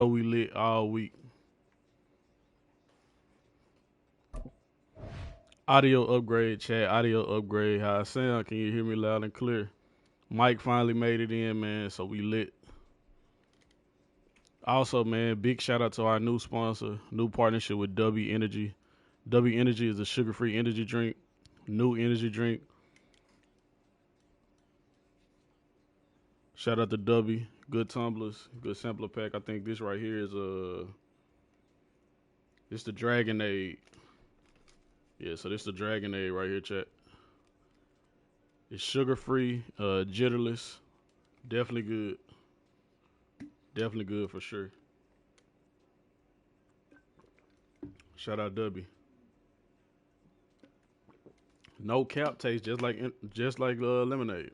We lit all week. Audio upgrade, chat. Audio upgrade. How I sound? Can you hear me loud and clear? Mike finally made it in, man. So we lit. Also, man, big shout out to our new sponsor, new partnership with W Energy. W Energy is a sugar-free energy drink, new energy drink. Shout out to W. Good tumblers, good sampler pack. I think this right here is it's the Dragonade. Yeah, so this the Dragonade right here, chat. It's sugar-free, jitterless. Definitely good. Definitely good for sure. Shout out W. No cap taste, just like lemonade.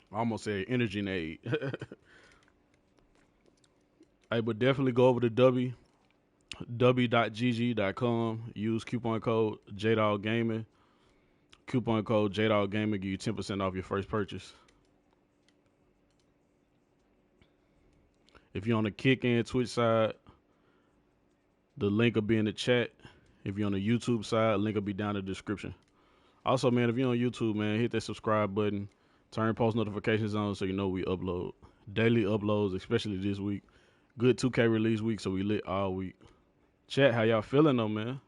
I almost said energy nade. Hey, but definitely go over to w.gg.com. Use coupon code JayDawg Gaming. Coupon code JayDawg Gaming give you 10% off your first purchase. If you're on the Kick and Twitch side, the link will be in the chat. If you're on the YouTube side, link will be down in the description. Also, man, if you're on YouTube, man, hit that subscribe button. Turn post notifications on so you know we upload. Daily uploads, especially this week. Good 2K release week, so we lit all week. Chat, how y'all feeling though, man?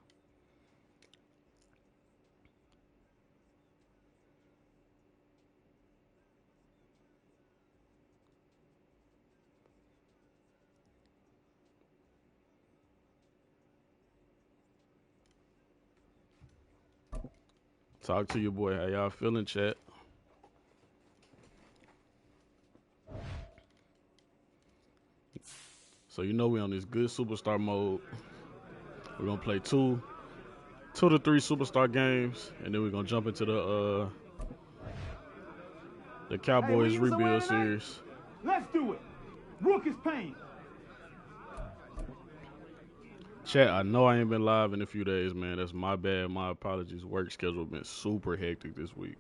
Talk to your boy. How y'all feeling, chat? So you know we on this good superstar mode. We're gonna play two to three superstar games, and then we're gonna jump into the Cowboys rebuild series. Let's do it. Rook is pain. Chat, I know I ain't been live in a few days, man. That's my bad. My apologies. Work schedule been super hectic this week.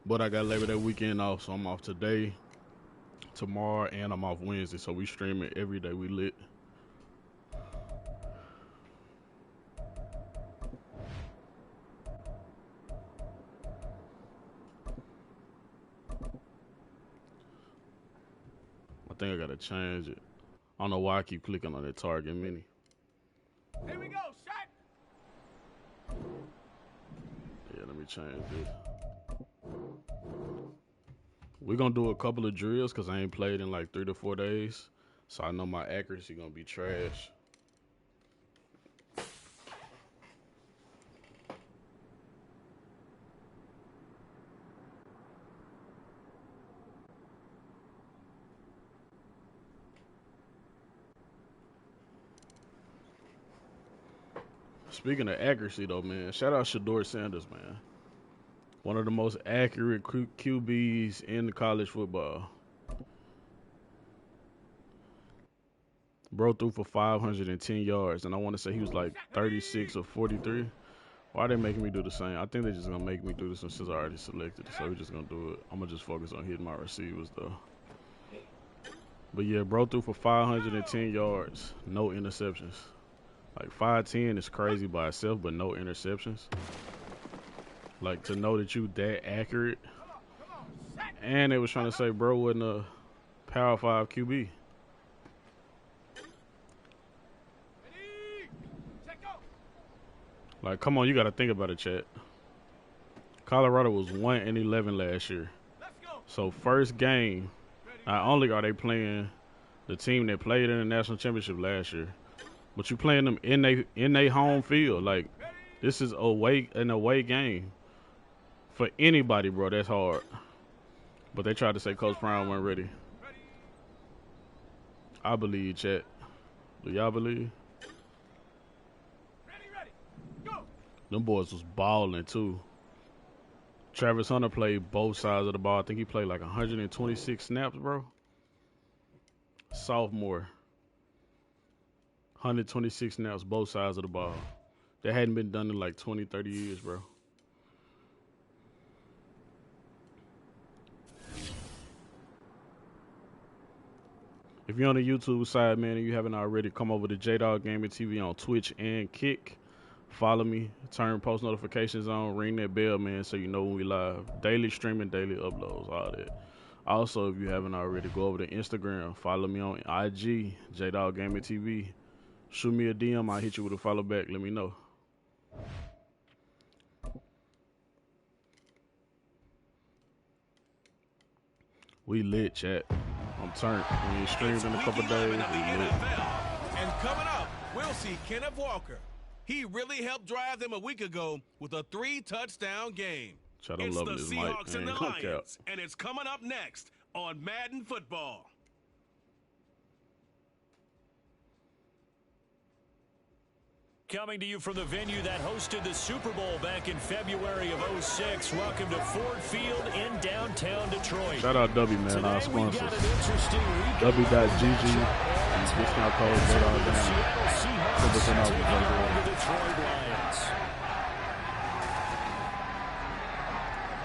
But I got Labor Day weekend off, so I'm off today, tomorrow, and I'm off Wednesday. So we streaming every day. We lit. I think I gotta change it. I don't know why I keep clicking on that target mini. Here we go, shot. Yeah, let me change this. We're gonna do a couple of drills because I ain't played in like 3 to 4 days. So I know my accuracy gonna be trash. Speaking of accuracy though, man, shout out Shador Sanders, man. One of the most accurate QBs in college football. Bro threw for 510 yards, and I want to say he was like 36 or 43. Why are they making me do the same? I think they're just going to make me do this one since I already selected it, so we're just going to do it. I'm going to just focus on hitting my receivers, though. But yeah, bro threw for 510 yards, no interceptions. Like 510 is crazy by itself, but no interceptions. Like to know that you that accurate. And they was trying to say bro wasn't a Power 5 QB. Like, come on, you got to think about it, chat. Colorado was 1-11 last year. So first game, not only are they playing the team that played in the national championship last year, but you playing them in they home field. Like, this is an away game for anybody, bro. That's hard. But they tried to say Coach Brown wasn't ready. I believe, chat. Do y'all believe? Them boys was balling too. Travis Hunter played both sides of the ball. I think he played like 126 snaps, bro. Sophomore. 126 snaps, both sides of the ball. That hadn't been done in like 20, 30 years, bro. If you're on the YouTube side, man, and you haven't already, come over to JayDawg Gaming TV on Twitch and Kick. Follow me, turn post notifications on, ring that bell, man, so you know when we live. Daily streaming, daily uploads, all that. Also, if you haven't already, go over to Instagram. Follow me on IG, JayDawg Gaming TV. Shoot me a DM. I'll hit you with a follow back. Let me know. We lit, chat. I'm turned. We ain't streamed in a couple days. We lit. And coming up, we'll see Kenneth Walker. He really helped drive them a week ago with a 3-touchdown game. Chat, I'm It's loving the this mic. Seahawks and the Man, Lions, and it's coming up next on Madden Football. Coming to you from the venue that hosted the Super Bowl back in February of '06. Welcome to Ford Field in downtown Detroit. Shout out W, man, our sponsors. W.GG. Discount code JayDawg Gaming.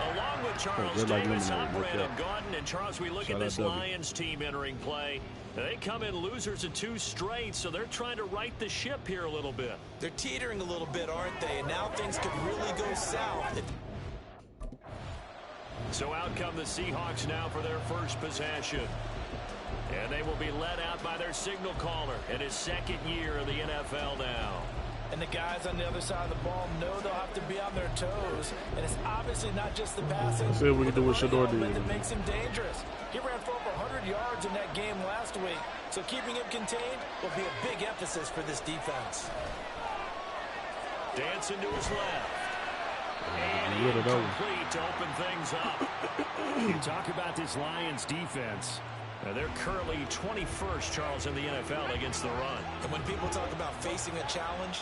Along with Charles just like Davis, lemonade, I'm Brandon Gaudin, and Charles, we look Shout at this out W. Lions team entering play. They come in losers of 2 straight, so they're trying to right the ship here a little bit. They're teetering a little bit, aren't they? And now things could really go south. So out come the Seahawks now for their first possession. And they will be led out by their signal caller in his 2nd year in the NFL now. And the guys on the other side of the ball know they'll have to be on their toes. And it's obviously not just the passing. Let's see what we can do with Shador that makes him dangerous. He ran for over 100 yards in that game last week. So keeping him contained will be a big emphasis for this defense. Dancing to his left. And he complete to open things up. You talk about this Lions defense. They're currently 21st, Charles, in the NFL against the run. And when people talk about facing a challenge,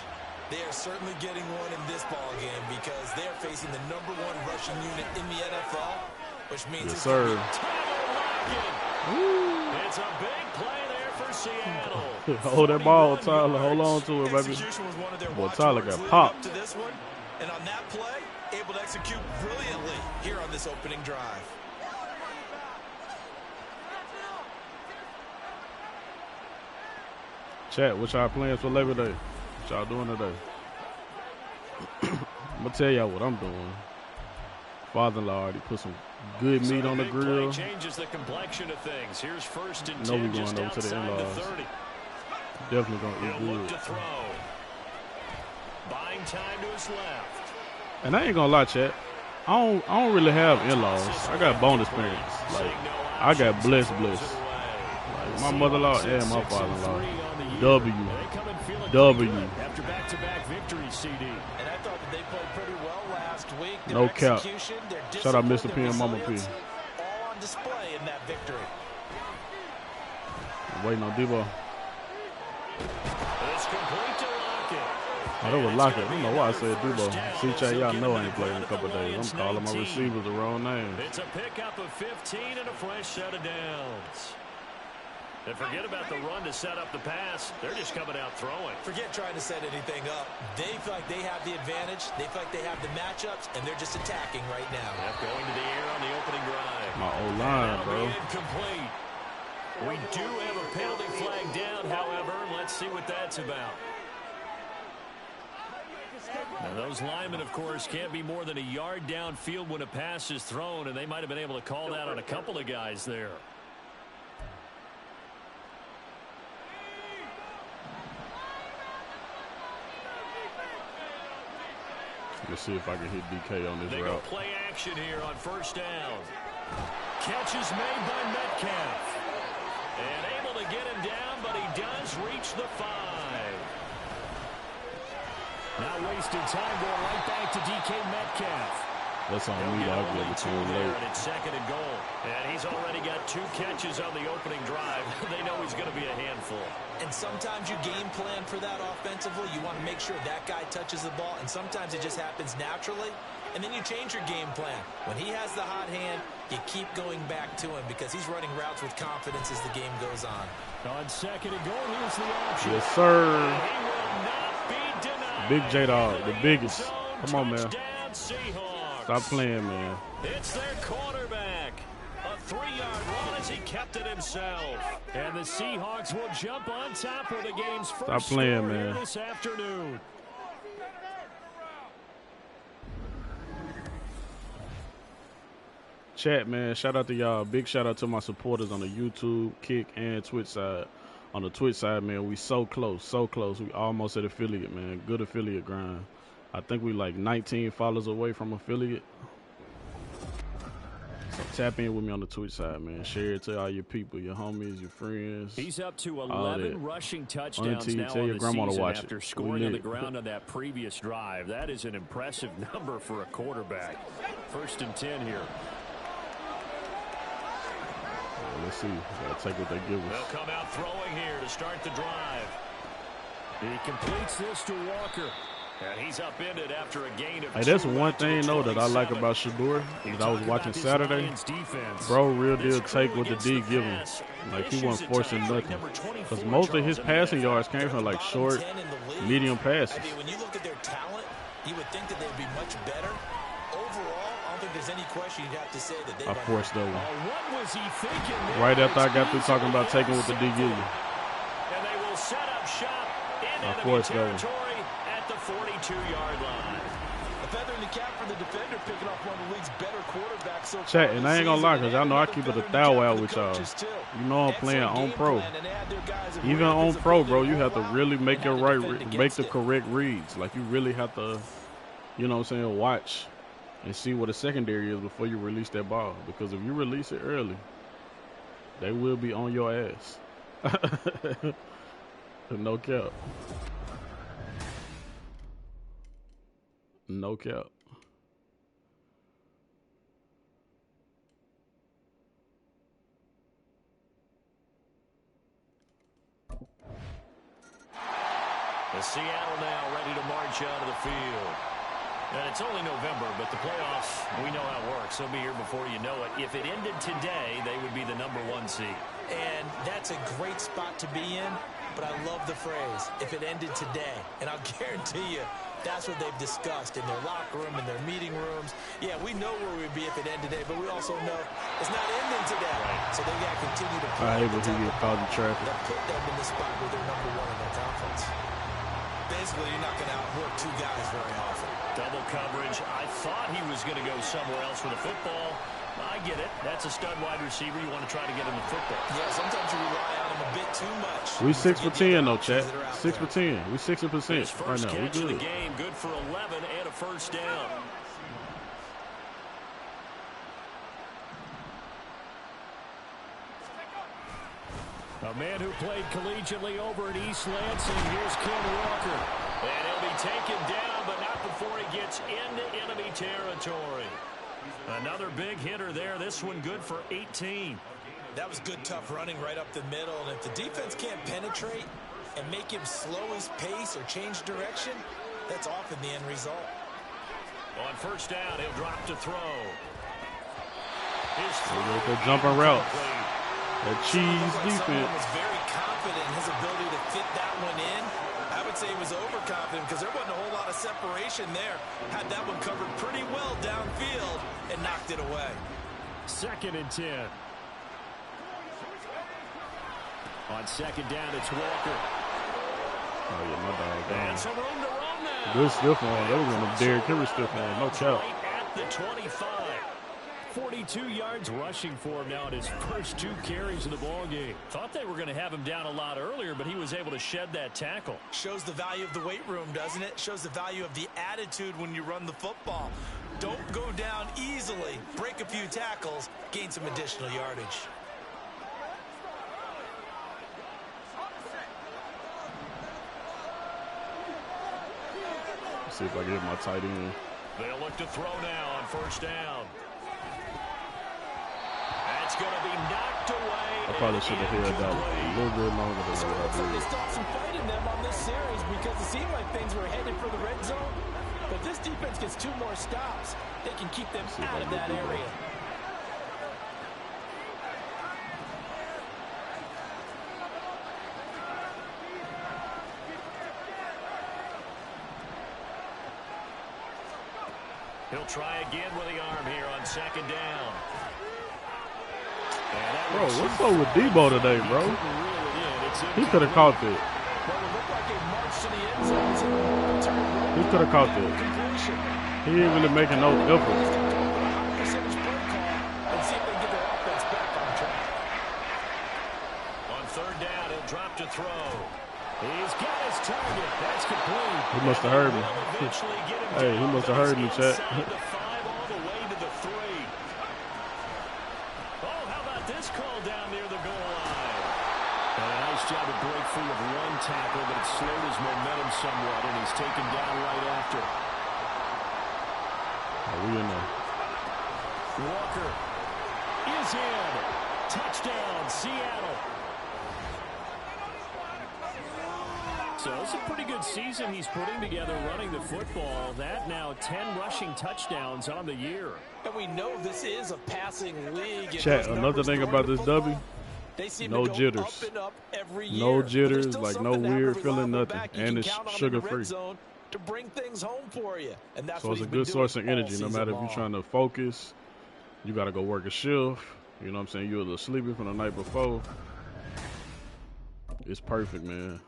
they are certainly getting one in this ball game because they're facing the #1 rushing unit in the NFL, which means yes, sir. It's a big play there for Seattle. Hold that ball, Tyler. Hold on to it, baby. Boy, Tyler got popped. To this one, and on that play, able to execute brilliantly here on this opening drive. Chat, what y'all plans for Labor Day? What y'all doing today? I'm going to tell y'all what I'm doing. Father-in-law already put some good meat on the grill. Changes the complexion of things. Here's 1st and 10. Know we going over to the in-laws. Definitely going to eat good. To throw. Buying time to his left. And I ain't going to lie, chat. I don't really have in-laws. I got bonus parents. Like, I got blessed. Like, my mother-in-law and my father-in-law. W. After back-to-back victories, CD. And I thought that they played pretty well last week. No cap. Shout out Mr. P and Mama P. All on display in that victory. I'm waiting on Debo. It's complete to Lockett. Oh, that was Lockett. I don't know why I said Debo. CJ, y'all know I ain't played in a couple of days. I'm calling my receivers the wrong name. It's a pickup of 15 and a fresh set of downs. And forget about the run to set up the pass. They're just coming out throwing. Forget trying to set anything up. They feel like they have the advantage. They feel like they have the matchups, and they're just attacking right now. Yep, going to the air on the opening drive. My O-line, bro. Incomplete. We do have a penalty flag down, however. Let's see what that's about. Now, those linemen, of course, can't be more than a yard downfield when a pass is thrown, and they might have been able to call that on a couple of guys there. Let's see if I can hit DK on this they route. Go play action here on 1st down. Catch is made by Metcalf. And able to get him down, but he does reach the 5. Now wasting time going right back to DK Metcalf. That's on me. I'll give it to him late. It's 2nd and goal. And he's already got 2 catches on the opening drive. They know he's going to be a handful. And sometimes you game plan for that offensively. You want to make sure that guy touches the ball. And sometimes it just happens naturally. And then you change your game plan. When he has the hot hand, you keep going back to him because he's running routes with confidence as the game goes on. On 2nd and goal, here's the option. Yes, sir. He will not be denied. Big JayDawg, the biggest. Come on, man. Seahawks. Stop playing, man. It's their quarterback. A 3-yard run as he kept it himself. And the Seahawks will jump on top of the game's first score here this afternoon. Chat, man, shout out to y'all. Big shout out to my supporters on the YouTube, Kick, and Twitch side. On the Twitch side, man, we so close, so close. We almost at affiliate, man. Good affiliate grind. I think we like 19 followers away from affiliate. So tap in with me on the Twitch side, man. Share it to all your people, your homies, your friends. He's up to 11 rushing touchdowns Auntie, now tell your on the grandma to season watch after it. scoring on the ground on that previous drive. That is an impressive number for a quarterback. 1st and 10 here. Let's see. Gotta take what they give us. They'll come out throwing here to start the drive. He completes this to Walker. And he's upended after a gain of 2. Hey, that's one thing, though, that I like about Shador that I was watching Saturday. Bro, real deal take what the D give him. Like, he wasn't forcing nothing. Because most of his passing yards came from, like, short, medium passes. I mean, when you look at their talent, you would think that they'd be much better. Overall, I don't think there's any question you'd have to say that they forced that one. What was he thinking there? Right after I got through talking about taking what the D give you. And they will set up shop in enemy territory at the 42-yard line. A feather in the cap for the defender, picking off one of the league's better quarterbacks so far. Chat, and I ain't gonna lie, because y'all know I keep it a thou out with y'all. You know I'm playing on pro. Even on pro, bro, you have to really make the correct reads. Like, you really have to, you know what I'm saying, watch and see what the secondary is before you release that ball. Because if you release it early, they will be on your ass. No cap. No cap. The Seattle now ready to march out of the field. And it's only November, but the playoffs, we know how it works. They'll be here before you know it. If it ended today, they would be the #1 seed. And that's a great spot to be in, but I love the phrase, if it ended today. And I'll guarantee you, that's what they've discussed in their locker room, in their meeting rooms. Yeah, we know where we'd be if it ended today, but we also know it's not ending today. So they've got to continue to play. I hate when he get caught in traffic. That put them in the spot where they're #1 in their conference. Basically, you're not going to outwork 2 guys very often. Double coverage. I thought he was going to go somewhere else for the football. I get it. That's a stud wide receiver. You want to try to get him the football. Yeah, sometimes you rely on him a bit too much. We 6 for 10 though, chat. 6 for 10. We 60% right now. We good. good. The game, good for 11 and a 1st down. A man who played collegiately over at East Lansing. Here's Ken Walker. And he'll be taken down, but not before he gets into enemy territory. Another big hitter there. This one good for 18. That was good, tough running right up the middle. And if the defense can't penetrate and make him slow his pace or change direction, that's often the end result. On 1st down, he'll drop to throw. His throw. Jumping route. That cheese defense. Someone was very confident in his ability to fit that one in. I would say he was overconfident because there wasn't a whole lot of separation there. Had that one covered pretty well downfield and knocked it away. 2nd and 10. On 2nd down, it's Walker. Oh, yeah, my dog. And some room to run now. Good stiff arm. That was one of Derrick Henry's stiff arm. No cap. Right at the 25. 42 yards rushing for him now in his first 2 carries of the ballgame. Thought they were going to have him down a lot earlier, but he was able to shed that tackle. Shows the value of the weight room, doesn't it? Shows the value of the attitude when you run the football. Don't go down easily. Break a few tackles. Gain some additional yardage. Let's see if I can get my tight end. They'll look to throw now on 1st down. That's going to be knocked away. I probably should have held that a little bit longer than what I did. They stopped some fight in them on this series because it seemed like things were headed for the red zone. But this defense gets 2 more stops. They can keep them out of that area. He'll try again with the arm here on 2nd down. Bro, what's up with Debo today, bro? He could have caught that. He could have caught that. He ain't really making no effort. On third down, he'll drop to throw. He's got his target. That's complete. He must have heard me. Hey, he must have heard me, chat. All the way to the 3. Oh, how about this call down near the goal line? And a nice job to break free of one tackle, but it slowed his momentum somewhat, and he's taken down right after. Oh, we in there. Walker is in. Touchdown, Seattle. So it's a pretty good season he's putting together running the football. That now 10 rushing touchdowns on the year. And we know this is a passing league. Chat, another thing about this W, no jitters. No jitters, like no weird feeling, nothing. And it's sugar-free. To bring things home for you. And that's so it's a good source of energy. No matter if you're trying to focus, you got to go work a shift. You know what I'm saying? You're a little sleepy from the night before. It's perfect, man.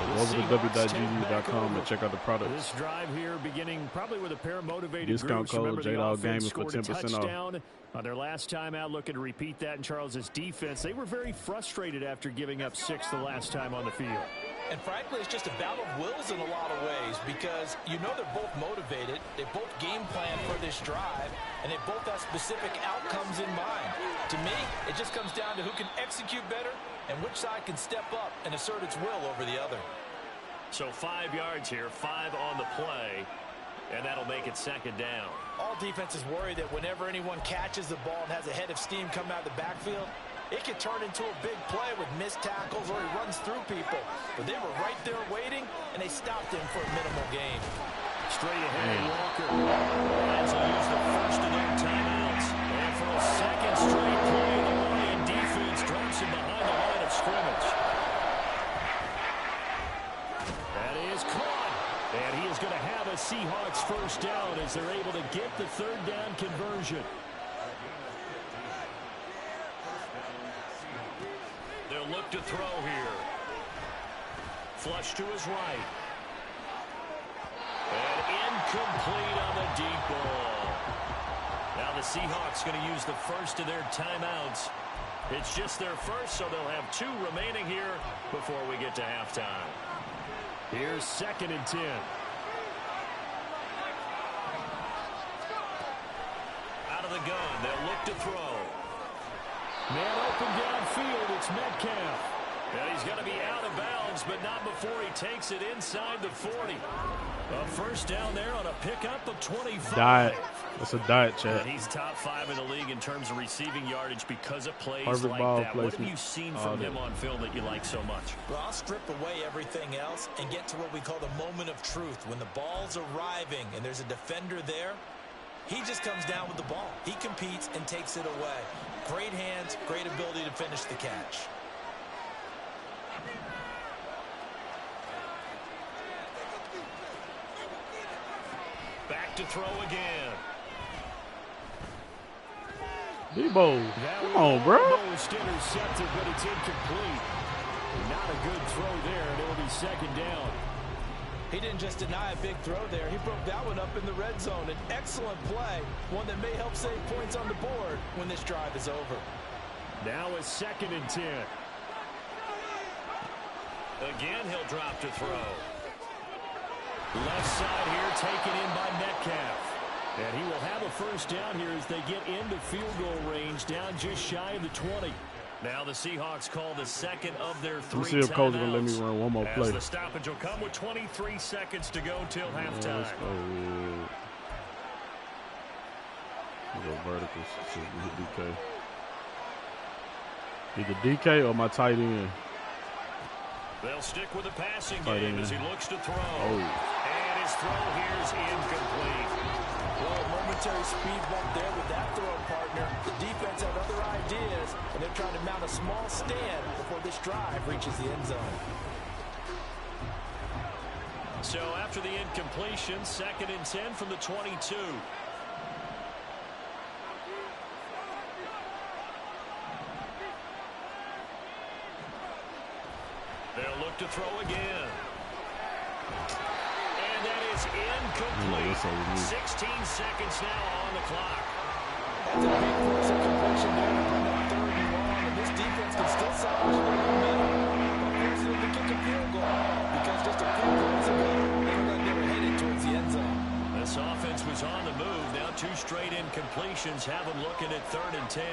So go over to w.gd.com and check out the products. This drive here beginning probably with a pair of motivated discount groups. code JayDawg Gaming for 10% off. On their last time out, looking to repeat that in Charles's defense. They were very frustrated after giving up 6 the last time on the field. And frankly, it's just a battle of wills in a lot of ways because you know they're both motivated. They both game plan for this drive, and they both have specific outcomes in mind. To me, it just comes down to who can execute better and which side can step up and assert its will over the other. So 5 yards here, 5 on the play, and that'll make it second down. All defenses worry that whenever anyone catches the ball and has a head of steam coming out of the backfield, it can turn into a big play with missed tackles or he runs through people. But they were right there waiting, and they stopped him for a minimal gain. Straight ahead, Walker. Lions will use the first of their timeouts. And for a second straight play, the Lion defense drops him behind the line of scrimmage. That is caught. And he is going to have a Seahawks first down as they're able to get the third down conversion. They'll look to throw here. Flush to his right. And incomplete on the deep ball. Now the Seahawks going to use the first of their timeouts. It's just their first, so they'll have 2 remaining here before we get to halftime. Here's 2nd and 10. Out of the gun, they'll look to throw. Man open downfield, it's Metcalf. And he's going to be out of bounds, but not before he takes it inside the 40. A first down there on a pickup of 25. Diet. That's a diet, chat. And he's top 5 in the league in terms of receiving yardage because of plays Perfect like ball that. placement. What have you seen from him on film that you like so much? Well, I'll strip away everything else and get to what we call the moment of truth. When the ball's arriving and there's a defender there, he just comes down with the ball. He competes and takes it away. Great hands, great ability to finish the catch. Back to throw again. Debo, come on, bro. Almost intercepted, but it's incomplete. Not a good throw there, and it'll be second down. He didn't just deny a big throw there. He broke that one up in the red zone. An excellent play, one that may help save points on the board when this drive is over. Now a 2nd and 10. Again, he'll drop to throw. Left side here taken in by Metcalf. And he will have a first down here as they get into field goal range, down just shy of the 20. Now the Seahawks call the second of their 3 Let's see if Coach is going to let me timeouts. run one more play. As the stoppage will come with 23 seconds to go till halftime. Let's go. We'll go vertical since we hit DK. Either DK or my tight end. They'll stick with the passing Tight game end. as he looks to throw. Oh. And his throw here is incomplete. Well, a momentary speed bump there with that throw partner. The defense had other ideas, and they're trying to mount a small stand before this drive reaches the end zone. So after the incompletion, 2nd and 10 from the 22. to throw again. And that is incomplete. 16 seconds now on the clock. That's a big force of completion there to bring up 3rd and long. And this defense can still salvage a little momentum by forcing them to kick a field goal. Because just a few points ago, they looked like they were headed towards the end zone. This offense was on the move. Now 2 straight incompletions have them looking at 3rd and 10.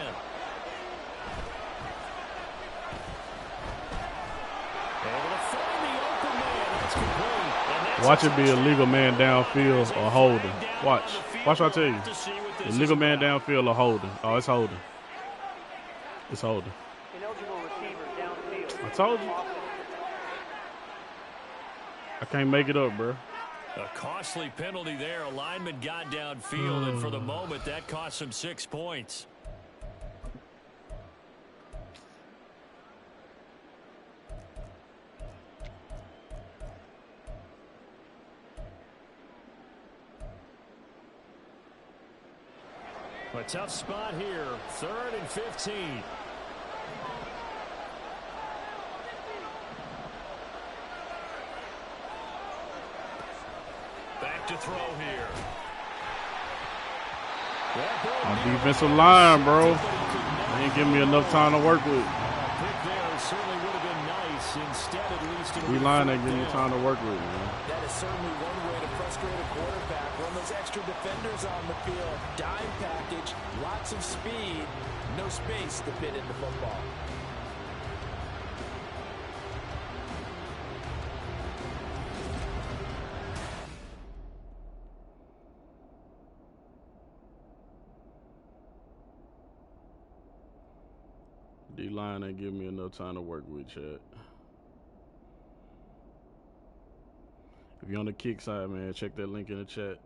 Able to find the open man. That's complete. Watch it be a legal man downfield or holding. Watch. Watch what I tell you. Illegal man downfield or holding. Oh, it's holding. It's holding. I told you. I can't make it up, bro. A costly penalty there. A lineman got downfield, and for the moment, that cost him 6 points. A tough spot here. 3rd and 15. Back to throw here. My defensive line, bro. They ain't giving me enough time to work with. Pick there certainly would have been nice. Instead, at least D-line ain't giving me time to work with, man. That is certainly one way to frustrate a quarterback. Run those extra defenders on the field. Dime package, lots of speed, no space to fit into football. D-line ain't giving me enough time to work with, Chad. If you're on the kick side, man, check that link in the chat.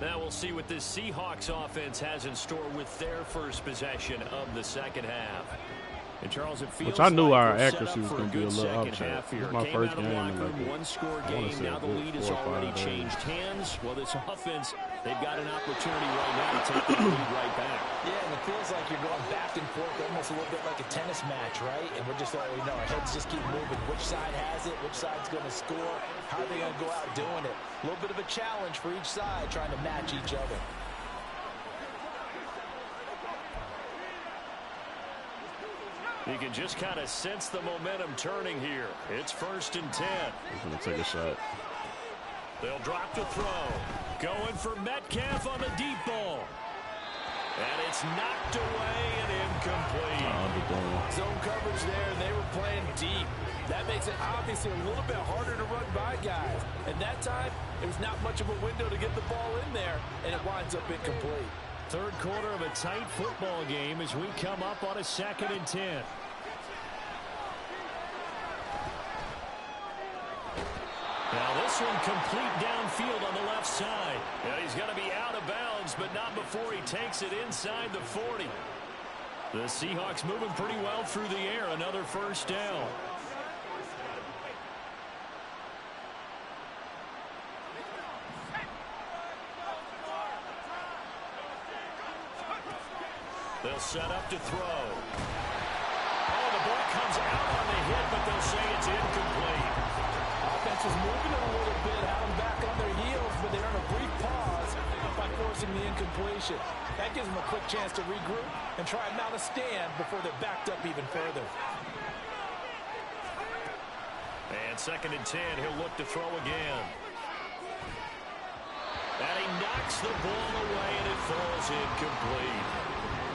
Now we'll see what this Seahawks offense has in store with their first possession of the second half. And Charles, it feels which I knew like our we're accuracy was going to be a little up, Chad. This is my first game in like one-score game. Now the lead has already changed hands. Well, this offense, they've got an opportunity right now to take the lead right back. Yeah, and it feels like you're going back and forth almost a little bit like a tennis match, right? And we're just letting you know, our heads just keep moving. Which side has it? Which side's going to score? How are they going to go out doing it? A little bit of a challenge for each side, trying to match each other. You can just kind of sense the momentum turning here. It's 1st and 10. He's going to take a shot. They'll drop to throw. Going for Metcalf on the deep ball. And it's knocked away and incomplete. Zone coverage there, and they were playing deep. That makes it obviously a little bit harder to run by guys. And that time, it was not much of a window to get the ball in there, and it winds up incomplete. Third quarter of a tight football game as we come up on a 2nd and 10. Now this one complete downfield on the left side. Now he's going to be out of bounds, but not before he takes it inside the 40. The Seahawks moving pretty well through the air. Another first down. They'll set up to throw. Oh, the ball comes out on the hit, but they'll say it's incomplete. Offense is moving it a little bit, have them back on their heels, but they earn a brief pause by forcing the incompletion. That gives them a quick chance to regroup and try and mount a stand before they're backed up even further. And 2nd and 10, he'll look to throw again. And he knocks the ball away, and it falls incomplete.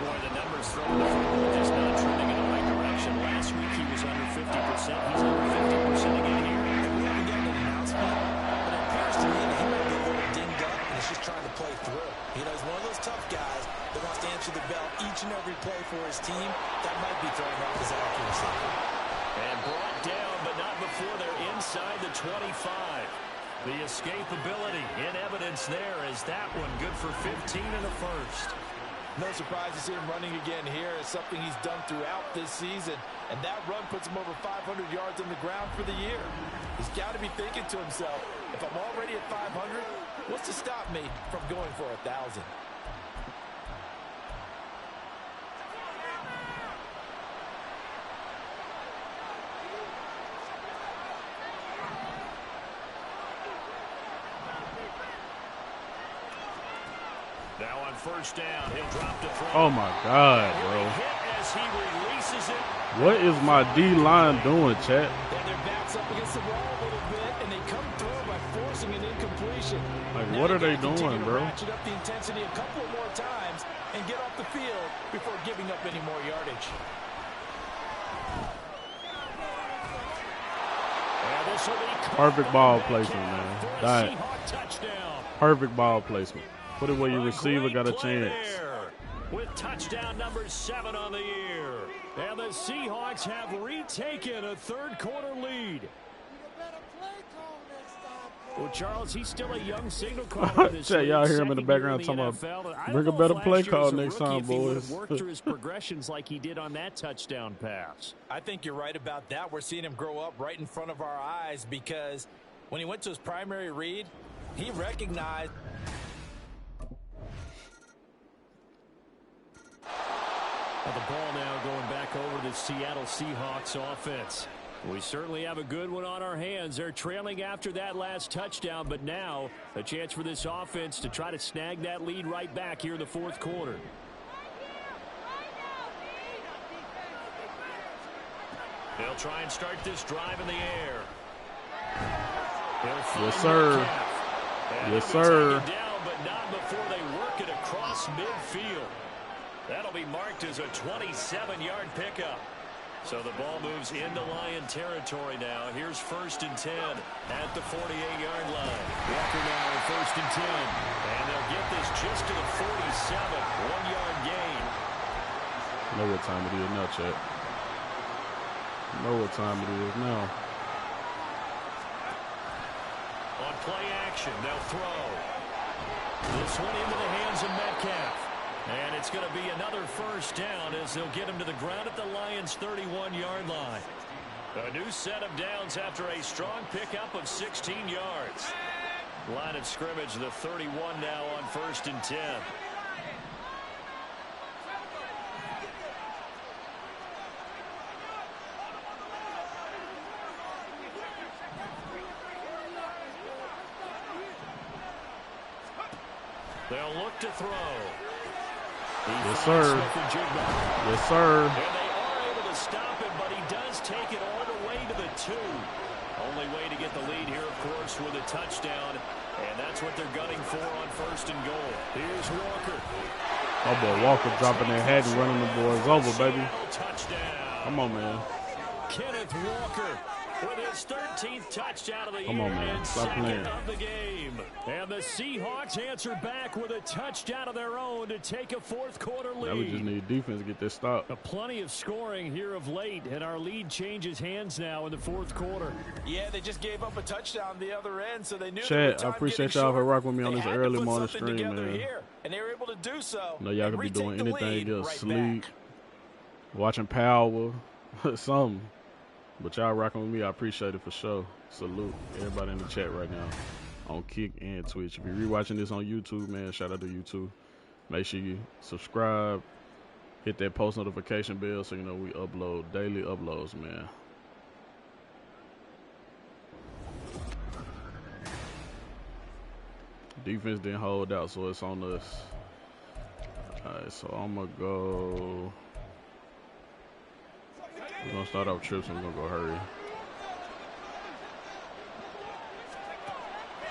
Boy, the numbers thrown the football just not trending in the right direction. Last week he was under 50%. He's under 50% again here. We haven't gotten an announcement, but it appears to me that he might be a little dinged up and is just trying to play through. You know, he's one of those tough guys that wants to answer the bell each and every play for his team. That might be throwing off his accuracy. And brought down, but not before they're inside the 25. The escapability in evidence there as that one good for 15 in the first. No surprise to see him running again here. It's something he's done throughout this season. And that run puts him over 500 yards on the ground for the year. He's got to be thinking to himself, if I'm already at 500, what's to stop me from going for 1,000? Now on first down, he'll drop to throw. Oh my God, bro. As he releases it. What is my D-line doing, chat? And their backs up against the wall a little bit, and they come through by forcing an incompletion. Like, Now what are they continue doing, to bro? ratchet up the intensity a couple more times and get off the field before giving up any more yardage. Perfect ball placement, man. That perfect ball placement. Put it where your receiver got a chance. With touchdown number 7 on the year. And the Seahawks have retaken a third-quarter lead. Well, Charles, he's still a young signal caller. Chat, y'all hear him in the background talking about, bring a better play call next time, boys. Worked through his progressions like he did on that touchdown pass. I think you're right about that. We're seeing him grow up right in front of our eyes because when he went to his primary read, he recognized. Well, the ball now going back over to the Seattle Seahawks offense. We certainly have a good one on our hands. They're trailing after that last touchdown, but now a chance for this offense to try to snag that lead right back here in the fourth quarter. They'll try and start this drive in the air. Yes, sir. Yes, sir. Down, but not before they work it across midfield. That'll be marked as a 27-yard pickup. So the ball moves into Lion territory now. Here's first and 10 at the 48-yard line. Walker now at first and 10. And they'll get this just to the 47. 1-yard gain. Know what time it is now, chat. Know what time it is now. On play action, they'll throw. This one into the hands of Metcalf. And it's going to be another first down as they'll get him to the ground at the Lions' 31-yard line. A new set of downs after a strong pickup of 16 yards. Line of scrimmage, the 31 now on first and 10. They'll look to throw. Yes, sir. Yes, sir. And they are able to stop him, but he does take it all the way to the 2. Only way to get the lead here, of course, with a touchdown. And that's what they're gunning for on first and goal. Here's Walker. Oh, boy, Walker dropping their head and running the boys over, baby. Touchdown. Come on, man. Kenneth Walker with his 13th touchdown of the Come year on, man. and Stop second playing. of the game. And the Seahawks answer back with a touchdown of their own to take a fourth-quarter lead. Now we just need defense to get this stop. Plenty of scoring here of late, and our lead changes hands now in the fourth quarter. Yeah, they just gave up a touchdown the other end, so they knew. Chat, I appreciate y'all for rocking with me on this early morning stream, man. Here, and they were able to do so. I know y'all could be doing anything else, right sleep, back. watching Power, something. But y'all rocking with me, I appreciate it for sure. Salute everybody in the chat right now on Kick and Twitch. If you're rewatching this on YouTube, man, shout out to YouTube. Make sure you subscribe, hit that post notification bell so you know we upload daily uploads, man. Defense didn't hold out, so it's on us. All right, so I'm going to go. We're going to start off trips and we're going to go hurry.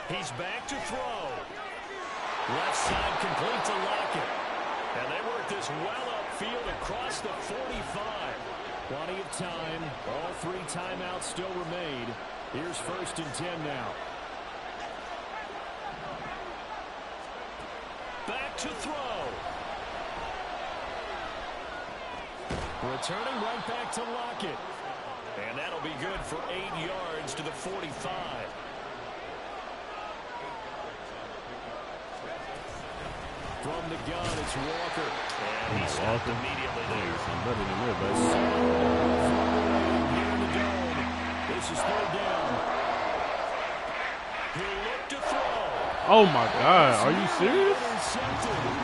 He's back to throw. Left side complete to Lockett. And they work this well upfield across the 45. Plenty of time. All 3 timeouts still remain. Here's first and 10 now. Back to throw. Returning right back to Lockett. And that'll be good for 8 yards to the 45. From the gun. It's Walker. And he's stopped immediately there. Some better than that, baby. Here in the dome. This is third down. He'll look to throw. Oh, my God. Are you serious?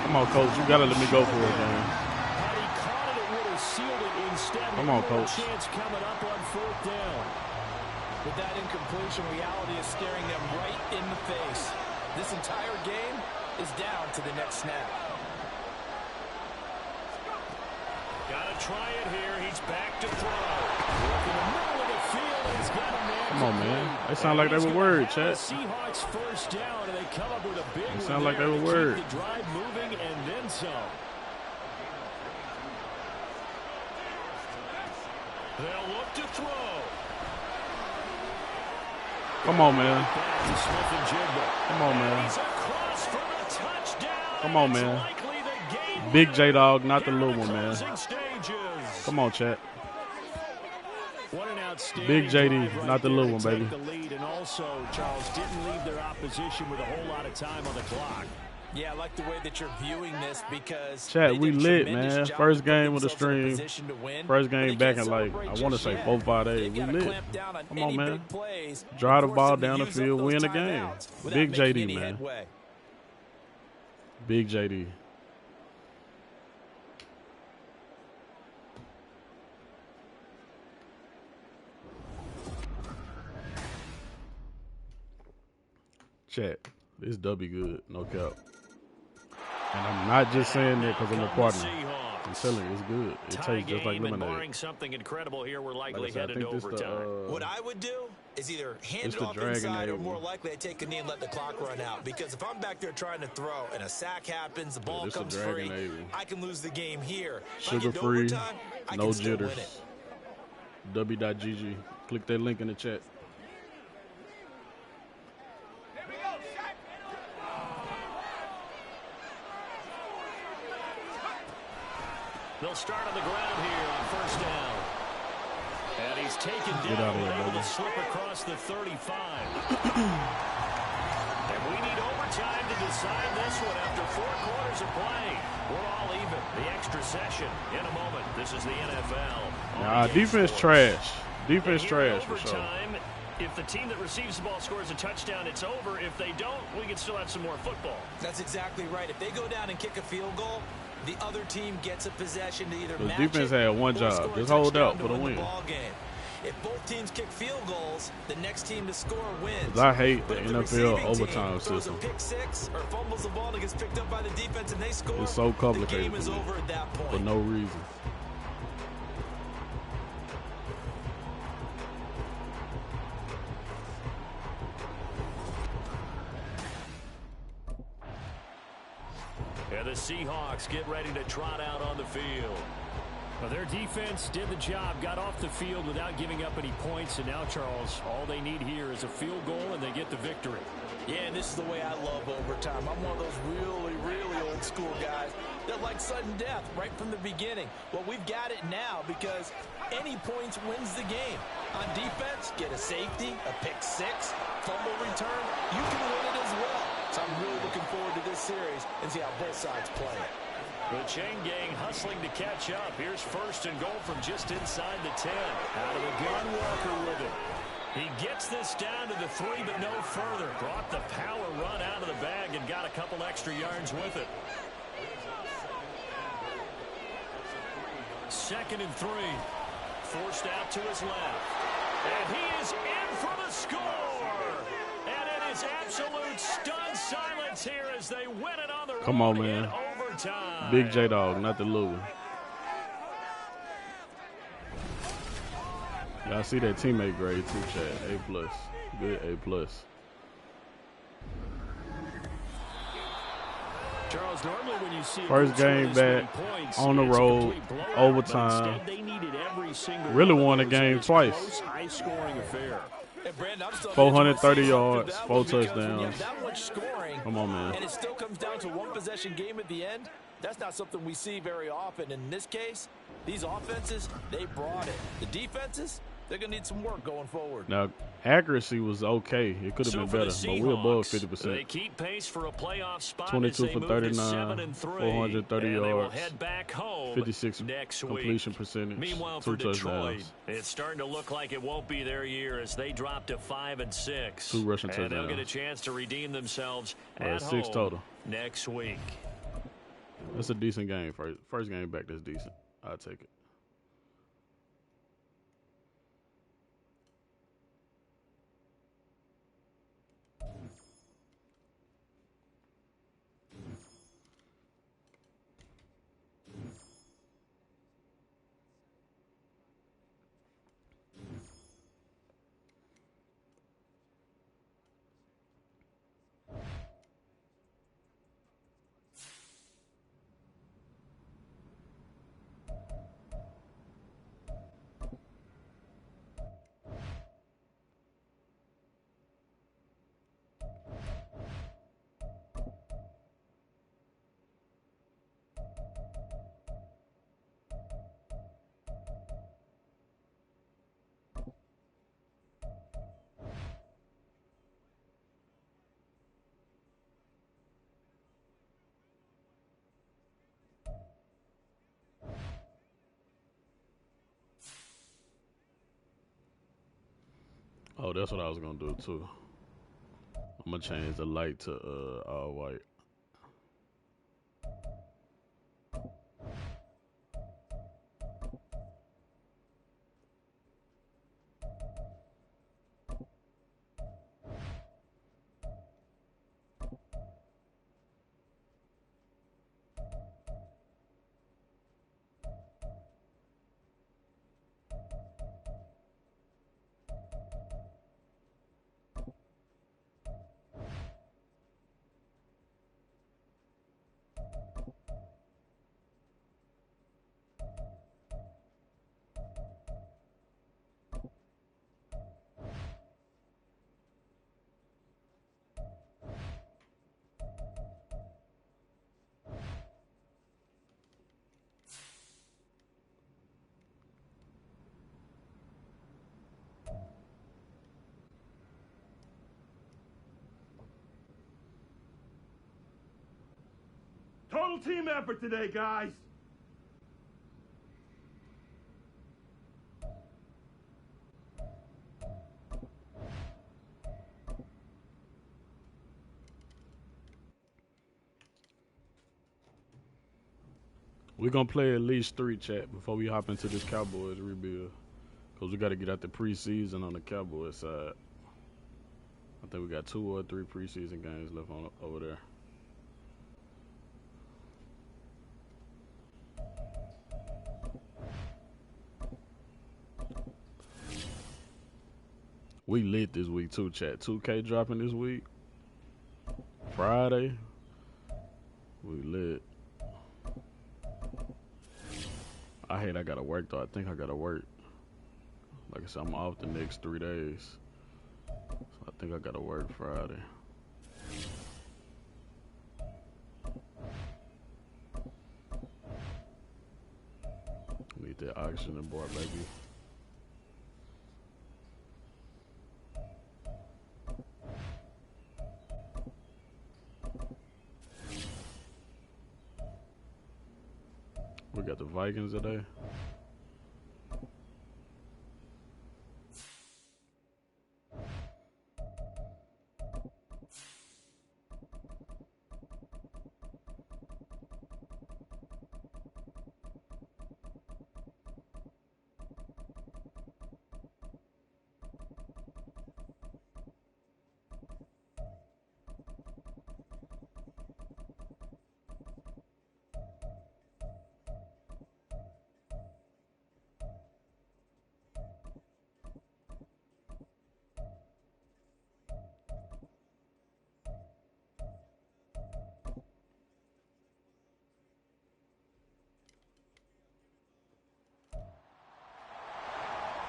Come on, Coach. You got to let me go for it, man. Had he caught it, it would have sealed it. Instead, come on, Coach. Chance coming up on fourth down. With that incompletion, reality is staring them right in the face. This entire game is down to the next snap. Gotta try it here. He's back to throw. In the middle of the field, he's got a man. Come on, man. They sound like they were worried, Chet. Seahawks first down, and they come up with a big one. They sound like they were worried. Keep the drive moving and then some. They'll look to throw. Come on, man. Come on, man. Come on, man. Big JayDawg, not the little one, man. Come on, Chet. Big JD, not the little one, baby. The lead, and also, Charles, didn't leave their opposition with a whole lot of time on the clock. Yeah, I like the way that you're viewing this because Chat, we lit, man. First game with the stream. First game back in, like, I want to say 4, 5 days. We lit. Come on, man. Drive the ball down the field, win the game. Big JD, man. Big JD. Chat, this W good, no cap. And I'm not just saying that because I'm a partner. I'm telling you, it's good. It tastes just like lemonade. Something incredible here. We're likely Like I headed to overtime. What I would do is either hand it off inside or more likely I take a knee and let the clock run out. Because if I'm back there trying to throw and a sack happens, the ball comes free, I can lose the game here. Sugar free, no jitters. W.GG. Click that link in the chat. They'll start on the ground here on first down. And he's taken down able to slip across the 35. And we need overtime to decide this one after 4 quarters of play. We're all even. The extra session in a moment. This is the NFL. Nah, defense trash. Defense trash for sure. If the team that receives the ball scores a touchdown, it's over. If they don't, we can still have some more football. That's exactly right. If they go down and kick a field goal, the other team gets a possession to either match defense had one job. Just hold out for the win. If both teams kick field goals, the next team to score wins. I hate the NFL overtime system. Pick six or fumbles the ball and gets picked up by the defense and they score. It's so complicated the game is over at that point. For no reason. And the Seahawks get ready to trot out on the field. Well, their defense did the job, got off the field without giving up any points, and now, Charles, all they need here is a field goal, and they get the victory. Yeah, and this is the way I love overtime. I'm one of those really, really old school guys that like sudden death right from the beginning. Well, we've got it now because any points wins the game. On defense, get a safety, a pick six, fumble return, you can win it as well. So I'm really looking forward to this series and see how both sides play. The chain gang hustling to catch up. Here's first and goal from just inside the 10. Out of the gun, Walker with it. He gets this down to the 3, but no further. Brought the power run out of the bag and got a couple extra yards with it. 2nd and 3. Forced out to his left. And he is in for the score. And it is absolute stunned silence here as they win it on the Come on, man. Overtime. Big JayDawg, not the little one. Y'all see that teammate grade too, Chad. A+. Good A+. Charles, normally when you see first game back on the road, overtime. Really won the game twice. High-scoring affair. 430 yards, 4 touchdowns. That much scoring, come on, man. And it still comes down to one possession game at the end. That's not something we see very often. In this case, these offenses, they brought it. The defenses, They're going to need some work going forward. Now, accuracy was okay. It could have been better, but we're above 50%. They keep pace for a playoff spot 22 for 39, 430 yards, head back home 56 next completion week. percentage, Meanwhile, 2 for Detroit, touchdowns. it's starting to look like it won't be their year as they drop to 5-6. 2 rushing and they'll touchdowns. get a chance to redeem themselves at 6 home total next week. That's a decent game. First game back that's decent. I'll take it. Oh, that's what I was gonna do too. I'm gonna change the light to all white. Total team effort today, guys. We're gonna play at least 3 chat before we hop into this Cowboys rebuild. Cause we gotta get out the preseason on the Cowboys side. I think we got 2 or 3 preseason games left on over there. We lit this week too, chat. 2K dropping this week. Friday. We lit. I hate I gotta work though. I think I gotta work. Like I said, I'm off the next 3 days. So I think I gotta work Friday. Need that oxygen board, baby. We got the Vikings today.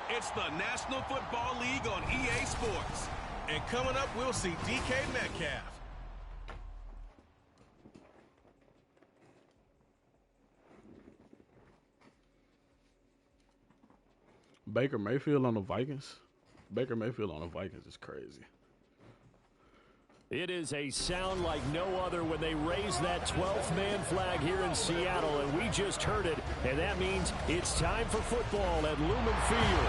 It's the National Football League on EA Sports. And coming up, we'll see DK Metcalf. Baker Mayfield on the Vikings. Baker Mayfield on the Vikings is crazy. It is a sound like no other when they raise that 12th man flag here in Seattle, and we just heard it, and that means it's time for football at Lumen Field.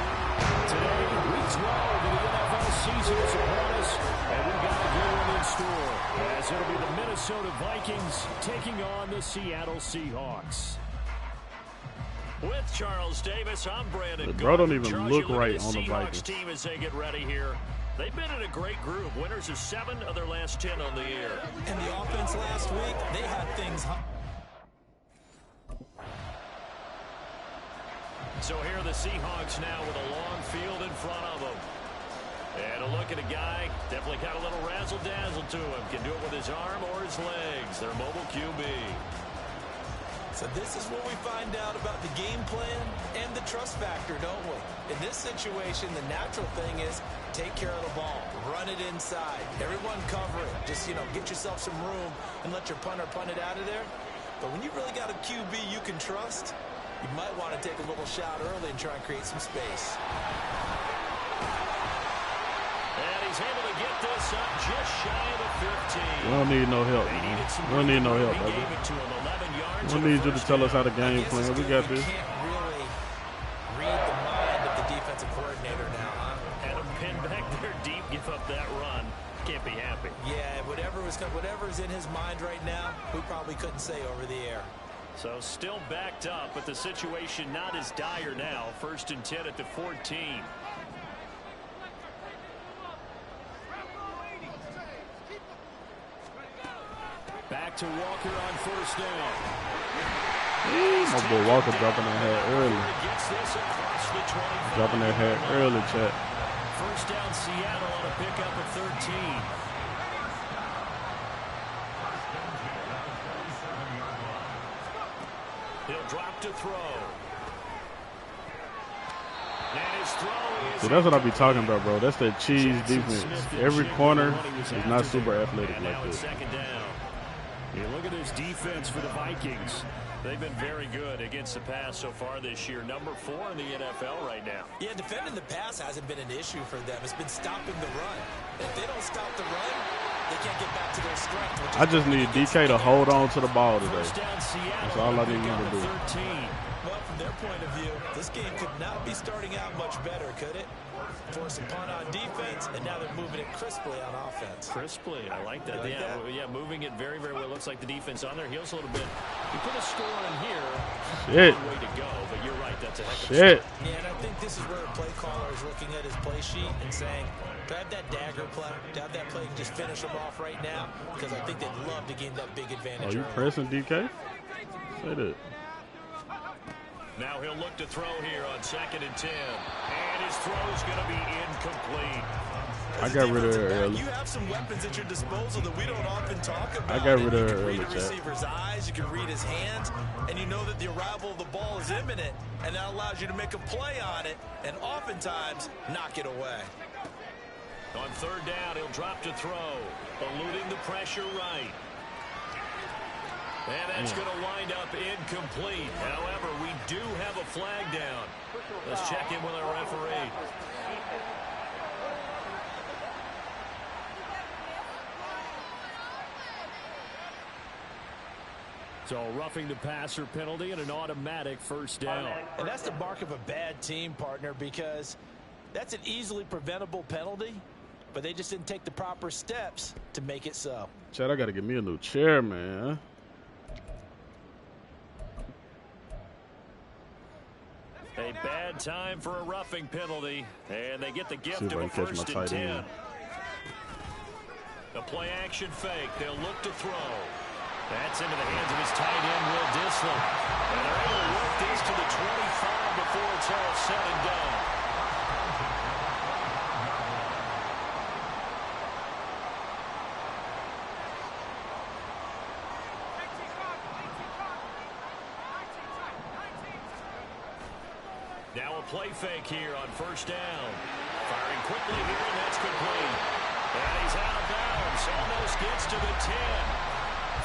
Today, week 12 of the NFL season is upon us, and we've got a good one in store, as it'll be the Minnesota Vikings taking on the Seattle Seahawks. With Charles Davis, I'm Brandon. Bro don't even Charles, look right on the Vikings team as they get ready here. They've been in a great group. Winners of 7 of their last 10 on the year. And the offense last week, they had things. So here are the Seahawks now with a long field in front of them. And a look at a guy, definitely got a little razzle-dazzle to him. Can do it with his arm or his legs. Their mobile QB. So this is what we find out about the game plan and the trust factor, don't we? In this situation, the natural thing is take care of the ball, run it inside, everyone cover it. Just, get yourself some room and let your punter punt it out of there. But when you really got a QB you can trust, you might want to take a little shot early and try and create some space. And he's able to get this up just shy of the 15. We don't need no help, man. We don't need no help, brother. We don't need you to tell us how the game plan. We got this. You can't really read the mind of the defensive coordinator now, huh? Had him pinned back there deep, give up that run. Can't be happy. Yeah, whatever's in his mind right now, we probably couldn't say over the air. So still backed up, but the situation not as dire now. 1st and 10 at the 14. Back to Walker on 1st down. My boy Walker dropping that hat early. Dropping that hat early, chat. 1st down Seattle on a pickup of 13. He'll drop to throw. And his throw is... See, that's what I be talking about, bro. That's that cheese defense. Every corner is not super athletic like this. 2nd down. You look at this defense for the Vikings. They've been very good against the pass so far this year. Number 4 in the NFL right now. Yeah, defending the pass hasn't been an issue for them. It's been stopping the run. If they don't stop the run, they can't get back to their strength. I just need DK to hold on to the ball today. That's all I need him to do. Well, from their point of view, this game could not be starting out much better, could it? Force a punt on defense, and now they're moving it crisply on offense. Crisply, I like that. Yeah, moving it very, very well. Looks like the defense on their heels a little bit. You put a score in here. Shit. Way to go, but you're right. That's a heck of a shit. Yeah, and I think this is where a play caller is looking at his play sheet and saying, to have that dagger play, to have that play and just finish them off right now, because I think they'd love to gain that big advantage. Are you pressing DK? Say that. Now he'll look to throw here on 2nd and 10. And his throw is going to be incomplete. I got rid of her early. You have some weapons at your disposal that we don't often talk about. I got rid of her early, early, you can read a chat. receiver's eyes, you can read his hands, and you know that the arrival of the ball is imminent, and that allows you to make a play on it, and oftentimes knock it away. On 3rd down, he'll drop to throw, eluding the pressure right. And that's going to wind up incomplete. However, we do have a flag down. Let's check in with our referee. So roughing the passer penalty and an automatic 1st down. And that's the mark of a bad team, partner, because that's an easily preventable penalty, but they just didn't take the proper steps to make it so. Chad, I got to get me a new chair, man. A bad time for a roughing penalty, and they get the gift of a catch my 1st and tight 10. end. A play action fake. They'll look to throw. That's into the hands of his tight end, Will Dissler. And they're able to work this to the 25 before it's all said and done. Now a play fake here on 1st down. Firing quickly here, and that's complete. And he's out of bounds. Almost gets to the 10.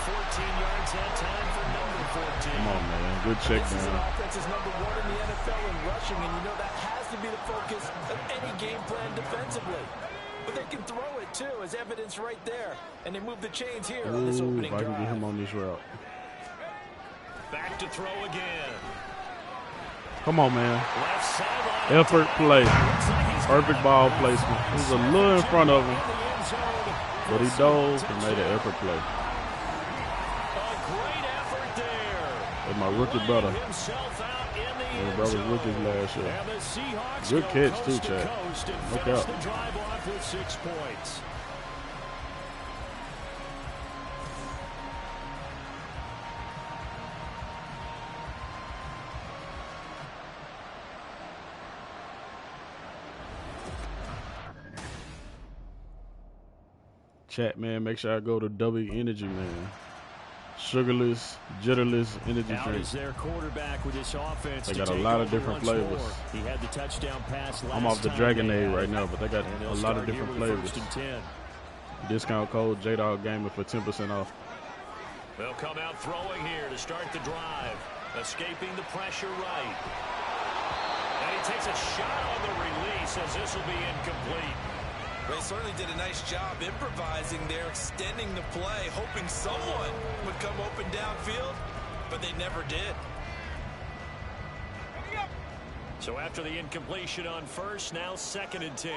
14 yards that time for number 14. Come on, man. Good check This is an down. offense is number 1 in the NFL in rushing, and you know that has to be the focus of any game plan defensively. But they can throw it, too, as evidence right there. And they move the chains here on this Ooh, opening if I can drive. get him on this route. Back to throw again. Come on, man. Left sideline. Effort play. Looks like he's Perfect got ball it. placement. He's a little in front of him, In the end zone. but he dove and made an effort play. A great effort there. That's my rookie brother. Himself out in the My end brother's zone. rookies last year. And the Seahawks Good go catch, coast too, to Chad. coast and Look finish out. the drive off with 6 points. Chat, man, make sure I go to W Energy, man. Sugarless, jitterless energy Out drink. is their quarterback with this offense. They to got a take lot of over different once flavors. more. He had the touchdown pass last I'm off the time Dragonade they had right it. now, but they got And a they'll lot start of here different with flavors. 1st and 10. Discount code JayDawg Gamer for 10% off. They'll come out throwing here to start the drive. Escaping the pressure right. And he takes a shot on the release as this will be incomplete. They certainly did a nice job improvising there, extending the play, hoping someone would come open downfield, but they never did. So after the incompletion on first, now 2nd and 10.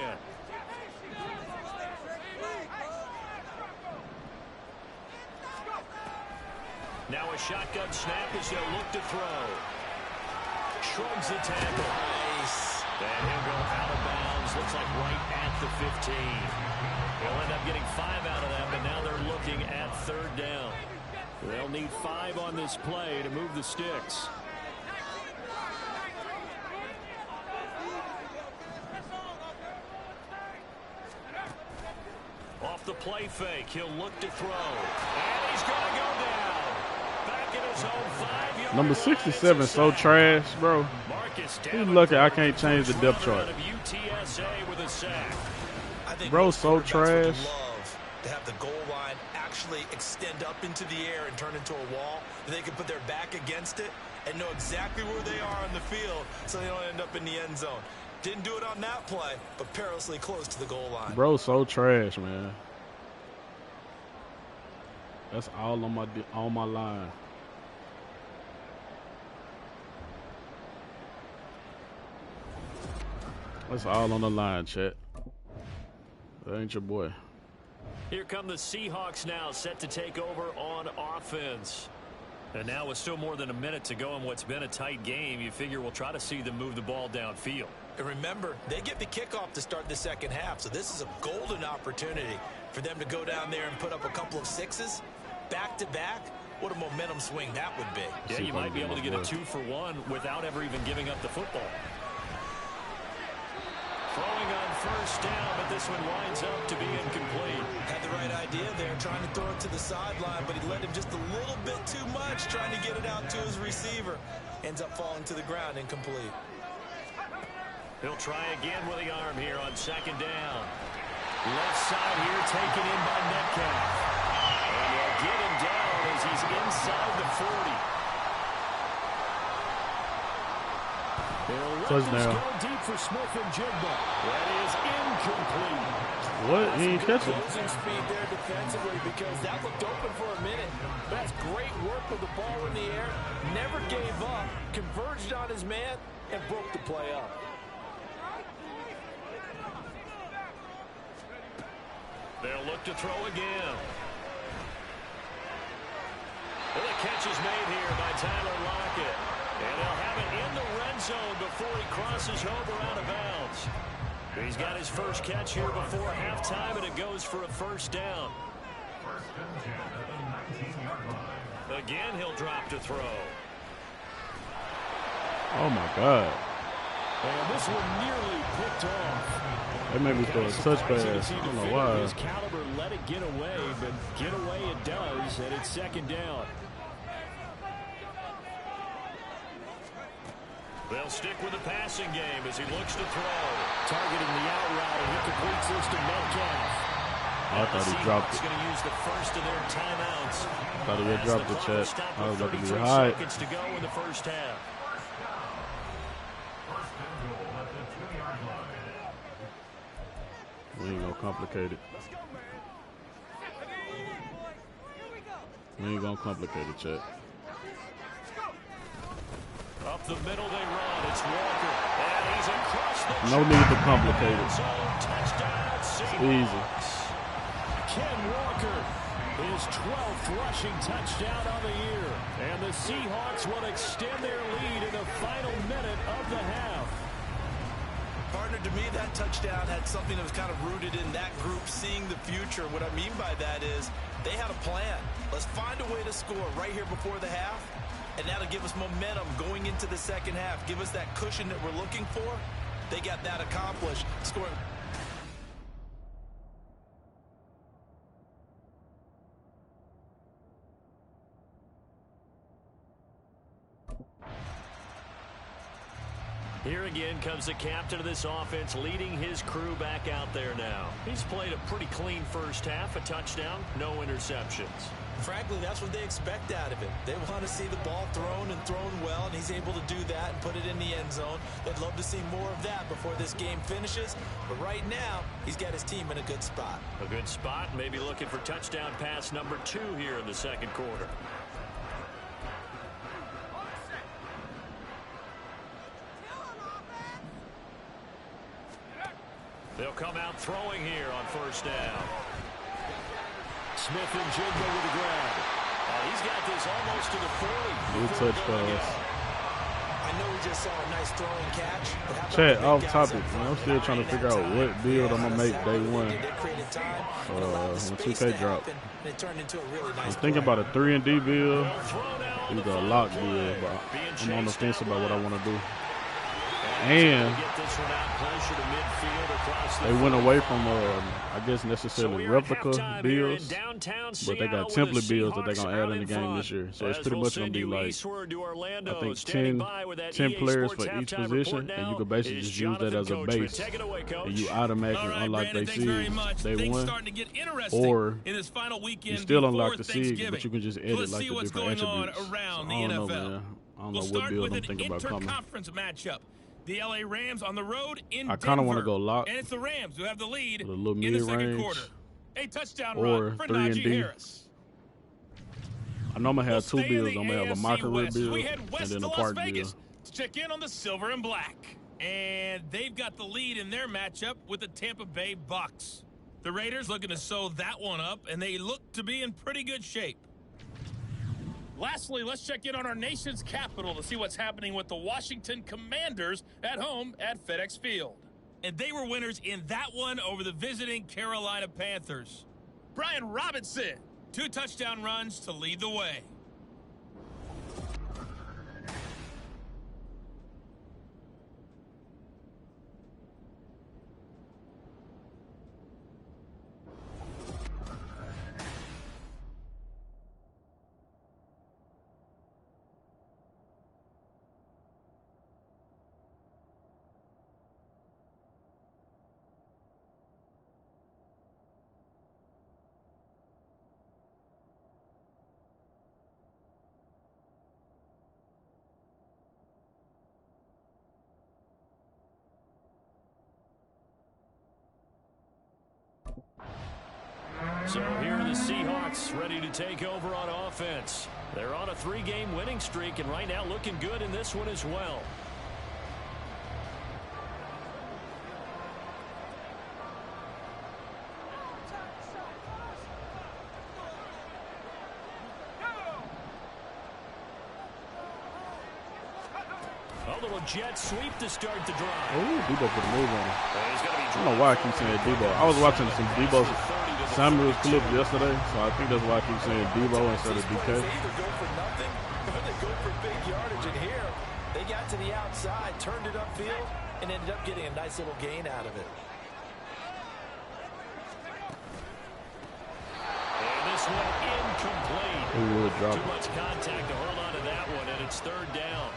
Now a shotgun snap as they'll look to throw. Shrugs the tackle. Nice. And he'll go out of bounds. Looks like right at the 15. They'll end up getting 5 out of that, but now they're looking at 3rd down. They'll need 5 on this play to move the sticks. Off the play fake, he'll look to throw. And he's going to go down. Back in his own 5-yard Number 67 so trash, bro. He's lucky I can't change the depth chart. UTSA with a sack. I think Bro, most so quarterbacks trash. would love to have the goal line actually extend up into the air and turn into a wall. They can put their back against it and know exactly where they are on the field so they don't end up in the end zone. Didn't do it on that play, but perilously close to the goal line. Bro, so trash, man. That's all on my line. That's all on the line, chat. That ain't your boy. Here come the Seahawks now, set to take over on offense. And now with still more than a minute to go in what's been a tight game, you figure we'll try to see them move the ball downfield. And remember, they get the kickoff to start the second half, so this is a golden opportunity for them to go down there and put up a couple of sixes back-to-back. What a momentum swing that would be. Yeah, you might be able to get a 2-for-1 without ever even giving up the football. Throwing on first down, but this one winds up to be incomplete. Had the right idea there, trying to throw it to the sideline, but he let him just a little bit too much, trying to get it out to his receiver. Ends up falling to the ground, incomplete. He'll try again with the arm here on 2nd down. Left side here taken in by Metcalf. And they'll get him down as he's inside the 40. They'll let this Touchdown. go deep for Smith and Jigba. That is incomplete. What? He ain't catch it. Closing speed there defensively because that looked open for a minute. That's great work with the ball in the air. Never gave up. Converged on his man and broke the play up. They'll look to throw again. Well, the catch is made here by Tyler Lockett. And they'll have it in the red zone before he crosses over out of bounds. He's got his first catch here before halftime, and it goes for a first down. Again, he'll drop to throw. Oh, my God. And this one nearly picked off. They made me throw a touch pass. I See don't the know fit why. of his caliber let it get away, but get away it does, and it's 2nd down. They'll stick with the passing game as he looks to throw. Targeting the out route, and he completes this to Metcalf. I thought he dropped it. Going to use the first of their timeouts. I thought he had dropped the chat. I was about to be high. Seconds to go in the first half. We ain't gonna complicate it. We ain't gonna complicate it, chat. Up the middle they run. It's Walker. And he's across the No need to complicate it. Touchdown, It's easy. Ken Walker, his 12th rushing touchdown of the year. And the Seahawks will extend their lead in the final minute of the half. Partner, to me, that touchdown had something that was kind of rooted in that group seeing the future. What I mean by that is they had a plan. Let's find a way to score right here before the half, and that'll give us momentum going into the second half, give us that cushion that we're looking for. They got that accomplished, scoring. Here again comes the captain of this offense, leading his crew back out there now. He's played a pretty clean first half, a touchdown, no interceptions. Frankly, that's what they expect out of it. They want to see the ball thrown and thrown well, and he's able to do that and put it in the end zone. They'd love to see more of that before this game finishes, but right now, he's got his team in a good spot. A good spot, maybe looking for touchdown pass number 2 here in the second quarter. They'll come out throwing here on first down. Smith and Jigba with the grab. He's got this almost to the 40. Good touch pass. I know we just saw a nice throwing catch. But how Chat, about off topic, man. I'm still trying to figure out what build I'm going to make day one. When 2K drop. I'm thinking about a 3-and-D build, either a lock build, but I'm on the fence about what I want to do. And they went away from, I guess, necessarily replica builds, but they got template builds that they're going to add in the game this year. So it's pretty much going to be like, I think, 10 players for each position, and you could basically just use that as a base, and you automatically unlock their seeds day one, or you still unlock the seeds, but you can just edit like the different attributes. So I don't know, man. I don't know what build I'm thinking about coming. The LA Rams on the road in I kind of want to go lock. And it's the Rams who have the lead a little in the second mid-range, quarter. A touchdown or run for 3-and-D. Najee Harris. I know I'm going to have 2 builds. I'm going to have a my career build and then a park build. Let's check in on the silver and black. And they've got the lead in their matchup with the Tampa Bay Bucks. The Raiders looking to sew that one up, and they look to be in pretty good shape. Lastly, let's check in on our nation's capital to see what's happening with the Washington Commanders at home at FedEx Field. And they were winners in that one over the visiting Carolina Panthers. Brian Robinson, 2 touchdown runs to lead the way. So here are the Seahawks ready to take over on offense. They're on a 3-game winning streak and right now looking good in this one as well. A little jet sweep to start the drive. Oh, Debo put a move on him. I don't know why I keep saying Debo. I was watching some Debo Samuels clip yesterday, so I think that's why I keep saying Debo instead of DK. They either go for nothing or they go for big yardage. And here, they got to the outside, turned it upfield, and ended up getting a nice little gain out of it. And this one incomplete. Too much contact to hold on to that one, and it's 3rd down.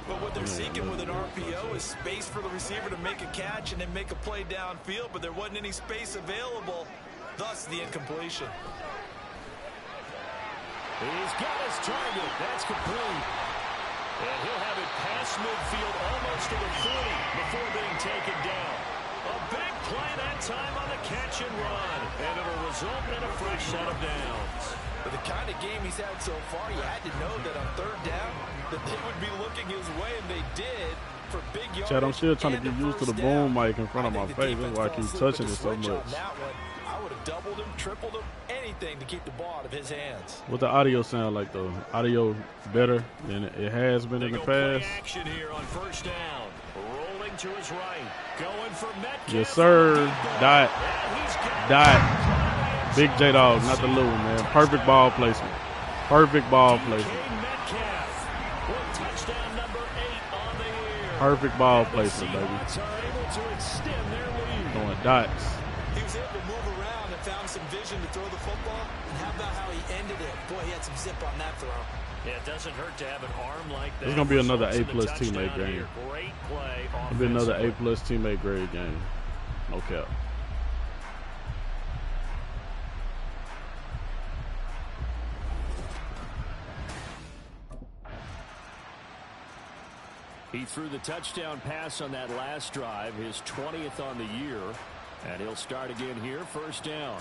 But what they're seeking with an RPO is space for the receiver to make a catch and then make a play downfield, but there wasn't any space available. thus the incompletion. He's got his target. That's complete. And he'll have it past midfield almost to the 40 before being taken down. A big play that time on the catch and run. And it'll result in a fresh set of downs. With the kind of game he's had so far, you had to know that on third down that they would be looking his way, and they did for big yards. Chad, I'm still trying to get used to the boom mic in front of my face. That's why I keep touching it so much. I would have doubled him, tripled him, anything to keep the ball out of his hands. What the audio sound like, though? Audio better than it has been in the past? Action here on first down. Rolling to his right. Going for Metcalf. Yes, sir. Dot. Big JayDawg, not the little one, man. Perfect ball placement. Perfect ball placement. Perfect ball placement, baby. Going dots. He was able to move around and found some vision to throw the football. And how about how he ended it? Boy, he had some zip on that throw. Yeah, it doesn't hurt to have an arm like that. It's going to be another A-plus teammate game. Great play. It'll be another A-plus teammate grade game. No cap. He threw the touchdown pass on that last drive, his 20th on the year, and he'll start again here, first down.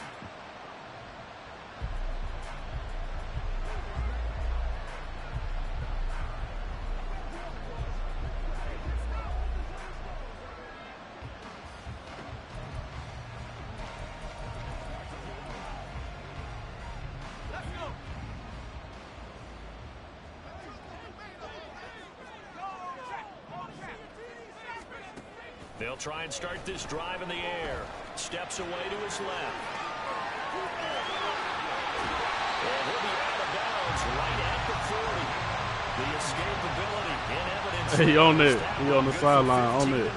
They'll try and start this drive in the air. Steps away to his left. And he'll be out of bounds right at the 40. The escapability in evidence. He on it. He on the sideline on it.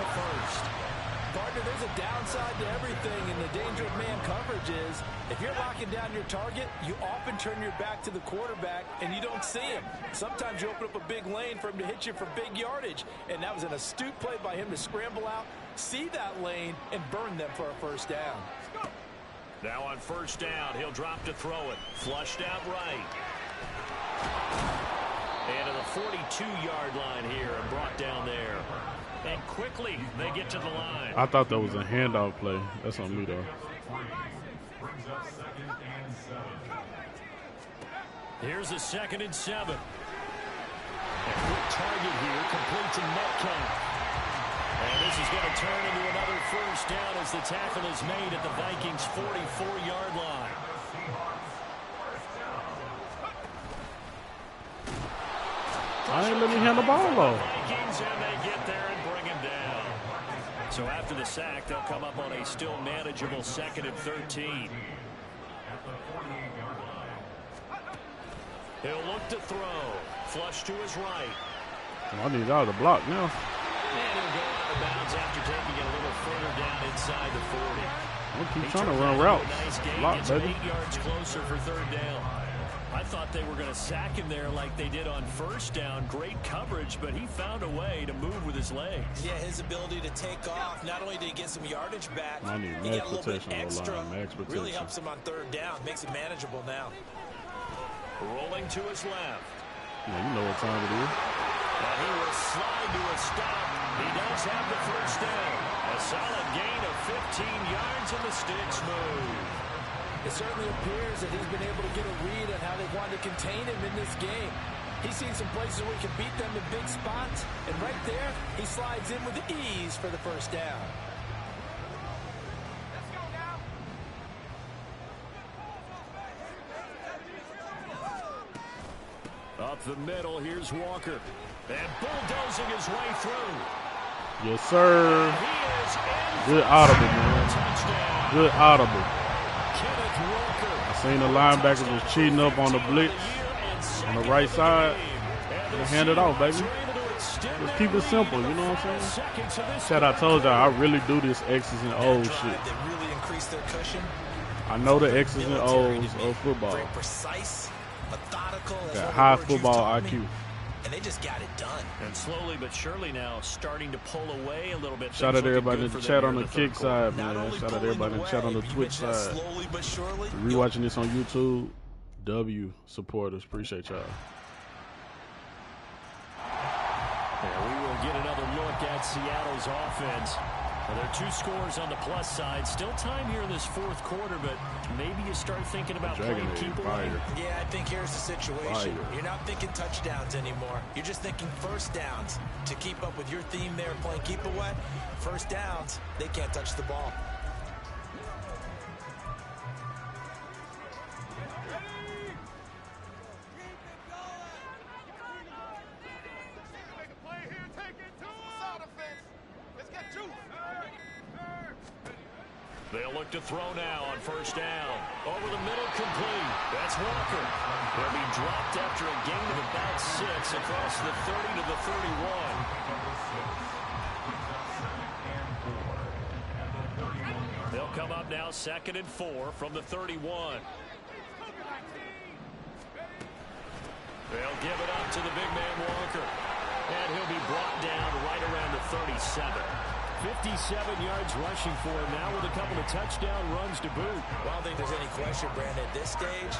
Partner, there's a downside to everything, and the danger of man coverage is if you're locking down your target, you often turn your back to the quarterback and you don't see him. Sometimes you open up a big lane for him to hit you for big yardage, and that was an astute play by him to scramble out, see that lane, and burn them for a first down. Now on first down, he'll drop to throw it. Flushed out right. And to the 42-yard line here and brought down there. And quickly, they get to the line. I thought that was a handoff play. That's on me, though. Here's a 2nd and 7. A quick target here, complete to Metcalf. And this is going to turn into another first down as the tackle is made at the Vikings' 44-yard line. I ain't let me hand the ball off. Vikings, and they get there and bring him down. So after the sack, they'll come up on a still manageable 2nd and 13. He'll look to throw. Flush to his right. I need y'all to block now. And he'll go out of bounds after taking it a little further down inside the 40. I'll keep trying to run routes. Block, baby. 8 yards closer for third down. I thought they were going to sack him there like they did on first down. Great coverage, but he found a way to move with his legs. Yeah, his ability to take off. Not only did he get some yardage back, I need he max got a little bit protection on the extra. line. Max protection. Really helps him on third down. Makes it manageable now. Rolling to his left. Yeah, you know what time it is. And he will slide to a stop. He does have the first down. A solid gain of 15 yards and the sticks move. It certainly appears that he's been able to get a read on how they wanted to contain him in this game. He's seen some places where he can beat them in big spots, and right there, he slides in with ease for the first down. Up the middle, here's Walker. And bulldozing his way through. Yes, sir. Good audible, man. Touchdown. Good audible. Kenneth Walker. I seen the linebackers was cheating up on the blitz on the right side. And hand it off, baby. Just keep it simple, you know what I'm saying? Chad, I told y'all, I really do this X's and O's shit. They really increase their cushion. I know the X's and O's of football. Very precise, methodical. Got high football IQ. and they just got it done. And slowly but surely now starting to pull away a little bit. Shout out to everybody in the chat on the kick side, man. Shout out to everybody in the chat on the Twitch side. Slowly but surely. Rewatching this on YouTube, W supporters, appreciate y'all. Yeah, we will get another look at Seattle's offense. Well, there are 2 scores on the plus side. Still time here in this fourth quarter, but maybe you start thinking about playing keep away. Yeah, I think here's the situation. You're not thinking touchdowns anymore. You're just thinking first downs. To keep up with your theme there, playing keep away, first downs, they can't touch the ball. They'll look to throw now on first down. Over the middle, complete. That's Walker. They'll be dropped after a gain of about 6 across the 30 to the 31. They'll come up now 2nd and 4 from the 31. They'll give it up to the big man Walker. And he'll be brought down right around the 37. 57 yards rushing for him now with a couple of touchdown runs to boot. Well, I don't think there's any question, Brandon, at this stage.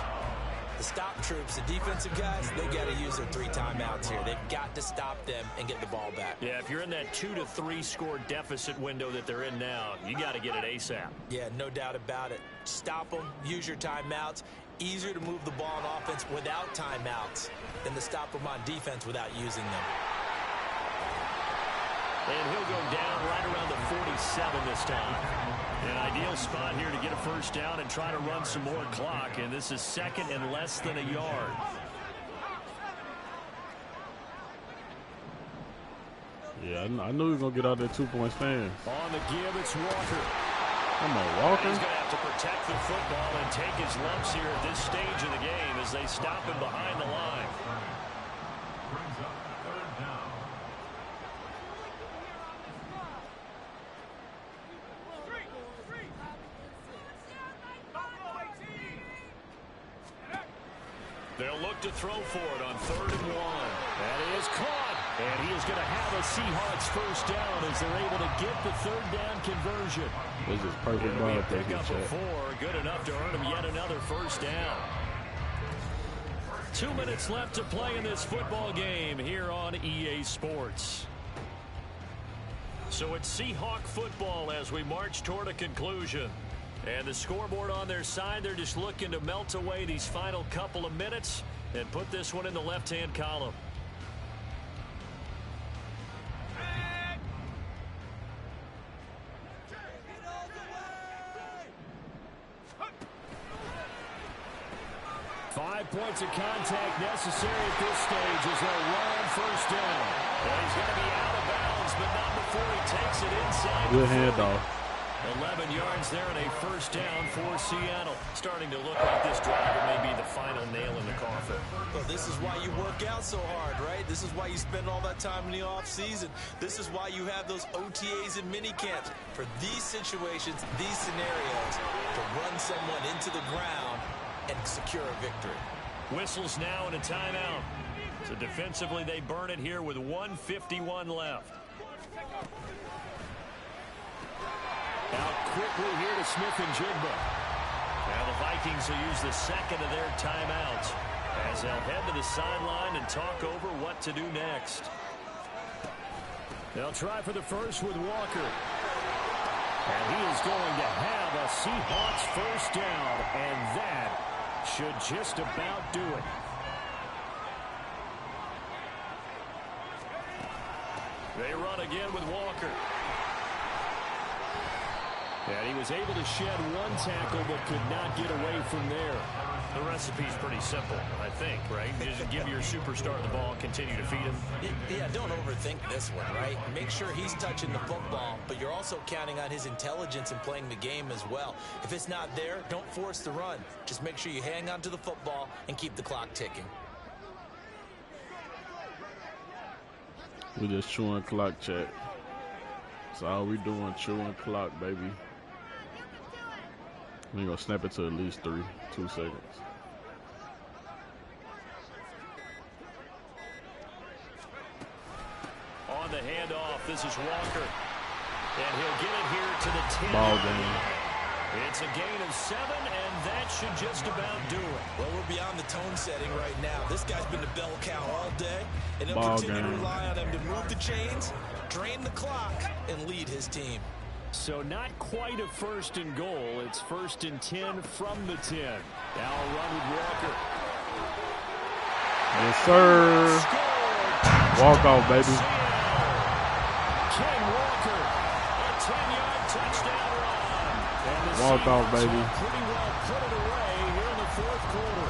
The stop troops, the defensive guys, they got to use their 3 timeouts here. They've got to stop them and get the ball back. Yeah, if you're in that 2 to 3 score deficit window that they're in now, you got to get it ASAP. Yeah, no doubt about it. Stop them, use your timeouts. Easier to move the ball on offense without timeouts than to stop them on defense without using them. And he'll go down right around the 47 this time. An ideal spot here to get a first down and try to run some more clock. And this is 2nd and less than a yard. Yeah, I knew he was going to get out that 2-point stand. On the give, it's Walker. Come on, Walker. He's going to have to protect the football and take his lumps here at this stage of the game as they stop him behind the line. They'll look to throw for it on 3rd and 1. That is caught. And he is going to have a Seahawks first down as they're able to get the 3rd down conversion. This is perfect ball. Pick up a 4. Good enough to earn him yet another first down. 2 minutes left to play in this football game here on EA Sports. So it's Seahawk football as we march toward a conclusion. And the scoreboard on their side, they're just looking to melt away these final couple of minutes and put this one in the left-hand column. Five points of contact necessary at this stage as they'll run on first down. Well, he's going to be out of bounds, but not before he takes it inside. Good handoff. 11 yards there and a first down for Seattle. Starting to look like this drive may be the final nail in the coffin. Well, this is why you work out so hard, right? This is why you spend all that time in the offseason. This is why you have those OTAs and mini camps. For these situations, these scenarios, to run someone into the ground and secure a victory. Whistles now and a timeout. So defensively, they burn it here with 1:51 left. Out quickly here to Smith-Njigba. Now the Vikings will use the second of their timeouts as they'll head to the sideline and talk over what to do next. They'll try for the first with Walker. And he is going to have a Seahawks first down, and that should just about do it. They run again with Walker. And he was able to shed one tackle but could not get away from there. The recipe's pretty simple, I think, right? You just give your superstar the ball and continue to feed him. Yeah, don't overthink this one, right? Make sure he's touching the football, but you're also counting on his intelligence in playing the game as well. If it's not there, don't force the run. Just make sure you hang on to the football and keep the clock ticking. We just chewing clock, chat. That's all we doing, chewing clock, baby. We gonna snap it to at least 2 seconds. on the handoff. This is Walker. And he'll get it here to the 10. Ball game. It's a gain of 7, and that should just about do it. Well, we're beyond the tone setting right now. This guy's been the bell cow all day, and he'll Ball continue game. to rely on him to move the chains, drain the clock, and lead his team. So not quite a 1st and goal. It's 1st and 10 from the 10. Now a run with Walker. Yes, sir. Walk off, baby. Ken Walker, a 10-yard touchdown run. And the Walk off, Seahawks baby. will pretty well put it away here in the 4th quarter.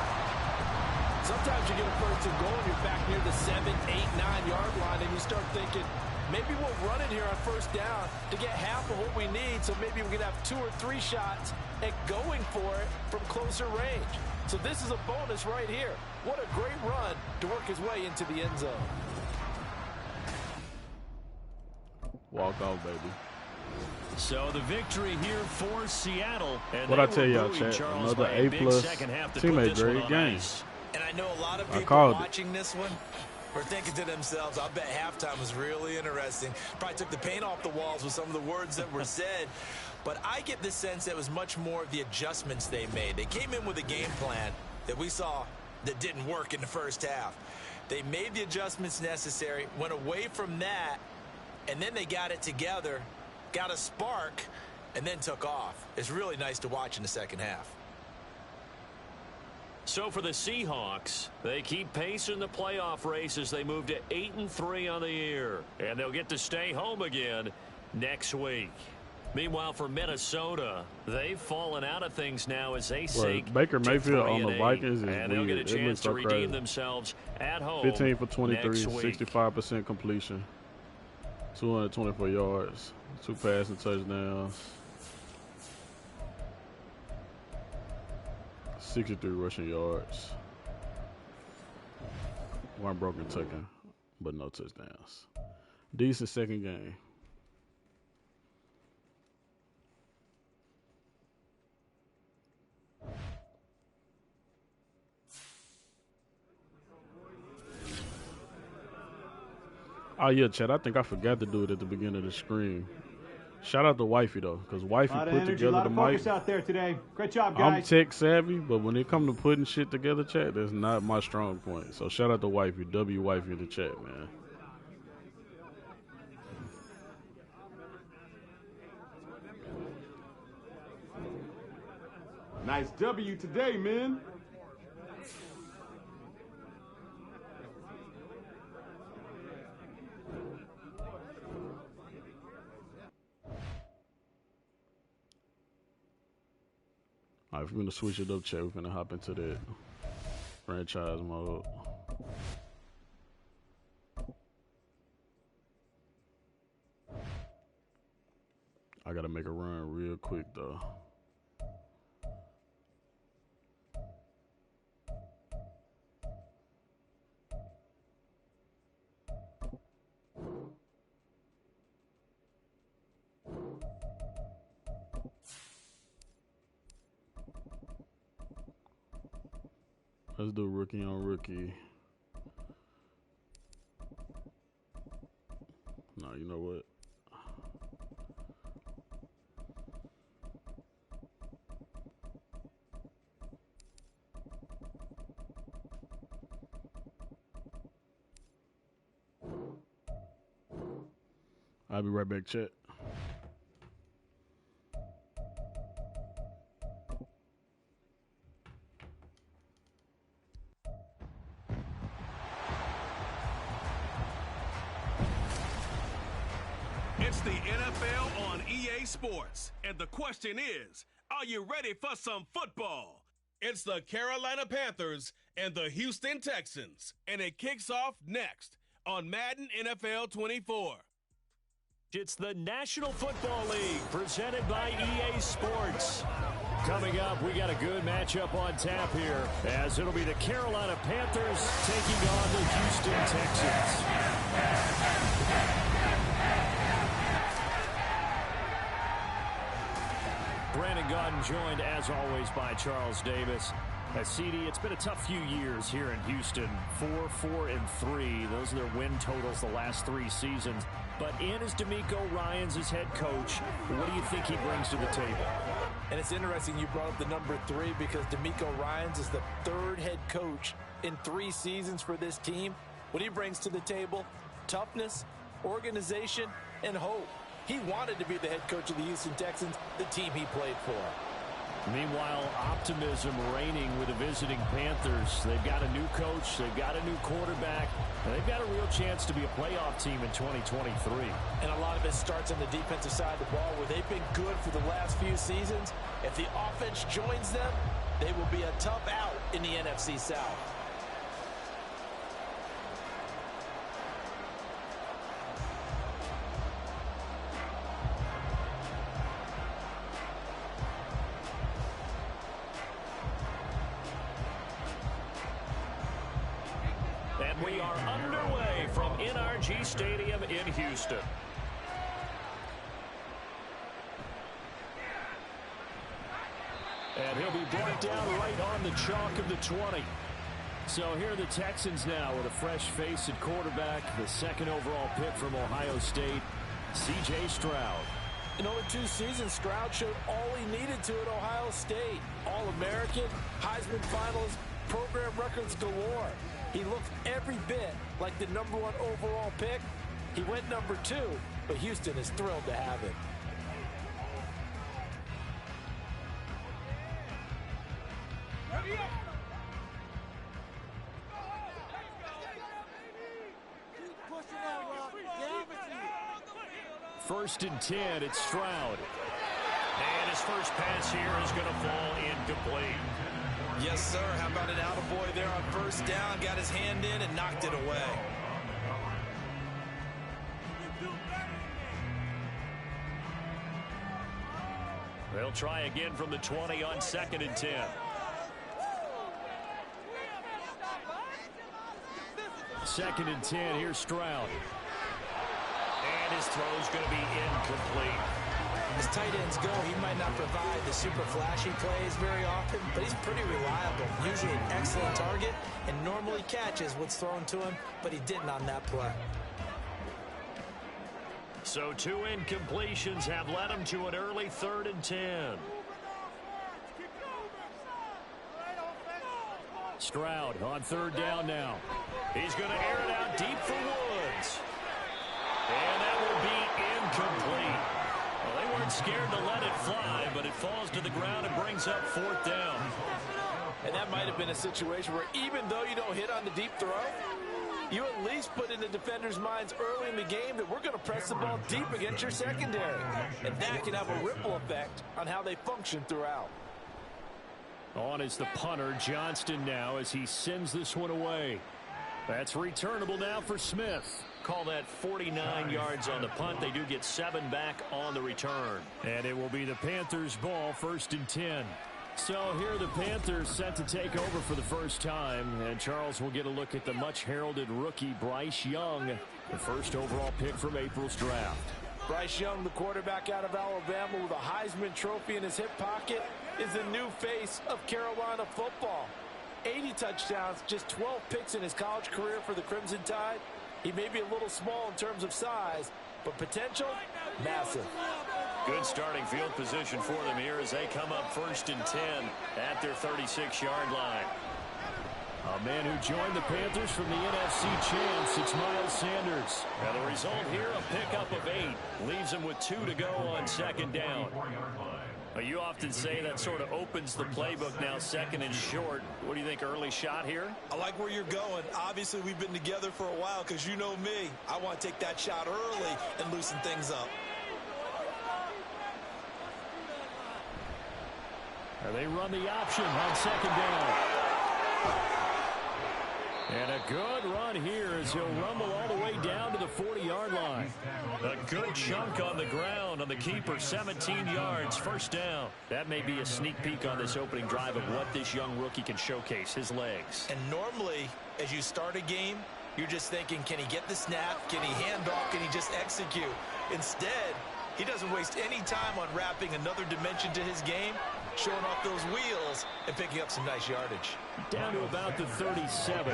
Sometimes you get a 1st and goal, and you're back near the 7, 8, 9-yard line, and you start thinking, maybe we'll run it here on 1st down to get half of what we need, so maybe we can have 2 or 3 shots at going for it from closer range. So this is a bonus right here. What a great run to work his way into the end zone. Walk off, baby. So the victory here for Seattle. And What I they tell were y'all, buoyed, chat, Charles, another by a big A+ second half to teammate put this one grade on game. ice. And I know a lot of I people called it. watching this one are thinking to themselves, I bet halftime was really interesting. Probably took the paint off the walls with some of the words that were said. But I get the sense that it was much more of the adjustments they made. They came in with a game plan that we saw that didn't work in the 1st half. They made the adjustments necessary, went away from that, and then they got it together, got a spark, and then took off. It's really nice to watch in the 2nd half. So for the Seahawks, they keep pace in the playoff race as they move to 8-3 on the year. And they'll get to stay home again next week. Meanwhile, for Minnesota, they've fallen out of things now as they sink Baker to Mayfield on the 3-8. Vikings is and they'll get a weird. It chance looks to so redeem crazy. themselves at home 15 for 23, next week. 65% completion, 224 yards, 2 passing touchdowns, 63 rushing yards, 1 broken tackle, but no touchdowns. Decent second game. Oh, yeah, Chad, I think I forgot to do it at the beginning of the screen. Shout out to Wifey, though, because Wifey put together the mic. Out there today. Great job, I'm guys. tech savvy, but when it comes to putting shit together, chat, that's not my strong point. So shout out to Wifey, W Wifey in the chat, man. Nice W today, man. All right, if we're going to switch it up, chat, we're going to hop into that franchise mode. I got to make a run real quick, though. Let's do rookie on rookie. No, you know what? I'll be right back, chat. It's the NFL on EA Sports, and the question is, are you ready for some football? It's the Carolina Panthers and the Houston Texans, and it kicks off next on Madden NFL 24. It's the National Football League presented by EA Sports. Coming up, we got a good matchup on tap here, as it'll be the Carolina Panthers taking on the Houston Texans. Brandon Gaudin joined, as always, by Charles Davis. CD, it's been a tough few years here in Houston. 4-4-3. Those are their win totals the last 3 seasons. But in is DeMeco Ryans as head coach. What do you think he brings to the table? And it's interesting you brought up the number 3 because DeMeco Ryans is the 3rd head coach in 3 seasons for this team. What he brings to the table, toughness, organization, and hope. He wanted to be the head coach of the Houston Texans, the team he played for. Meanwhile, optimism reigning with the visiting Panthers. They've got a new coach. They've got a new quarterback. And they've got a real chance to be a playoff team in 2023. And a lot of it starts on the defensive side of the ball where they've been good for the last few seasons. If the offense joins them, they will be a tough out in the NFC South. And we are underway from NRG Stadium in Houston. And he'll be brought down right on the chalk of the 20. So here are the Texans now with a fresh face at quarterback, the 2nd overall pick from Ohio State, C.J. Stroud. In only 2 seasons, Stroud showed all he needed to at Ohio State. All-American, Heisman finalist, program records galore. He looked every bit like the number 1 overall pick. He went number 2, but Houston is thrilled to have him. First and 10, it's Stroud. And his first pass here is going to fall incomplete. Yes, sir. How about an attaboy there on first down? Got his hand in and knocked it away. They'll try again from the 20 on 2nd and 10. 2nd and 10, here's Stroud. And his throw's going to be incomplete. As tight ends go, he might not provide the super flashy plays very often, but he's pretty reliable. Usually an excellent target and normally catches what's thrown to him, but he didn't on that play. So 2 incompletions have led him to an early 3rd and 10. Stroud on 3rd down now. He's going to air it out deep for Woods. And that will be incomplete. Well, they weren't scared to let it fly, but it falls to the ground and brings up 4th down. And that might have been a situation where even though you don't hit on the deep throw, you at least put in the defenders' minds early in the game that we're going to press the ball deep against your secondary. And that can have a ripple effect on how they function throughout. On is the punter, Johnston, now as he sends this one away. That's returnable now for Smith. Call that 49 yards on the punt. They do get 7 back on the return. And it will be the Panthers' ball, 1st and 10. So here the Panthers set to take over for the first time. And Charles will get a look at the much-heralded rookie Bryce Young, the 1st overall pick from April's draft. Bryce Young, the quarterback out of Alabama with a Heisman Trophy in his hip pocket, is the new face of Carolina football. 80 touchdowns, just 12 picks in his college career for the Crimson Tide. He may be a little small in terms of size, but potential, massive. Good starting field position for them here as they come up 1st and 10 at their 36-yard line. A man who joined the Panthers from the NFC champs, it's Miles Sanders. Now the result here, a pickup of 8. Leaves him with 2 to go on 2nd down. You often say that sort of opens the playbook now, 2nd and short. What do you think, early shot here? I like where you're going. Obviously, we've been together for a while because you know me. I want to take that shot early and loosen things up. And they run the option on 2nd down. And a good run here as he'll rumble all the way down to the 40-yard line. A good chunk on the ground on the keeper, 17 yards, 1st down. That may be a sneak peek on this opening drive of what this young rookie can showcase, his legs. And normally, as you start a game, you're just thinking, can he get the snap? Can he hand off? Can he just execute? Instead, he doesn't waste any time unwrapping another dimension to his game. showing off those wheels and picking up some nice yardage. Down to about the 37.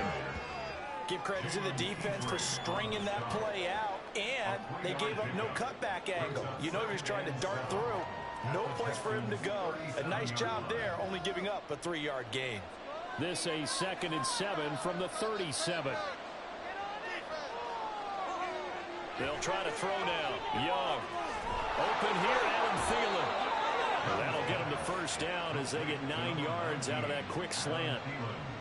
Give credit to the defense for stringing that play out, and they gave up no cutback angle. You know he was trying to dart through. No place for him to go. A nice job there, only giving up a 3-yard gain. This a 2nd and 7 from the 37. They'll try to throw now. Young. Open here, Adam Thielen. Well, that'll get him the first down as they get 9 yards out of that quick slant.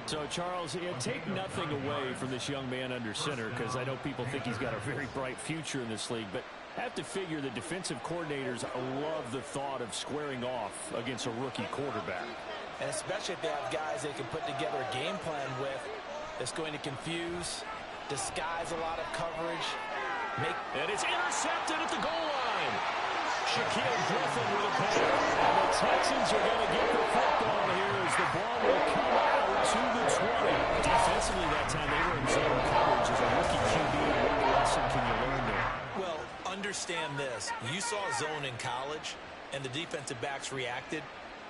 So, Charles, take nothing away from this young man under center, because I know people think he's got a very bright future in this league, but have to figure the defensive coordinators love the thought of squaring off against a rookie quarterback. And especially if they have guys they can put together a game plan with that's going to confuse, disguise a lot of coverage. And it's intercepted at the goal line. Shaquille Griffin with a pass. And the Texans are going to get the football here as the ball will come out to the 20. Defensively that time, they were in zone coverage as a rookie QB. What lesson can you learn there? Well, understand this. You saw zone in college, and the defensive backs reacted,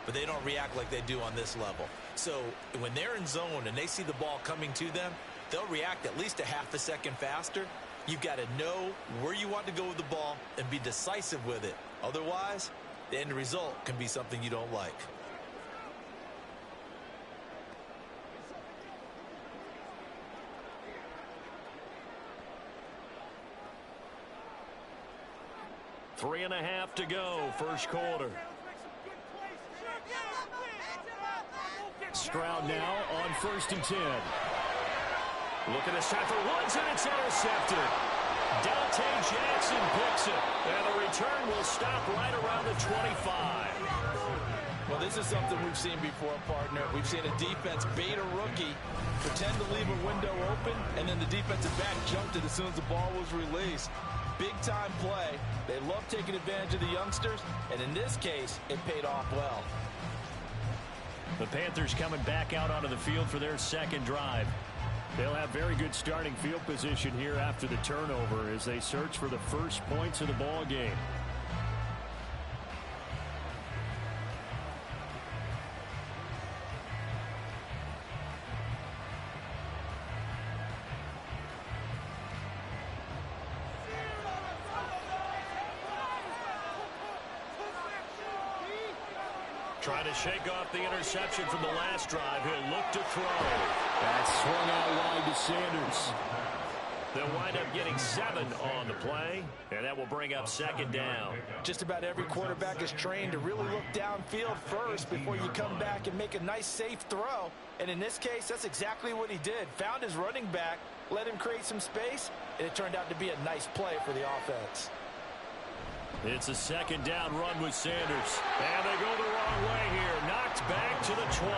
but they don't react like they do on this level. So when they're in zone and they see the ball coming to them, they'll react at least a half a second faster. You've got to know where you want to go with the ball and be decisive with it. Otherwise, the end result can be something you don't like. Three and a half to go, first quarter. Stroud now on 1st and 10. Look at this time for Woods, and it's intercepted. Dante Jackson picks it, and the return will stop right around the 25. Well, this is something we've seen before, partner. We've seen a defense bait a rookie, pretend to leave a window open, and then the defensive back jumped it as soon as the ball was released. Big-time play. They love taking advantage of the youngsters, and in this case, it paid off well. The Panthers coming back out onto the field for their second drive. They'll have very good starting field position here after the turnover as they search for the first points of the ball game. Trying to shake off the interception from the last drive. He'll look to throw. That's swung out wide to Sanders. They'll wind up getting 7 on the play, and that will bring up 2nd down. Just about every quarterback is trained to really look downfield first before you come back and make a nice, safe throw. And in this case, that's exactly what he did. Found his running back, let him create some space, and it turned out to be a nice play for the offense. It's a 2nd down run with Sanders. And they go the wrong way here. Knocked back to the 20.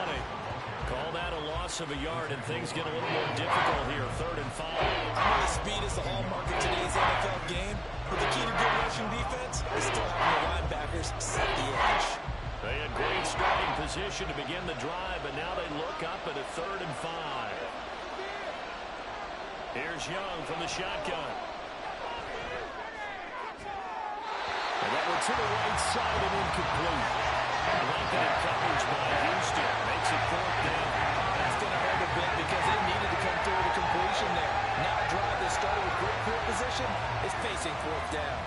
Call that a loss of a yard, and things get a little more difficult here. 3rd and 5. The speed is the hallmark of today's NFL game. But the key to good rushing defense is still having the linebackers set the edge. They had great starting position to begin the drive, but now they look up at a 3rd and 5. Here's Young from the shotgun. And that one to the right side and incomplete. Blanketed coverage by Houston. Makes it 4th down. That's going to hurt a bit because they needed to come through with a completion there. Now a drive that started with great field position is facing 4th down.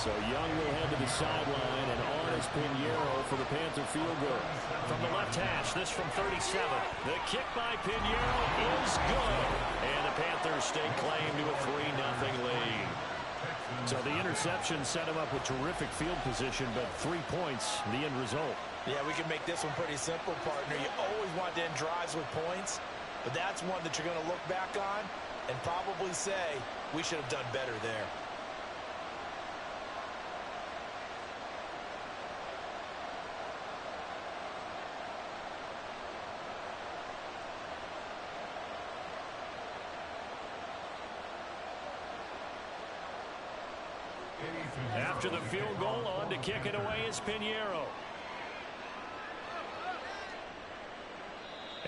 So Young will head to the sideline, and on is Pinheiro for the Panther field goal. From the left hash, this from 37. The kick by Pinheiro is good. And the Panthers stake claim to a 3-0 lead. So the interception set him up with terrific field position, but 3 points, the end result. Yeah, we can make this one pretty simple, partner. You always want to end drives with points, but that's one that you're going to look back on and probably say, we should have done better there. After the field goal, on to kick it away is Pinheiro.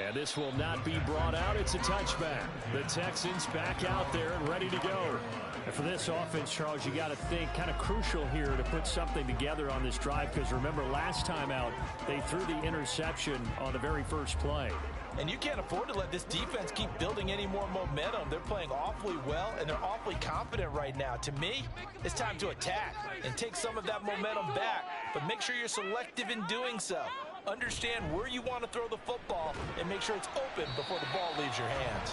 And this will not be brought out. It's a touchback. The Texans back out there and ready to go. And for this offense, Charles, you got to think kind of crucial here to put something together on this drive, because remember last time out they threw the interception on the very first play. And you can't afford to let this defense keep building any more momentum. They're playing awfully well, and they're awfully confident right now. To me, it's time to attack and take some of that momentum back, but make sure you're selective in doing so. Understand where you want to throw the football and make sure it's open before the ball leaves your hands.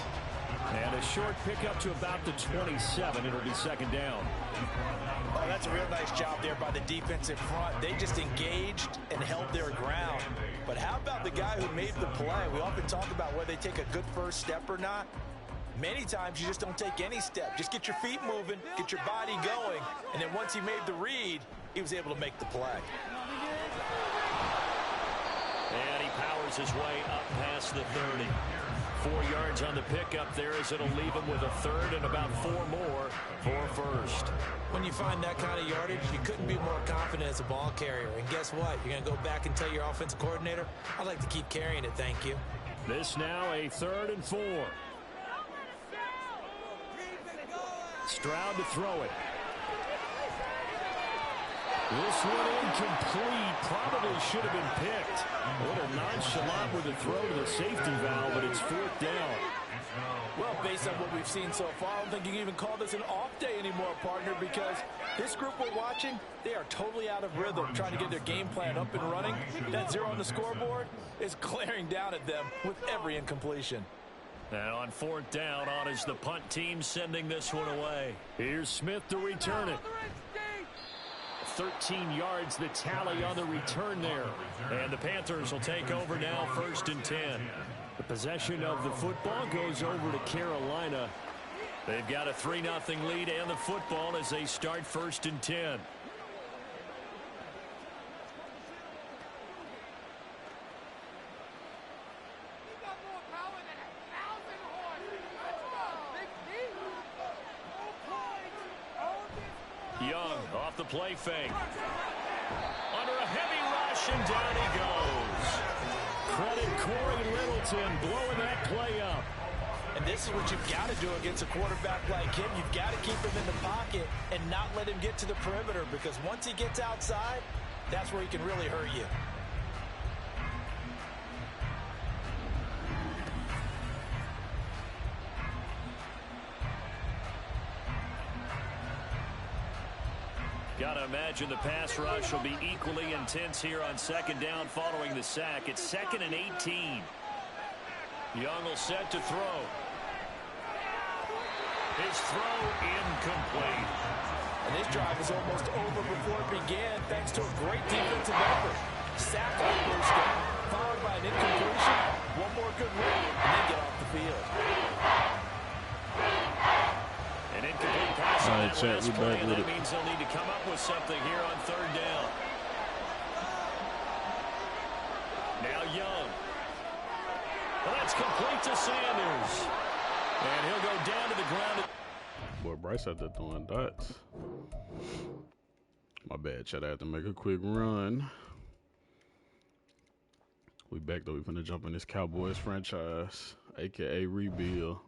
And a short pickup to about the 27. It'll be second down. Oh, that's a real nice job there by the defense in front. They just engaged and held their ground. But how about the guy who made the play? We often talk about whether they take a good first step or not. Many times you just don't take any step. Just get your feet moving, get your body going, and then once he made the read, he was able to make the play. And he powers his way up past the 30. 4 yards on the pickup there, as it'll leave him with a third and about 4 more for first. When you find that kind of yardage, you couldn't be more confident as a ball carrier. And guess what? You're going to go back and tell your offensive coordinator, I'd like to keep carrying it, thank you. This now a 3rd and 4. Stroud to throw it. This one incomplete. Probably should have been picked. A little nonchalant with a throw to the safety valve, but it's 4th down. Well, based on what we've seen so far, I don't think you can even call this an off day anymore, partner, because this group we're watching, they are totally out of rhythm, trying to get their game plan up and running. That 0 on the scoreboard is glaring down at them with every incompletion. And on 4th down, on is the punt team sending this one away. Here's Smith to return it. 13 yards the tally on the return there. And the Panthers will take over now, 1st and 10. The possession of the football goes over to Carolina. They've got a 3-0 lead and the football as they start 1st and 10. Young off the play fake. Under a heavy rush, and down he goes. Credit Corey Littleton blowing that play up. And this is what you've got to do against a quarterback like him. You've got to keep him in the pocket and not let him get to the perimeter, because once he gets outside, that's where he can really hurt you. Got to imagine the pass rush will be equally intense here on 2nd down following the sack. It's 2nd and 18. Young will set to throw. His throw incomplete. And this drive is almost over before it began, thanks to a great defensive effort. Sack on the first down, followed by an incompletion, one more good read, and then get off the field. An incomplete pass on that last play, and that it. means they'll need to come up with something here on 3rd down. Now Young. Well, that's complete to Sanders. And he'll go down to the ground. Boy, Bryce out there throwing dots. My bad, Chad. I have to make a quick run. We back though. We finna jump in this Cowboys franchise, aka rebuild.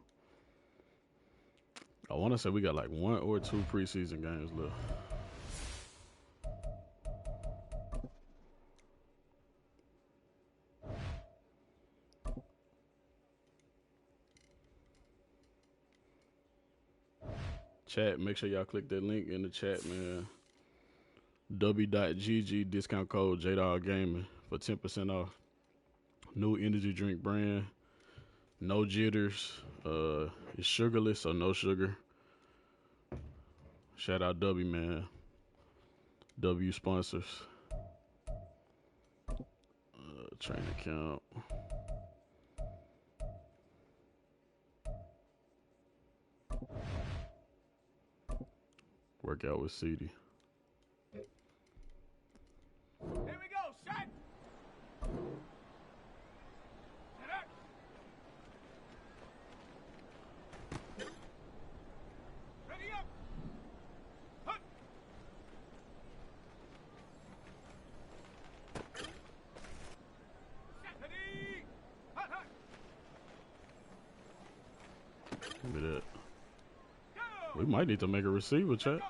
I want to say we got like 1 or 2 preseason games left. Chat, make sure y'all click that link in the chat, man. W.GG discount code JayDawg Gaming for 10% off. New energy drink brand. No jitters. It's sugarless, so no sugar. Shout out W, man. W sponsors. Train account. Workout with CD. Here we go, set! Ready up! Hut! Ready! Hut, hut! We might need to make a receiver, chat.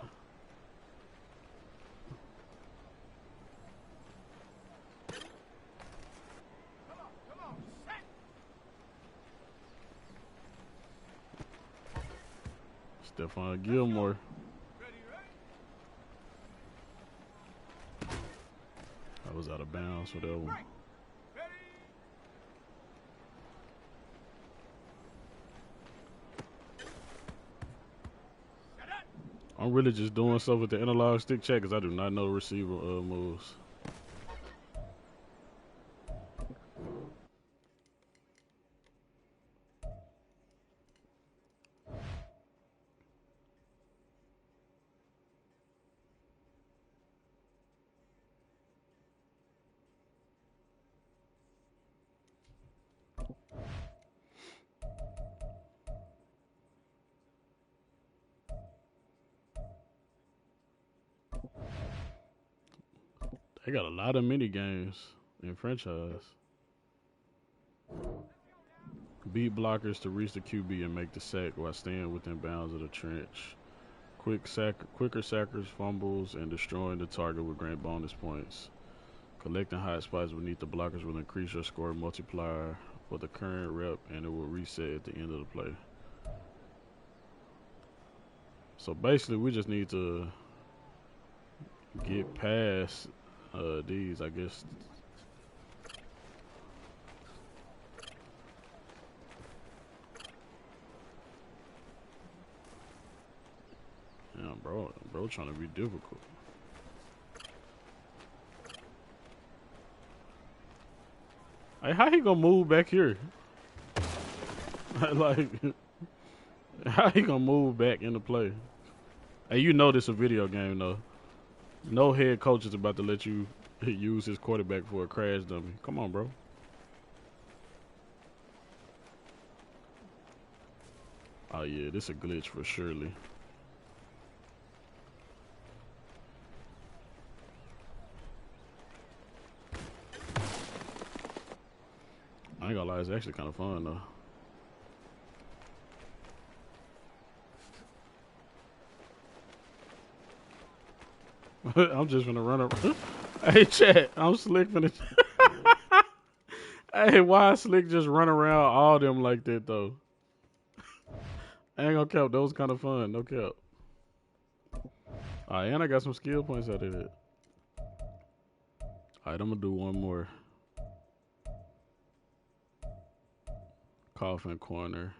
Stephon Gilmore. I was out of bounds for that one. I'm really just doing stuff with the analog stick check because I do not know receiver moves. They got a lot of mini games in franchise. Beat blockers to reach the QB and make the sack while staying within bounds of the trench. Quicker sackers, fumbles, and destroying the target will grant bonus points. Collecting hot spots beneath the blockers will increase your score multiplier for the current rep, and it will reset at the end of the play. So basically, we just need to get past these, I guess. Yeah, bro trying to be difficult. Hey, how he gonna move back here? Like, how he gonna move back into play? Hey, you know this a video game though. No head coach is about to let you use his quarterback for a crash dummy. Come on, bro. Oh yeah, this a glitch for surely. I ain't gonna lie, it's actually kind of fun though. I'm just gonna run up. Hey, chat, I'm Slick finna. Hey, why Slick just run around all them like that though? I ain't gonna cap. That was kind of fun. No cap. Alright, and I got some skill points out of it. Alright, I'm gonna do one more. Coffin corner.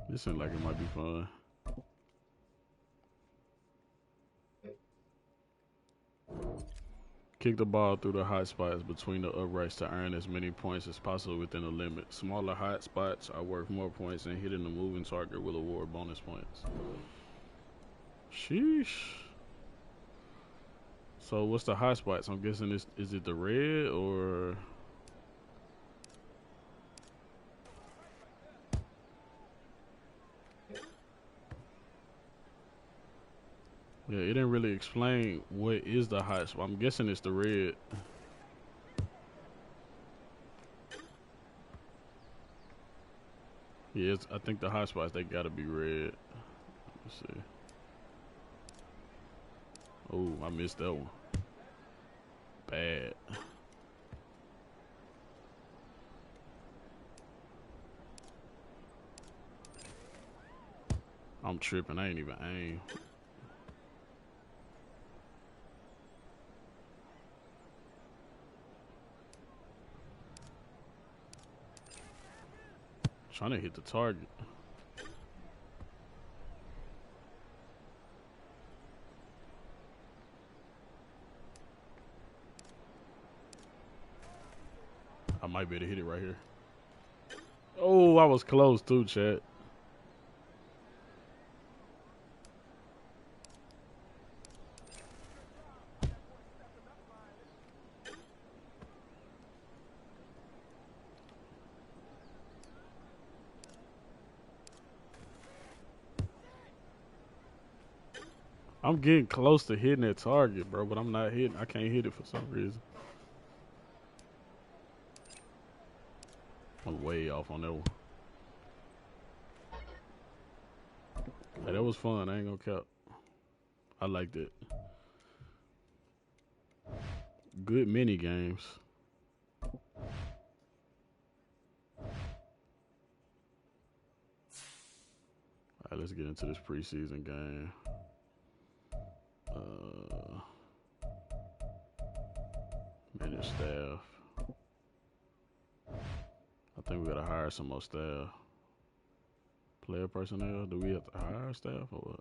This seems like it might be fun. Kick the ball through the hot spots between the uprights to earn as many points as possible within the limit. Smaller hot spots are worth more points, and hitting the moving target will award bonus points. Sheesh. So what's the hot spots? I'm guessing is it the red or... Yeah, it didn't really explain what is the hot spot. I'm guessing it's the red. Yeah, I think the hot spots, they gotta be red. Let's see. Oh, I missed that one. Bad. I'm tripping. I ain't even aim. Trying to hit the target. I might be able to hit it right here. Oh, I was close too, chat. I'm getting close to hitting that target, bro, but I'm not hitting. I can't hit it for some reason. I'm way off on that one. was fun. I ain't gonna cap. I liked it. Good mini games. All right, let's get into this preseason game. Manage staff. I think we gotta hire some more staff. Player personnel. Do we have to hire staff or what?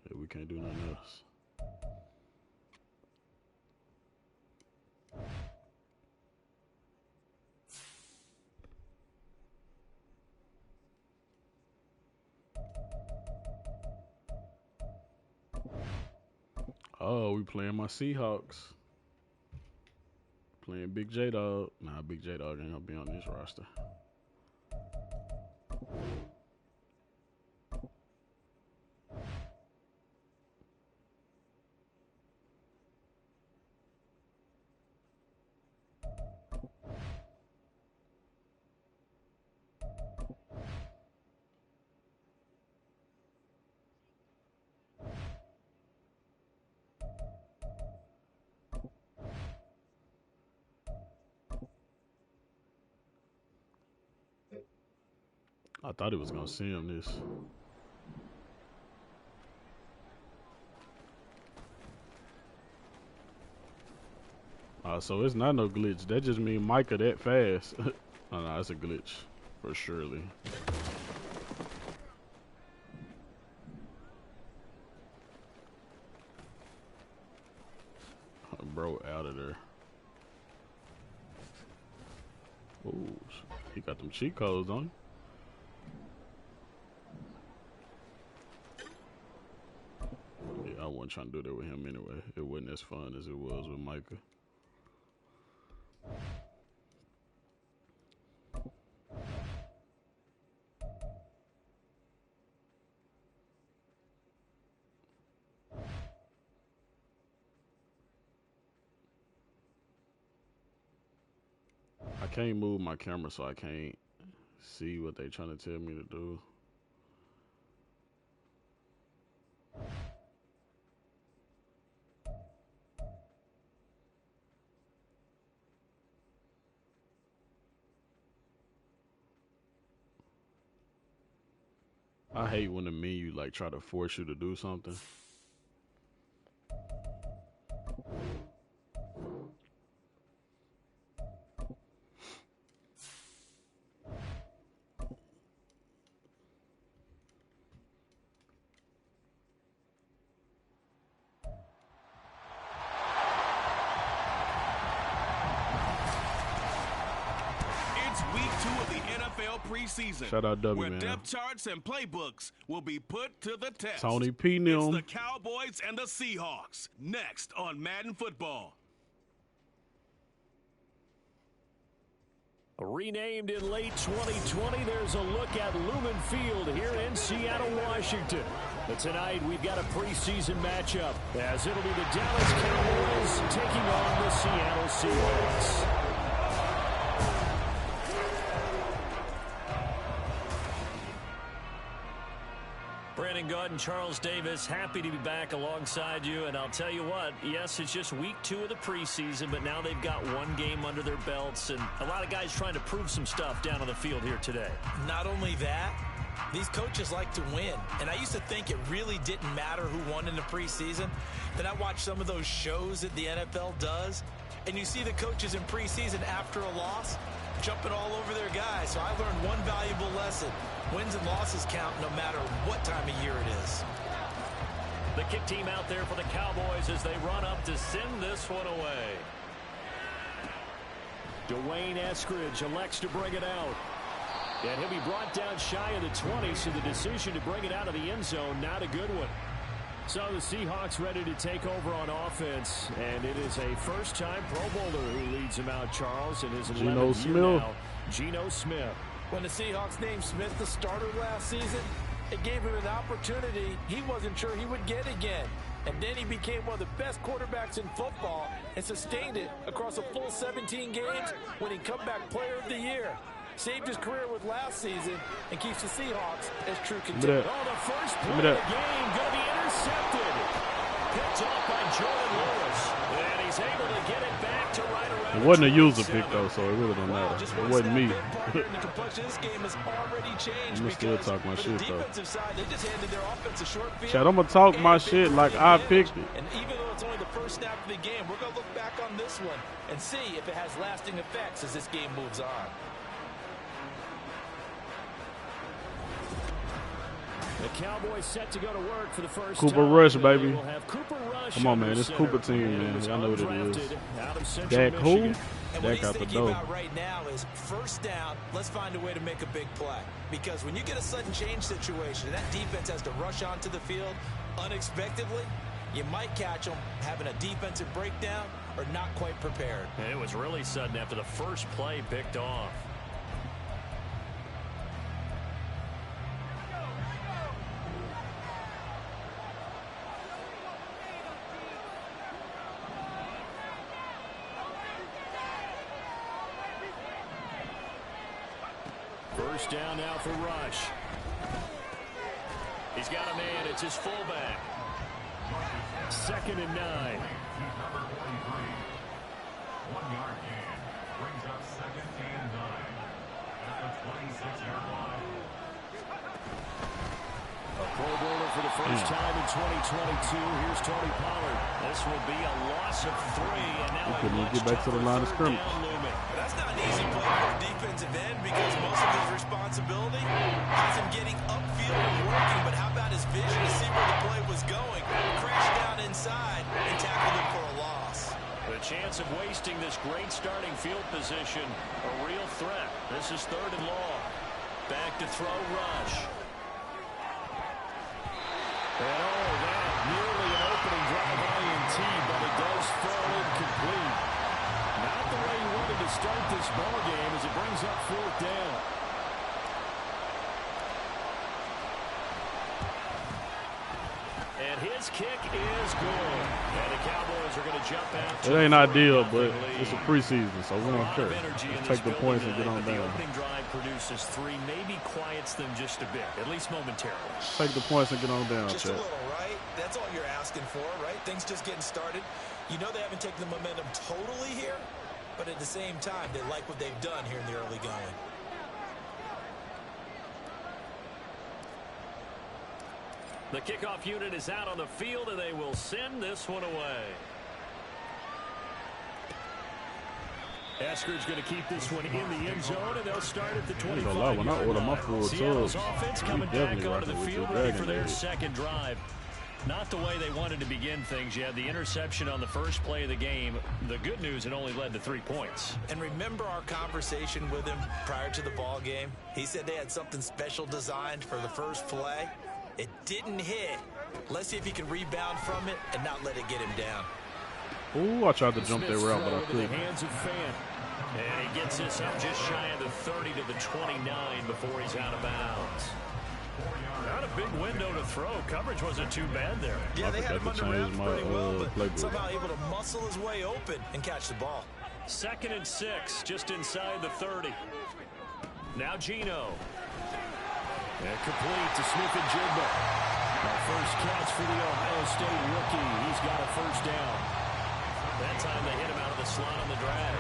Yeah, we can't do nothing else. Oh, we playing my Seahawks. Playing Big JayDawg. Nah, Big JayDawg ain't gonna be on this roster. I thought it was gonna send him this. So it's not no glitch. That just mean Micah that fast. Oh, no, it's a glitch for surely. Bro, out of there. Ooh, he got them cheat codes on him. I wasn't trying to do that with him anyway. It wasn't as fun as it was with Micah. I can't move my camera, so I can't see what they're trying to tell me to do. I hate when the menu like try to force you to do something. Preseason. Shout out W, where man. Depth charts and playbooks will be put to the test. Tony P. It's the Cowboys and the Seahawks. Next on Madden Football. Renamed in late 2020, there's a look at Lumen Field here in Seattle, Washington. But tonight, we've got a preseason matchup, as it'll be the Dallas Cowboys taking on the Seattle Seahawks. Brandon Gaud and Charles Davis, happy to be back alongside you. And I'll tell you what, yes, it's just week 2 of the preseason, but now they've got one game under their belts. And a lot of guys trying to prove some stuff down on the field here today. Not only that, these coaches like to win. And I used to think it really didn't matter who won in the preseason. Then I watched some of those shows that the NFL does, and you see the coaches in preseason after a loss jumping all over their guys. So I learned one valuable lesson. Wins and losses count no matter what time of year it is. The kick team out there for the Cowboys as they run up to send this one away. Dwayne Eskridge elects to bring it out. And he'll be brought down shy of the 20, so the decision to bring it out of the end zone, not a good one. So the Seahawks ready to take over on offense, and it is a first-time Pro Bowler who leads them out, Charles, in his 11th year now, Geno Smith. When the Seahawks named Smith the starter last season, it gave him an opportunity he wasn't sure he would get again. And then he became one of the best quarterbacks in football and sustained it across a full 17 games, winning Comeback Player of the Year. Saved his career with last season and keeps the Seahawks as true contenders. Oh, the first play of the game going to be intercepted. Picked off by Jordan Lewis. And he's able to get it back to right around. It wasn't a user pick, though, so it really don't matter. It wasn't me. The complexion of this game has already changed. I'm still talk my shit, though. Side, they just handed their offense a short field. Chad, I'm going to talk my shit like I picked it. And even though it's only the first snap of the game, we're going to look back on this one and see if it has lasting effects as this game moves on. The Cowboys set to go to work for the first Cooper time. Rush, baby. We'll have Cooper Rush. Come on, man. This Cooper team, man. Y'all know what it is. Dak who? Dak out the door. About right now is first down. Let's find a way to make a big play. Because when you get a sudden change situation, and that defense has to rush onto the field unexpectedly, you might catch them having a defensive breakdown or not quite prepared. And it was really sudden after the first play picked off. First down now for Rush. He's got a man. It's his fullback. 2nd and 9. Number 23. 1-yard gain. Brings up 2nd and 9. At the 26-yard line. A Pro Bowler for the first time in 2022. Here's Tony Pollard. This will be a loss of 3. And now he couldn't get back to the line of scrimmage. That's not an easy play for a defensive end because most of his responsibility has him getting upfield and working. But how about his vision to see where the play was going? Crash down inside and tackle him for a loss. The chance of wasting this great starting field position, a real threat. This is 3rd and long. Back to throw Rush. And that nearly an opening drive INT, but it does fall incomplete. Not the way you wanted to start this ball game as it brings up 4th down. And his kick is good. And the Cowboys are going to jump out. It ain't ideal, but it's a preseason, so we don't care. Let's take the points and get on down. The opening drive produces 3, maybe quiets them just a bit, at least momentarily. Take the points and get on down, just Chad. a little, right? That's all you're asking for, right? Things just getting started. You know they haven't taken the momentum totally here, but at the same time, they like what they've done here in the early going. The kickoff unit is out on the field, and they will send this one away. Esker's going to keep this one in the end zone, and they'll start at the 25-yard when I order my full Seattle's tubs, offense we coming back definitely onto the rocking with field your ready for Dragon their Age. second drive. Not the way they wanted to begin things. You had the interception on the first play of the game. The good news, it only led to 3 points. And remember our conversation with him prior to the ball game? He said they had something special designed for the first play. It didn't hit. Let's see if he can rebound from it and not let it get him down. Ooh, I tried to jump that route, but I couldn't. Hands of Fan. And he gets this up just shy of the 30 to the 29 before he's out of bounds. Not a big window to throw. Coverage wasn't too bad there. Yeah, they had him under wraps pretty well, but playbook. somehow able to muscle his way open and catch the ball. 2nd and 6, just inside the 30. Now Geno. And complete to Smith-Njigba. Our first catch for the Ohio State rookie. He's got a first down. That time they hit him out of the slot on the drag.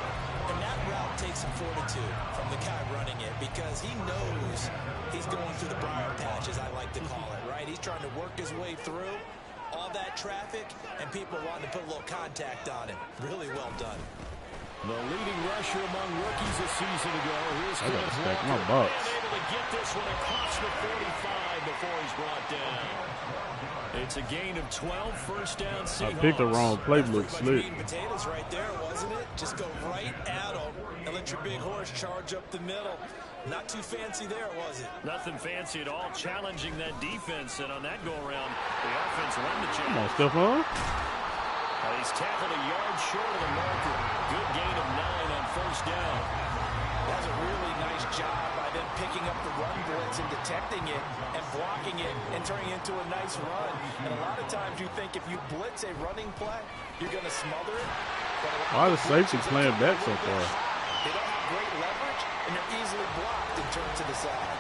And that route takes some fortitude from the guy running it because he knows he's going through the briar patch, as I like to call it, right? He's trying to work his way through all that traffic and people wanting to put a little contact on him. Really well done. The leading rusher among rookies a season ago. Here's I gotta stack my box. able to get this one across the 45 before he's brought down. It's a gain of 12, first down Seahawks. I picked the wrong playbook, slick. Potatoes right there, wasn't it? Just go right at them and let your big horse charge up the middle. Not too fancy there, was it? Nothing fancy at all, challenging that defense. And on that go-around, the offense won the challenge. Come on, Stephon. He's tackled a yard short of the marker. Good gain of 9 on first down. That's a really nice job by them picking up the run blitz and detecting it and blocking it and turning it into a nice run. And a lot of times you think if you blitz a running play, you're going to smother it. Why the safety playing back so far? They don't have great leverage, and they're easily blocked and turned to the side.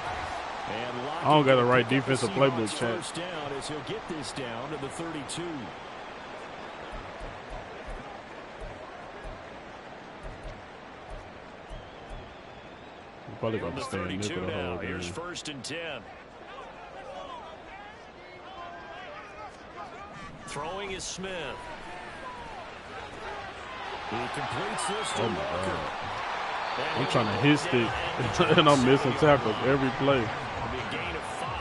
I don't got the right defensive playbook, chat. First down as he'll get this down to the 32. Probably going to stay in nickel the whole game. Here's first and 10. Throwing is Smith. He completes this to Walker. I'm trying to hit stick, and I'm missing tackles every play. It'll be a gain of 5,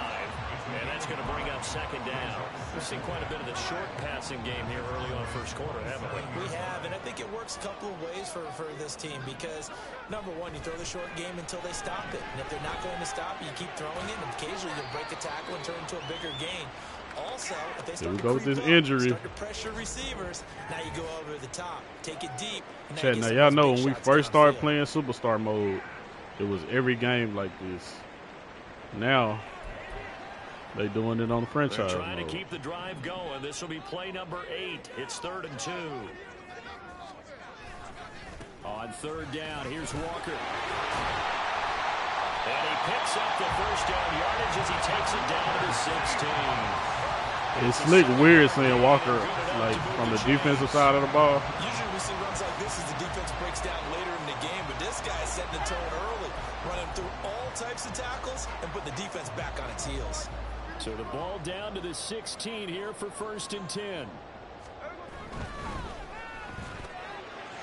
and that's going to bring up second down. We've seen quite a bit of the short passing game here early on first quarter, haven't we? We have, and I think it works a couple of ways for this team because, number one, you throw the short game until they stop it. And if they're not going to stop it, you keep throwing it, and occasionally you'll break a tackle and turn it into a bigger gain. Also, if they start go with this injury. Start to pressure receivers, now you go over the top, take it deep. Chat, now y'all know when we first started playing Superstar mode, it was every game like this. Now, they doing it on the franchise They're trying mode. to keep the drive going. This will be play number 8. It's 3rd and 2. On 3rd down, here's Walker. And he picks up the first down yardage as he takes it down to the 16. It's slick weird seeing Walker like from the defensive side of the ball. Usually we see runs like this as the defense breaks down later in the game, but this guy's setting the tone early, running through all types of tackles and put the defense back on its heels. So the ball down to the 16 here for 1st and 10.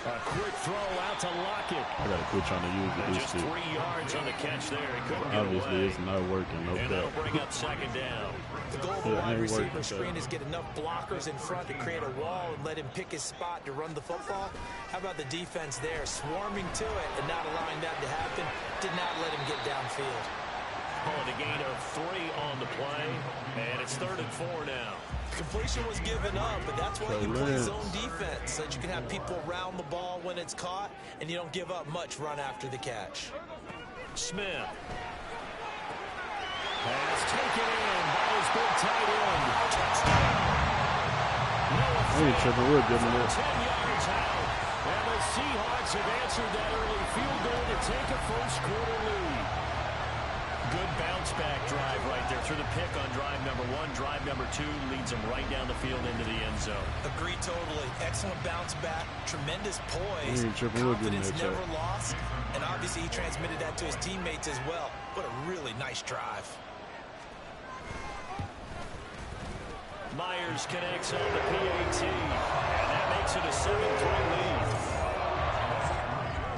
A quick throw out to Lockett. I gotta quit trying to use this Just shit. 3 yards on the catch there. He couldn't get Obviously, away. it's not working. No And that'll bring up second down. The goal of the wide receiver screen is get enough blockers in front to create a wall and let him pick his spot to run the football. How about the defense there, swarming to it and not allowing that to happen? Did not let him get downfield. A gain of 3 on the play, and it's 3rd and 4 now. Completion was given up, but that's why you play zone defense, so that you can have people around the ball when it's caught, and you don't give up much run after the catch. Smith. Pass taken in by his big tight end. Touchdown. I ain't tripping. We'll give him that. 10 yards out. And the Seahawks have answered that early field goal to take a first quarter lead. Good bounce back drive right there through the pick on drive number 1. Drive number 2 leads them right down the field into the end zone. Agree totally. Excellent bounce back. Tremendous poise. We'll give him Confidence that, never lost. And obviously he transmitted that to his teammates as well. What a really nice drive. Myers connects on the PAT. And that makes it a 7-3 lead.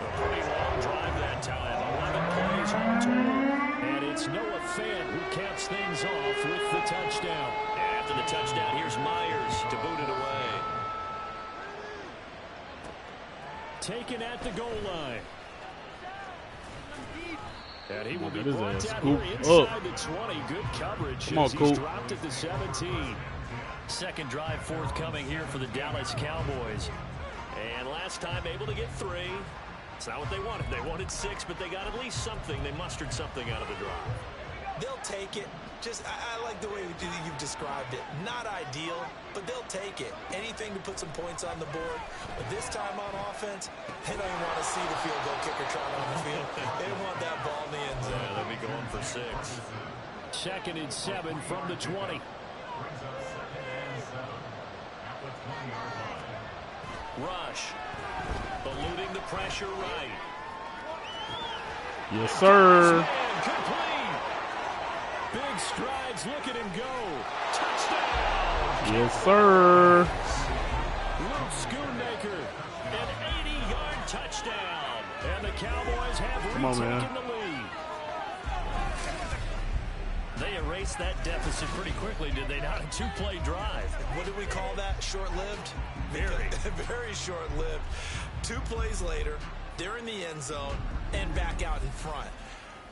A pretty long drive that time. 11 plays all total. And it's Noah Fant who caps things off with the touchdown. And after the touchdown, here's Myers to boot it away. Taken at the goal line. And he will be brought down here inside the 20. Good coverage. Come on, He's dropped at the 17. Second drive forthcoming here for the Dallas Cowboys. And last time able to get 3. It's not what they wanted. They wanted 6, but they got at least something. They mustered something out of the drive. They'll take it. Just, I like the way you've described it. Not ideal, but they'll take it. Anything to put some points on the board. But this time on offense, they don't even want to see the field goal kicker trot on the field. They want that ball in the end zone. Yeah, they'll be going for 6. 2nd and 7 from the 20. Rush. Eluding the pressure right. Yes, sir. Complete. Big strides. Look at him go. Touchdown. Yes, sir. Luke Schoonmaker. An 80-yard touchdown. And the Cowboys have retaken the lead. They erased that deficit pretty quickly, did they not? A two-play drive. What did we call that? Short-lived? Very. Very short-lived. 2 plays later, they're in the end zone and back out in front.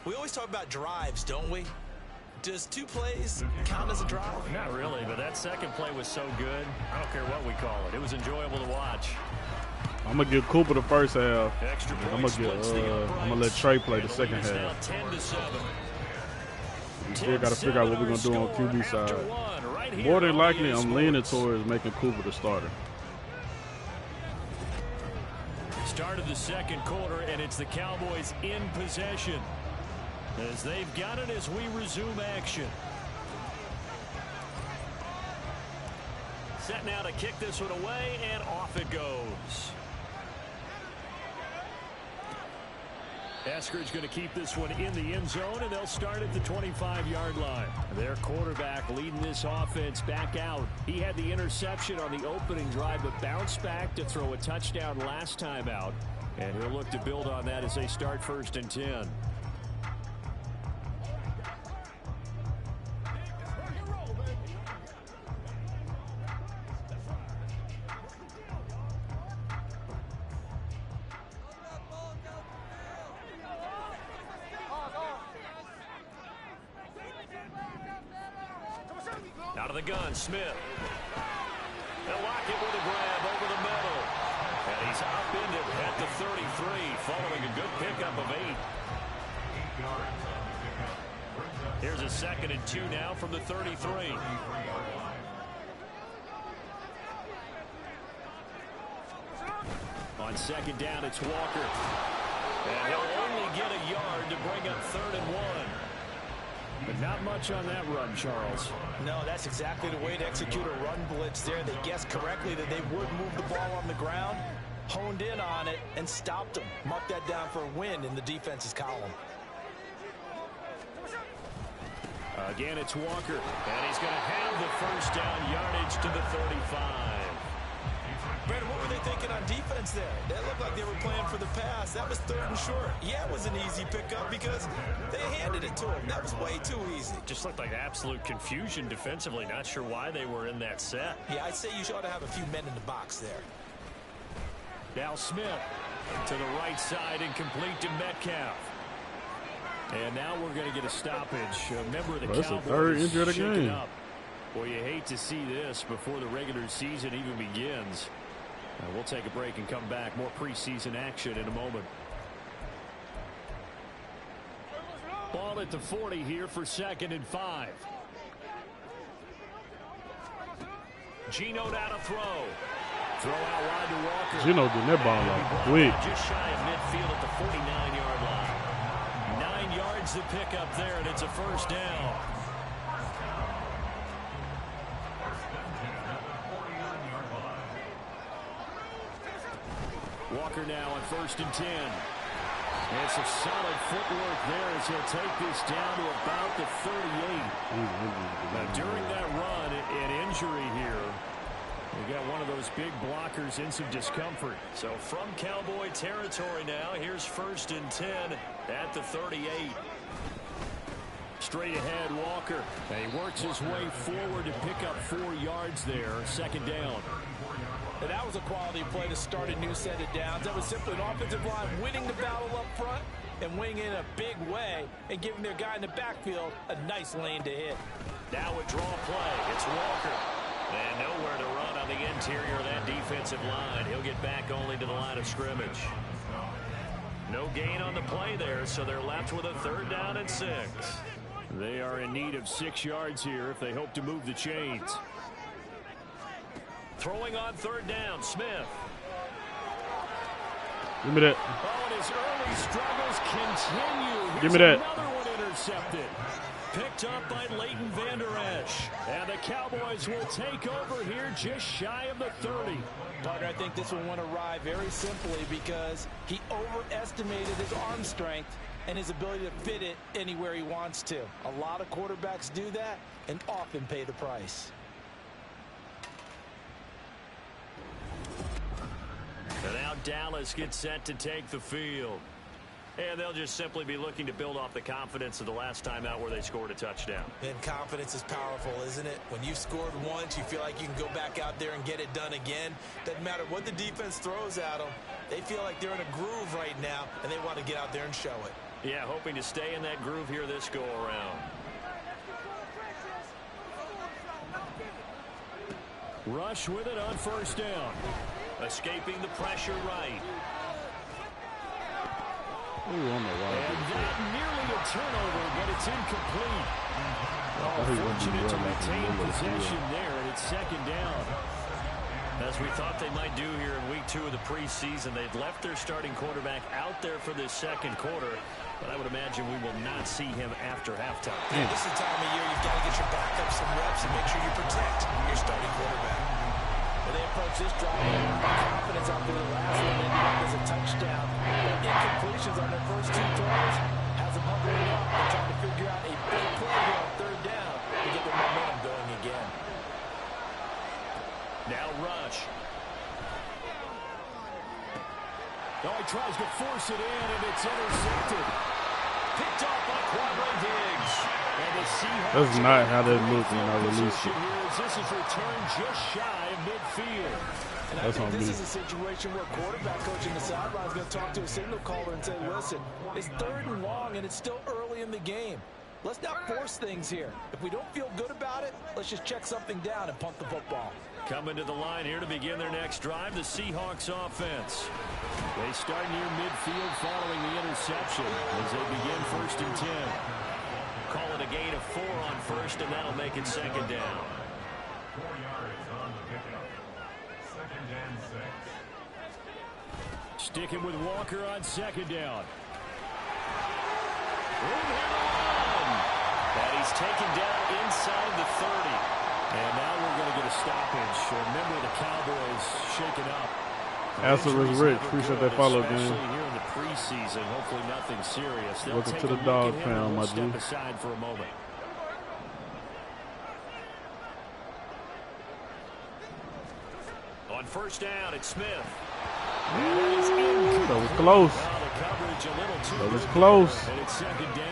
We always talk about drives, don't we? Does 2 plays count as a drive? Not really, but that second play was so good. I don't care what we call it. It was enjoyable to watch. I'm gonna give Cooper the first half. Extra I'm gonna let Trey play the second half. 10-7. We still gotta figure out what we're gonna do on QB side. More than likely, I'm leaning towards making Cooper the starter. Start of the second quarter, and it's the Cowboys in possession as they've got it as we resume action. Set now to kick this one away, and off it goes. Eskridge going to keep this one in the end zone, and they'll start at the 25-yard line. Their quarterback leading this offense back out. He had the interception on the opening drive, but bounced back to throw a touchdown last time out. And he'll look to build on that as they start 1st and 10. Out of the gun, Smith. They'll lock it with a grab over the middle. And he's upended at the 33, following a good pickup of 8. Here's a 2nd and 2 now from the 33. On 2nd down, it's Walker. And he'll only get a yard to bring up 3rd and 1. But not much on that run, Charles. No, that's exactly the way to execute a run blitz there. They guessed correctly that they would move the ball on the ground, honed in on it, and stopped them. Mark that down for a win in the defense's column. Again, it's Walker, and he's going to have the 1st down yardage to the 35. Brandon, what were they thinking on defense there? That looked like they were playing for the pass. That was 3rd and short. Yeah, it was an easy pickup because they handed it to him. That was way too easy. Just looked like absolute confusion defensively. Not sure why they were in that set. Yeah, I'd say you ought to have a few men in the box there. Now Smith to the right side and complete to Metcalf. And now we're going to get a stoppage. A member of the That's Cowboys the 3rd injury of the game. up. Boy, you hate to see this before the regular season even begins. We'll take a break and come back. More preseason action in a moment. Ball at the 40 here for 2nd and 5. Geno now to throw. Throw out wide to Walker. Geno getting that ball out quick. Just shy of midfield at the 49-yard line. 9 yards to pick up there, and it's a 1st down. Walker now on 1st and 10. And some solid footwork there as he'll take this down to about the 38. Now, during that run, an injury here. We got one of those big blockers in some discomfort. So from Cowboy territory now, here's 1st and 10 at the 38. Straight ahead, Walker. And he works his way forward to pick up 4 yards there. 2nd down. And that was a quality play to start a new set of downs. That was simply an offensive line winning the battle up front and winning in a big way and giving their guy in the backfield a nice lane to hit. Now a draw play. It's Walker. And nowhere to run on the interior of that defensive line. He'll get back only to the line of scrimmage. No gain on the play there, so they're left with a 3rd down and 6. They are in need of 6 yards here if they hope to move the chains. Throwing on 3rd down, Smith. Give me that. Oh, and his early struggles continue. Here's Give me that. Another one intercepted. Picked up by Leighton Vander Esch. And the Cowboys will take over here just shy of the 30. Parker, I think this one went awry very simply because he overestimated his arm strength and his ability to fit it anywhere he wants to. A lot of quarterbacks do that and often pay the price. And now Dallas gets set to take the field. And they'll just simply be looking to build off the confidence of the last time out where they scored a touchdown. And confidence is powerful, isn't it? When you've scored once, you feel like you can go back out there and get it done again. Doesn't matter what the defense throws at them. They feel like they're in a groove right now, and they want to get out there and show it. Yeah, hoping to stay in that groove here this go-around. Rush with it on first down. Escaping the pressure right. Ooh, on the wide. And that nearly a turnover, but it's incomplete. Fortunate to retain possession there, and it's second down. As we thought they might do here in week 2 of the preseason, they've left their starting quarterback out there for this second quarter, but I would imagine we will not see him after halftime. Yeah, this is the time of year you've got to get your backup some reps and make sure you protect your starting quarterback. When they approach this drive, confidence after the last one ended up as a touchdown. But incompletions on their first 2 throws has them hovering up. They're trying to figure out a big play here on third down to get their momentum going again. Now Rush. Oh, he tries to force it in, and it's intercepted. Picked off by Quadre Diggs. And the Seahawks. That's not how they look when I release it. This is returned just shy of midfield. And I think this is a situation where quarterback coach in the sideline is going to talk to a signal caller and say, listen, it's 3rd and long, and it's still early in the game. Let's not force things here. If we don't feel good about it, let's just check something down and punt the football. Coming to the line here to begin their next drive, the Seahawks offense. They start near midfield following the interception as they begin 1st and 10. Call it a gain of 4 on first, and that'll make it second down. 4 yards on the pickup. 2nd and 6. Sticking with Walker on second down. Room here to run. And he's taken down inside the 30. And now we're going to get a stoppage. Remember, the Cowboys shaken up. Answer was Rich. Appreciate that follow, gang. Especially here in the preseason. Hopefully nothing serious. They'll Welcome take to the a look dog at him pound, and my step G. aside for a moment. On first down, it's Smith. That was close. That was close. And it's second down.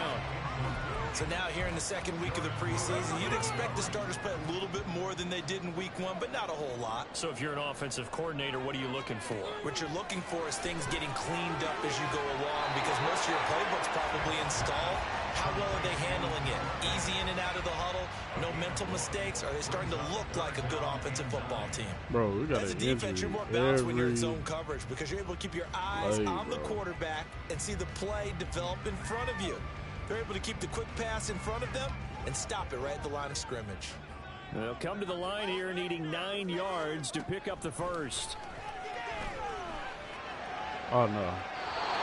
So now here in the second week of the preseason, you'd expect the starters play a little bit more than they did in week 1, but not a whole lot. So if you're an offensive coordinator, what are you looking for? What you're looking for is things getting cleaned up as you go along, because most of your playbook's probably installed. How well are they handling it? Easy in and out of the huddle? No mental mistakes? Are they starting to look like a good offensive football team? Bro, we got As a an defense, you're injury more balanced when you're in every zone coverage because you're able to keep your eyes on the quarterback and see the play develop in front of you. They're able to keep the quick pass in front of them and stop it right at the line of scrimmage. They'll come to the line here needing 9 yards to pick up the first. Oh, no.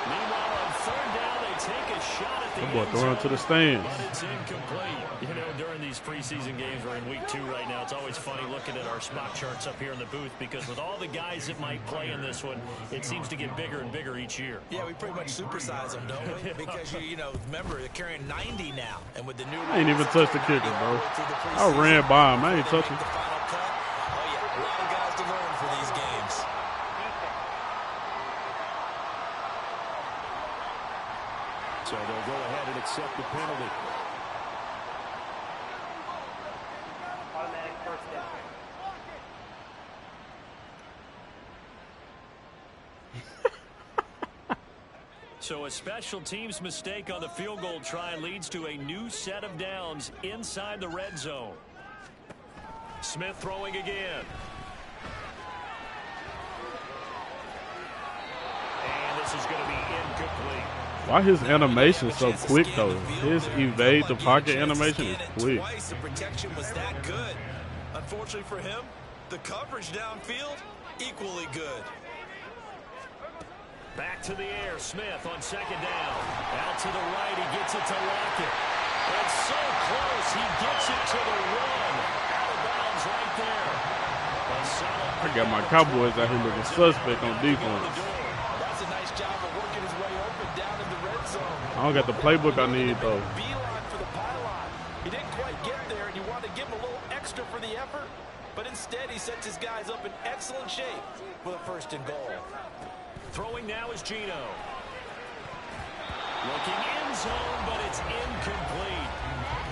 Meanwhile, on third down, they take a shot at the That boy end throwing to zone, the stands. but it's incomplete. You know, during these preseason games, we're in week 2 right now. It's always funny looking at our spot charts up here in the booth because with all the guys that might play in this one, it seems to get bigger and bigger each year. Yeah, we pretty much supersize them, don't we? Because, you know, remember, they're carrying 90 now. And with the new I ain't even touched the kicker, bro. I ran by him. I ain't touching. The final cut. Oh, yeah, a lot of guys to learn for these games. So they'll go ahead and accept the penalty. Automatic first down. So a special teams mistake on the field goal try leads to a new set of downs inside the red zone. Smith throwing again. And this is going to be incomplete. Why his animation so quick, though? His evade the pocket animation is quick. Twice the protection was that good. Unfortunately for him, the coverage downfield, equally good. Back to the air, Smith on second down. Out to the right, he gets it to Lockett. It's so close, he gets it to the run. Out of bounds right there. I got my Cowboys out here looking suspect on defense. That's a nice job of working his way open down in the red zone. I don't got the playbook I need, though. Beeline for the pylon. He didn't quite get there, and you wanted to give him a little extra for the effort, but instead he sets his guys up in excellent shape with a 1st and goal. Throwing now is Geno. Looking in zone, but it's incomplete.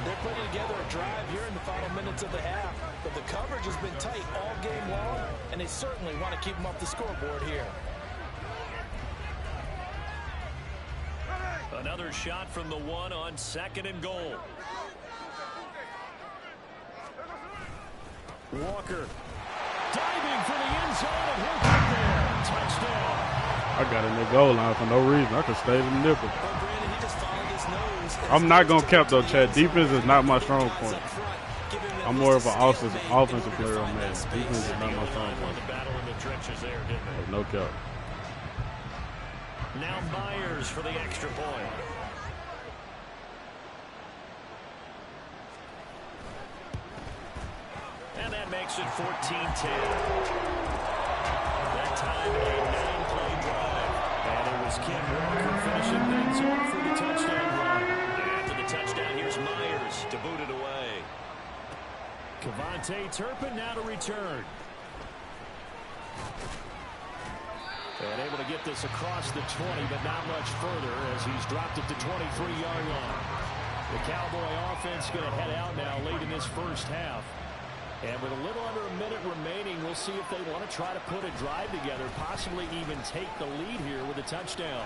They're putting together a drive here in the final minutes of the half, but the coverage has been tight all game long, and they certainly want to keep them off the scoreboard here. Another shot from the one on 2nd and goal. Walker diving for the end zone, and he'll get there. Touchdown. I got in the goal line for no reason. I could stay in the nipple. Well, Brandon, he just followed his nose. I'm not going to cap though, Chad. Defense is not my strong point. I'm more of an offensive player on Madden. Defense is not my strong point. No cap. Now Myers for the extra point. And that makes it 14-10. That time a 9-play drive. And it was Ken Walker finishing things off for the touchdown run. And after the touchdown, here's Myers to boot it away. Kevontae Turpin now to return. And able to get this across the 20, but not much further as he's dropped it to 23-yard line. The Cowboy offense going to head out now late in this first half. And with a little under a minute remaining, we'll see if they want to try to put a drive together, possibly even take the lead here with a touchdown.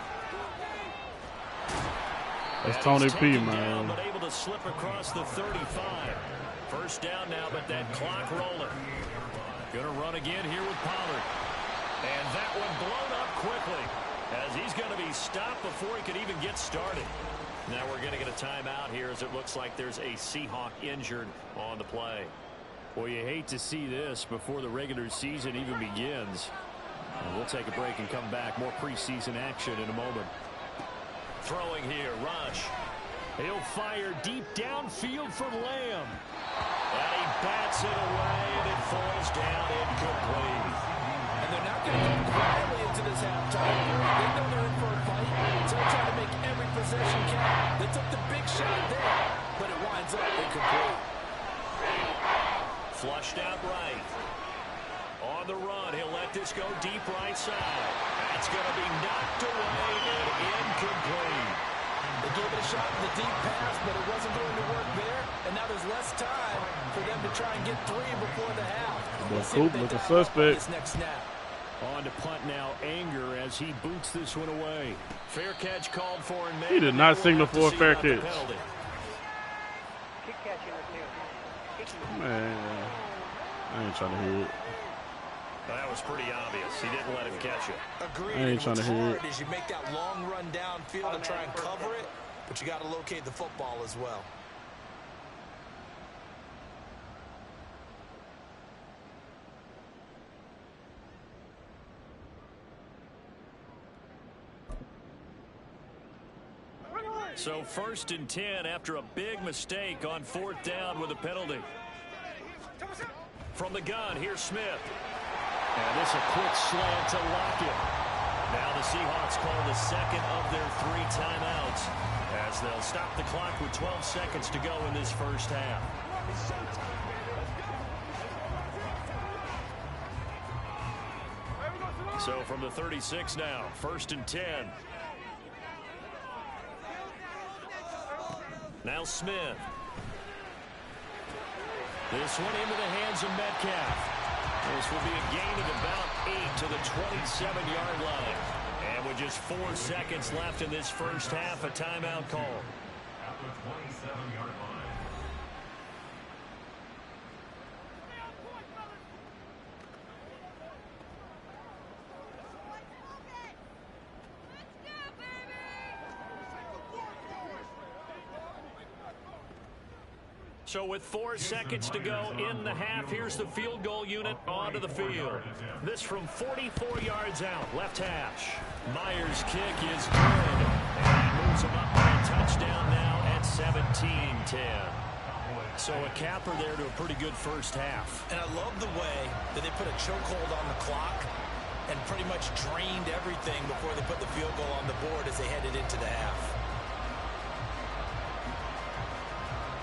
That's Tony P, man. Down, but able to slip across the 35. First down now, but that clock rolling. Going to run again here with Pollard. And that one blown up quickly as he's going to be stopped before he could even get started. Now we're going to get a timeout here as it looks like there's a Seahawk injured on the play. Well, you hate to see this before the regular season even begins. And we'll take a break and come back. More preseason action in a moment. Throwing here, Rush. He'll fire deep downfield from Lamb. And he bats it away, and it falls down incomplete. And they're not going to go quietly into this halftime. They know they're in for a fight, so they're trying to make every possession count. They took the big shot there, but it winds up incomplete. Flushed out right. On the run, he'll let this go deep right side. That's going to be knocked away and incomplete. They gave it a shot in the deep pass, but it wasn't going to work there. And now there's less time for them to try and get 3 before the half. Well, Coop with the suspect. This next snap. On to punt now, Anger as he boots this one away. Fair catch called for and made. He did not signal for a fair catch. Kick catch interference. Man, I ain't trying to hear it. That was pretty obvious. He didn't let him catch it. Agreed. I ain't trying to hear it. Is you make that long run downfield and try and cover it, but you got to locate the football as well. So 1st and 10 after a big mistake on 4th down with a penalty. From the gun, here's Smith. And this a quick slant to Lockett. Now the Seahawks call the second of their 3 timeouts as they'll stop the clock with 12 seconds to go in this first half. So from the 36 now, 1st and 10. Now Smith. This one into the hands of Metcalf. This will be a gain of about 8 to the 27-yard line. And with just 4 seconds left in this first half, a timeout call. At the 27-yard line. So with 4 seconds to go in the half, here's the field goal unit onto the field. This from 44 yards out, left hash. Myers' kick is good. And moves him up for a touchdown now at 17-10. So a capper there to a pretty good first half. And I love the way that they put a chokehold on the clock and pretty much drained everything before they put the field goal on the board as they headed into the half.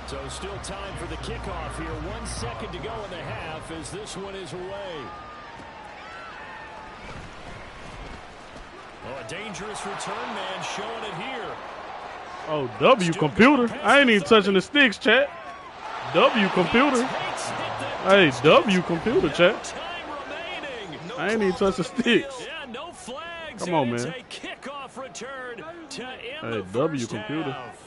So still time for the kickoff here. 1 second to go in the half as this one is away. Oh, a dangerous return man showing it here. Oh, W computer. I ain't even touching the sticks, chat. W computer. Hey, W computer, chat. I ain't even touch the sticks. Yeah, no flags. Come on, It's man. a kickoff return to end Hey, the W first computer. half.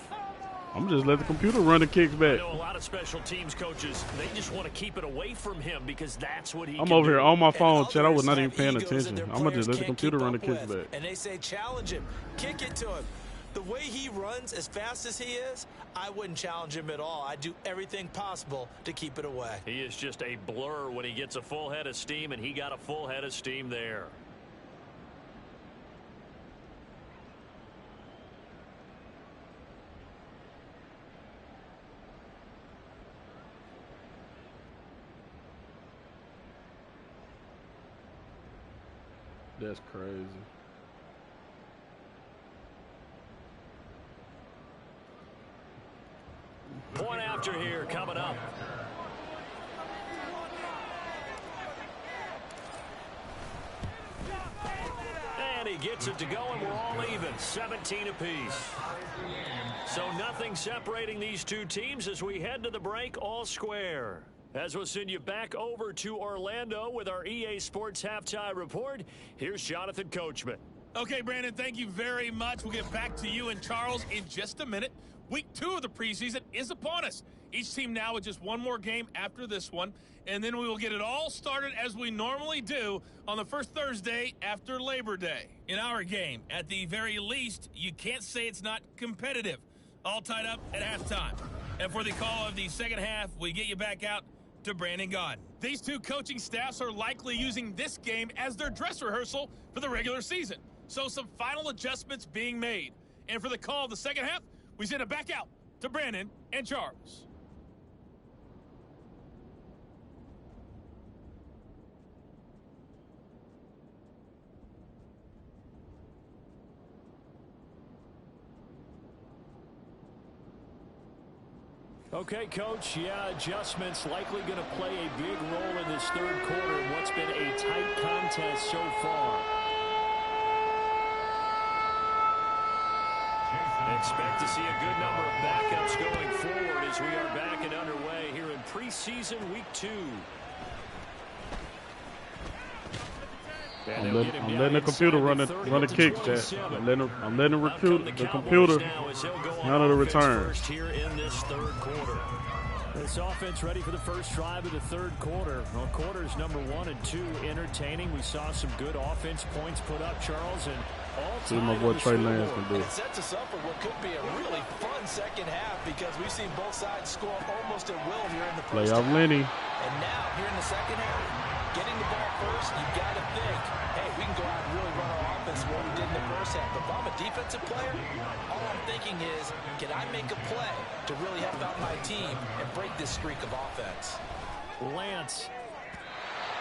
I'm just let the computer run the kicks I back. know a lot of special teams coaches, they just want to keep it away from him because that's what he I'm can over here do. on my phone, And chat. I was others not even have paying egos that attention. their I'm gonna just players let the can't computer keep run the up kicks with. back. And they say challenge him, kick it to him. The way he runs as fast as he is, I wouldn't challenge him at all. I'd do everything possible to keep it away. He is just a blur when he gets a full head of steam, and he got a full head of steam there. That's crazy. Point after here coming up. And he gets it to go, and we're all even, 17 apiece. So nothing separating these two teams as we head to the break, all square. As we'll send you back over to Orlando with our EA Sports Halftime Report, here's Jonathan Coachman. Okay, Brandon, thank you very much. We'll get back to you and Charles in just a minute. Week 2 of the preseason is upon us. Each team now with just one more game after this one, and then we will get it all started as we normally do on the first Thursday after Labor Day. In our game, at the very least, you can't say it's not competitive. All tied up at halftime. And for the call of the second half, we get you back out to Brandon Gaudin. These two coaching staffs are likely using this game as their dress rehearsal for the regular season. So some final adjustments being made. And for the call of the second half, we send it back out to Brandon and Charles. Okay, Coach, yeah, adjustments likely going to play a big role in this third quarter in what's been a tight contest so far. Expect to see a good number of backups going forward as we are back and underway here in preseason week 2. I'm letting the computer run the kicks, chat. I'm letting the computer handle the return. Here in this third quarter. This offense ready for the first drive of the third quarter. Well, quarters number 1 and 2 entertaining. We saw some good offense points put up, Charles, and all see what my boy Trey Lance can do. It sets us up for what could be a really fun second half because we've seen both sides score almost at will here in the first half. Playoff Lenny. And now, here in the second half, getting the ball first, you've got to think, hey, we can go out and really run our offense what we did in the first half. But if I'm a defensive player, all I'm thinking is, can I make a play to really help out my team and break this streak of offense? Lance.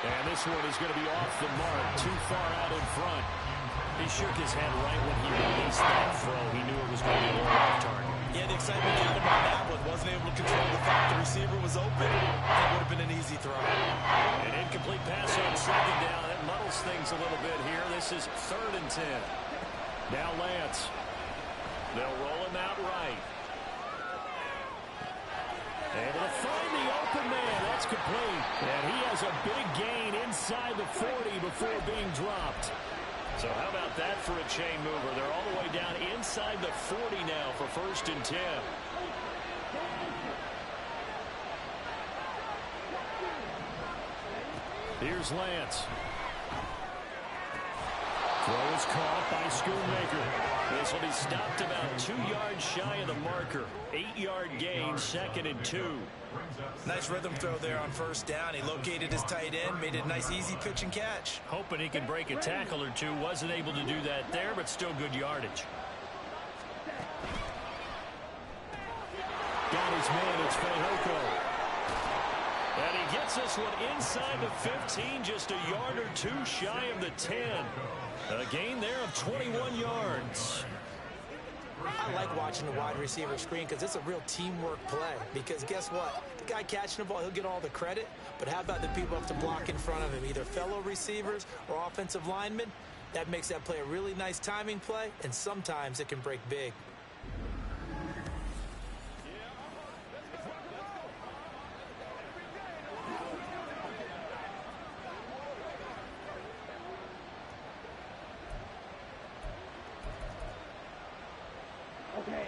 And this one is going to be off the mark, too far out in front. He shook his head right when he released that throw. He knew it was going to be a little off target. Yeah, the excitement got him on that one. Wasn't able to control the fact the receiver was open. That would have been an easy throw. An incomplete pass on second down. That muddles things a little bit here. This is 3rd and 10. Now Lance. They'll roll him out right. Able to find the open man. That's complete. And he has a big gain inside the 40 before being dropped. So how about that for a chain mover? They're all the way down inside the 40 now for 1st and 10. Here's Lance. Throw is caught by Schoonmaker. This will be stopped about 2 yards shy of the marker. 8-yard gain, 2nd and 2. Nice rhythm throw there on first down. He located his tight end, made it a nice easy pitch and catch. Hoping he can break a tackle or two. Wasn't able to do that there, but still good yardage. Got his man, it's Fehoko. And he gets this one inside the 15, just a yard or two shy of the 10. A gain there of 21 yards. I like watching the wide receiver screen because it's a real teamwork play. Because guess what? The guy catching the ball, he'll get all the credit. But how about the people have to block in front of him, either fellow receivers or offensive linemen? That makes that play a really nice timing play, and sometimes it can break big.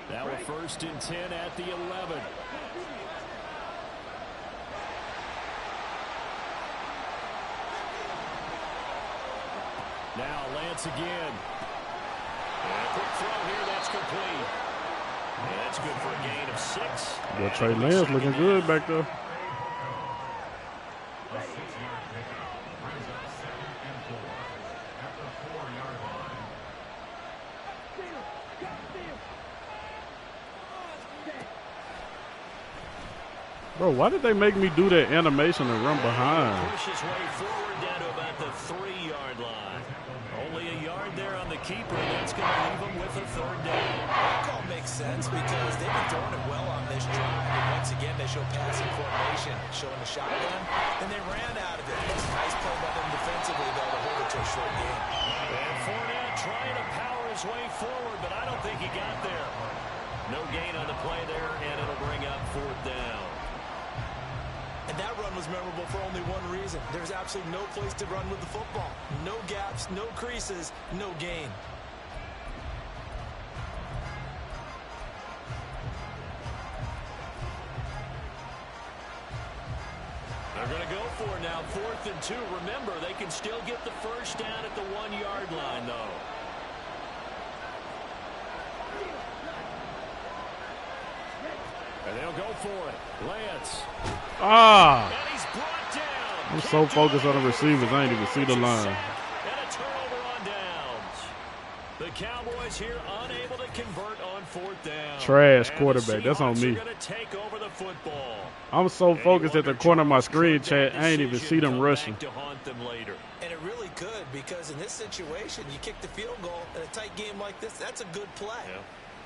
Now a 1st and 10 at the 11. Now Lance again. And a quick throw here. That's complete. And that's good for a gain of 6. Well, Trey Lance looking good back there. Bro, why did they make me do that animation and run behind? Push his way forward down to about the 3-yard line. Only a yard there on the keeper. That's going to leave him with a 3rd down. That call makes sense because they've been throwing it well on this drive. And once again, they show passing coordination, showing the shotgun, and they ran out of it. It's a nice play by them defensively, though, to hold it to a short game. And Fournette trying to power his way forward, but I don't think he got there. No gain on the play there, and it'll bring up 4th down. And that run was memorable for only one reason. There's absolutely no place to run with the football. No gaps, no creases, no gain. They're going to go for it now, 4th and 2. Remember, they can still get the 1st down at the 1-yard line, though. And they'll go for it. Lance. Ah! And he's brought down. I'm so focused on the receivers, I ain't even see the line. And a turnover on downs. The Cowboys here unable to convert on 4th down. Trash And quarterback. That's on me. Are going to take over the football. I'm so focused at the corner of my screen, Chad. I ain't even see them rushing. To haunt them later. And it really could, because in this situation, you kick the field goal in a tight game like this, that's a good play. Yeah.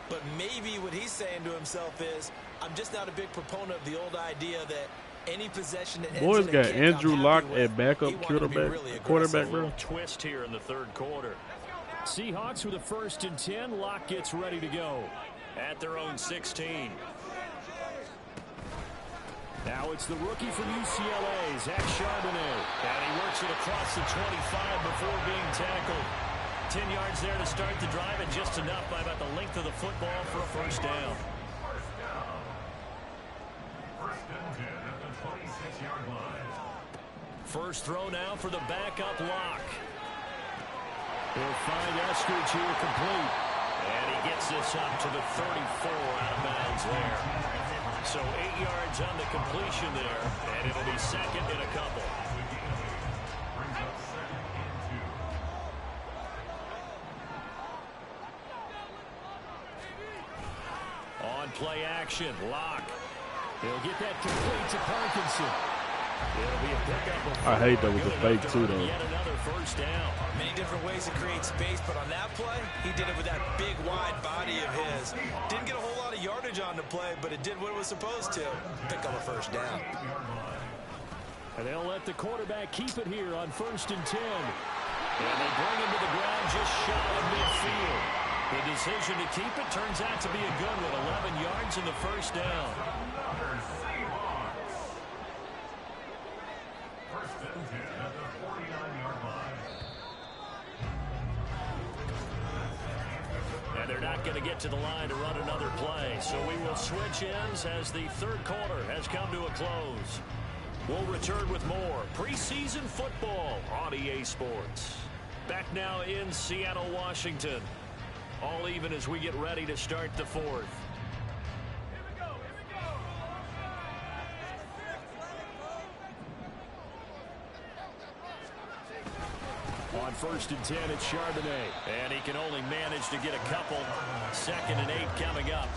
But maybe what he's saying to himself is, I'm just not a big proponent of the old idea that any possession that Boys ends in got a kick, Andrew I'm Luck happy with. at backup He wanted to be quarterback, really quarterback, aggressive. bro. Twist here in the 3rd quarter. Seahawks with a 1st and 10. Locke gets ready to go at their own 16. Now it's the rookie from UCLA, Zach Charbonnet. And he works it across the 25 before being tackled. 10 yards there to start the drive, and just enough by about the length of the football for a 1st down. 1st and 10 at the 26-yard line. First throw now for the backup Locke. He'll find Eskridge here complete. And he gets this up to the 34 out of bounds there. So 8 yards on the completion there, and it'll be 2nd and a couple. Brings up 2nd and 2. On play action, Locke. He'll get that complete to Parkinson. It'll be a pickup of 4. I hate that with the fake too, though. Yet another 1st down. Many different ways to create space, but on that play, he did it with that big, wide body of his. Didn't get a whole lot of yardage on the play, but it did what it was supposed to. Pick up a 1st down. And they'll let the quarterback keep it here on 1st and 10. And they bring him to the ground just shy of midfield. The decision to keep it turns out to be a good one. 11 yards in the 1st down. Another Seahawks. 1st and 10 at the 49-yard line. And they're not going to get to the line to run another play. So we will switch ends as the 3rd quarter has come to a close. We'll return with more preseason football on EA Sports. Back now in Seattle, Washington. All even as we get ready to start the 4th. On 1st and 10, it's Charbonnet. And he can only manage to get a couple. 2nd and 8 coming up.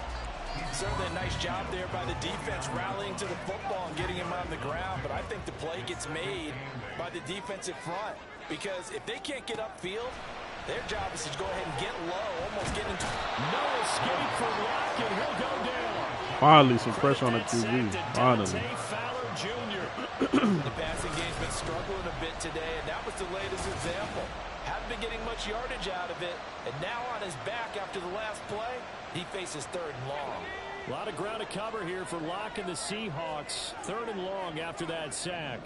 Certainly a nice job there by the defense rallying to the football and getting him on the ground, but I think the play gets made by the defensive front, because if they can't get upfield, their job is to go ahead and get low, almost get into... No escape for Locke, and he'll go down. Finally, some pressure on the QB. Finally. Fowler Jr. The passing game's been struggling a bit today, and that was the latest example. Haven't been getting much yardage out of it, and now on his back after the last play, he faces 3rd and long. A lot of ground to cover here for Locke and the Seahawks. 3rd and long after that sack.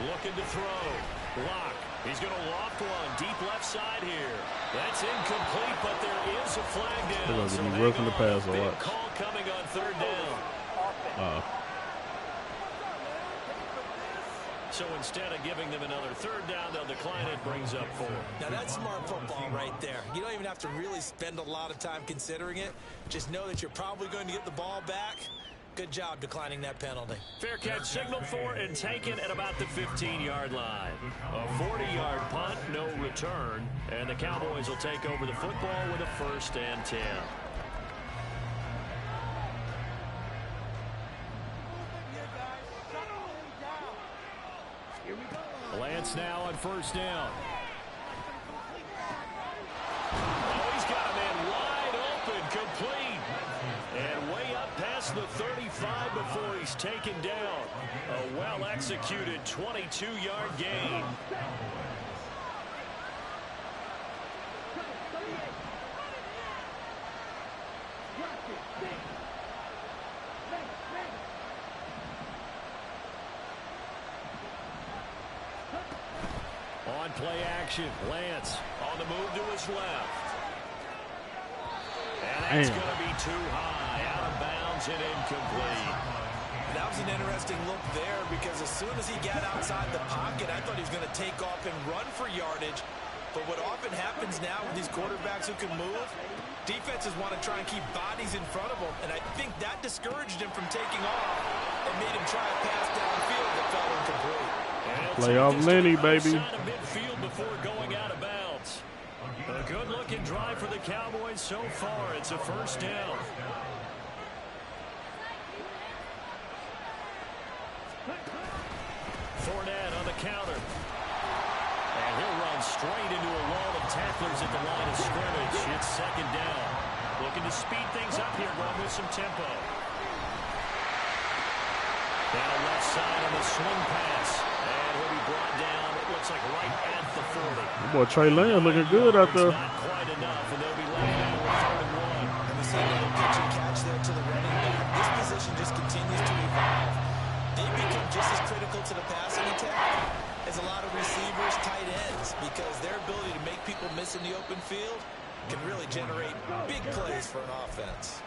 Looking to throw. Locke He's going to loft one deep left side here. That's incomplete, but there is a flag down. They're going to So give me rough in the pass. big Watch. call coming on third down. So instead of giving them another third down, they'll decline it, brings up 4. Now that's smart football right there. You don't even have to really spend a lot of time considering it. Just know that you're probably going to get the ball back. Good job declining that penalty. Fair catch signaled for and taken at about the 15-yard line. A 40-yard punt, no return. And the Cowboys will take over the football with a 1st and 10. Lance now on 1st down. Oh, he's got a man wide open, complete. And way up past the 35 before he's taken down. A well-executed 22-yard gain. On play action, Lance on the move to his left. And that's going to be too high, out of bounds and incomplete. That was an interesting look there because as soon as he got outside the pocket, I thought he was going to take off and run for yardage. But what often happens now with these quarterbacks who can move, defenses want to try and keep bodies in front of them. And I think that discouraged him from taking off and made him try a pass downfield that fell incomplete. Playoff Lenny, baby. Midfield before going out of bounds. A good-looking drive for the Cowboys so far. It's a 1st down. Fournette on the counter. And he'll run straight into a wall of tacklers at the line of scrimmage. It's 2nd down. Looking to speed things up here, going with some tempo. Down left side on the swing pass. And he'll be brought down, it looks like right at the 40. Boy, Trey Lance looking good out there. Not quite enough, and they'll be letting down with 3rd and 1. And we see another pitch and catch there to the running back. This position just continues to evolve. They become just as critical to the passing attack as a lot of receivers, tight ends, because their ability to make people miss in the open field can really generate big plays for an offense.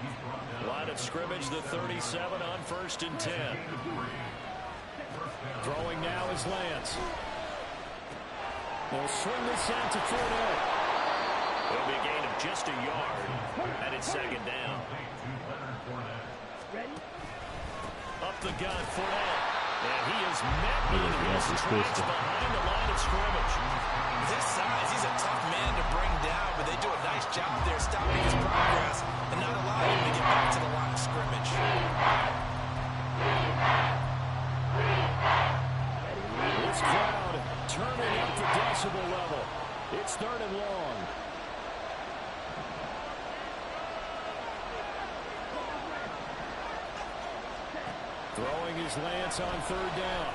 Line of scrimmage, the 37 on 1st and 10. Throwing now is Lance. They'll swing this out to Fournette. It'll be a gain of just a yard, and it's 2nd down. Up the gun, Fournette. And he is met in his tracks behind the line of scrimmage. This size, he's a tough man to bring down, but they do a nice job there stopping his progress and not allowing him to get back to the line of scrimmage. This crowd turning up the decibel level. It's 3rd and long. Throwing his Lance on 3rd down.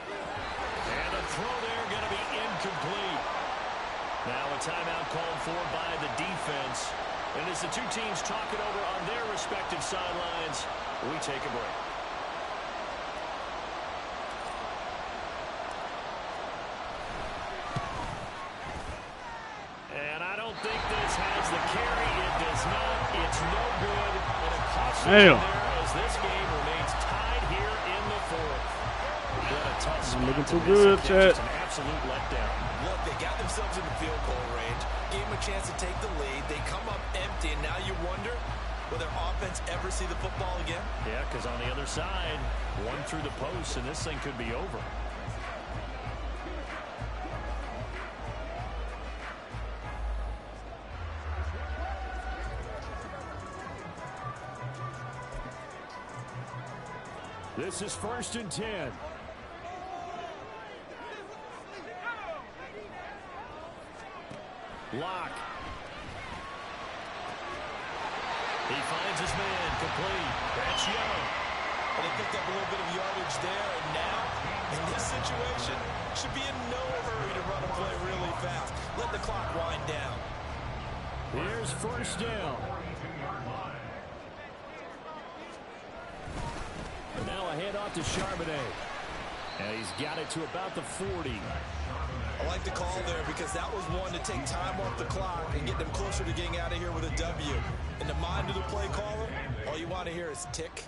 And the throw there going to be incomplete. Now a timeout called for by the defense. And as the two teams talk it over on their respective sidelines, we take a break. And I don't think this has the carry. It does not. It's no good. And a caution there as this game remains tied here in the 4th. What a tough spot. Looking too good, Chad. An absolute letdown. Look, they got themselves in the field goal range, gave them a chance to take the lead. They come up empty, and now you wonder, will their offense ever see the football again? Yeah, because on the other side, one through the post, and this thing could be over. This is 1st and 10. Lock. He finds his man, complete. That's Young. But they picked up a little bit of yardage there, and now, in this situation, should be in no hurry to run a play really fast. Let the clock wind down. Here's 1st down. Now a handoff to Charbonnet. And he's got it to about the 40. I like the call there because that was one to take time off the clock and get them closer to getting out of here with a W. In the mind of the play caller, all you want to hear is tick,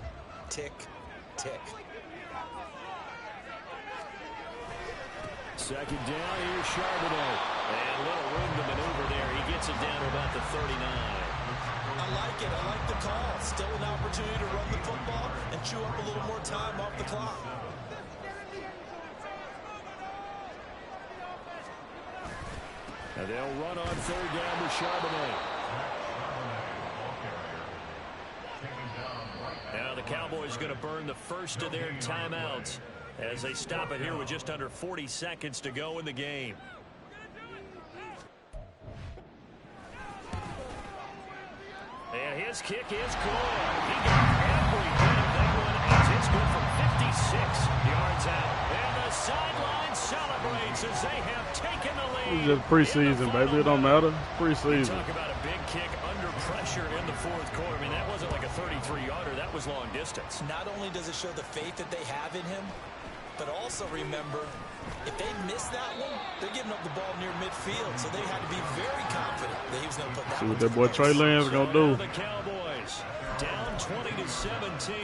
tick, tick. Second down, here's Charbonnet. And a little room to maneuver there. He gets it down to about the 39. I like it. I like the call. Still an opportunity to run the football and chew up a little more time off the clock. And they'll run on third down with Charbonnet. Now the Cowboys are going to burn the first of their timeouts as they stop it here with just under 40 seconds to go in the game. And his kick is good. He got every bit of that one as it's good from 56 yards out. And the sideline celebrates as they have taken the lead. It's just preseason, baby. It don't matter. Preseason. Talk about a big kick under pressure in the fourth quarter. I mean, that wasn't like a 33-yarder. That was long distance. Not only does it show the faith that they have in him, but also remember, if they miss that one, they're giving up the ball near midfield, so they had to be very confident that he was going to put that See one what that boy Trey Lance going to do. The Cowboys down 20-17,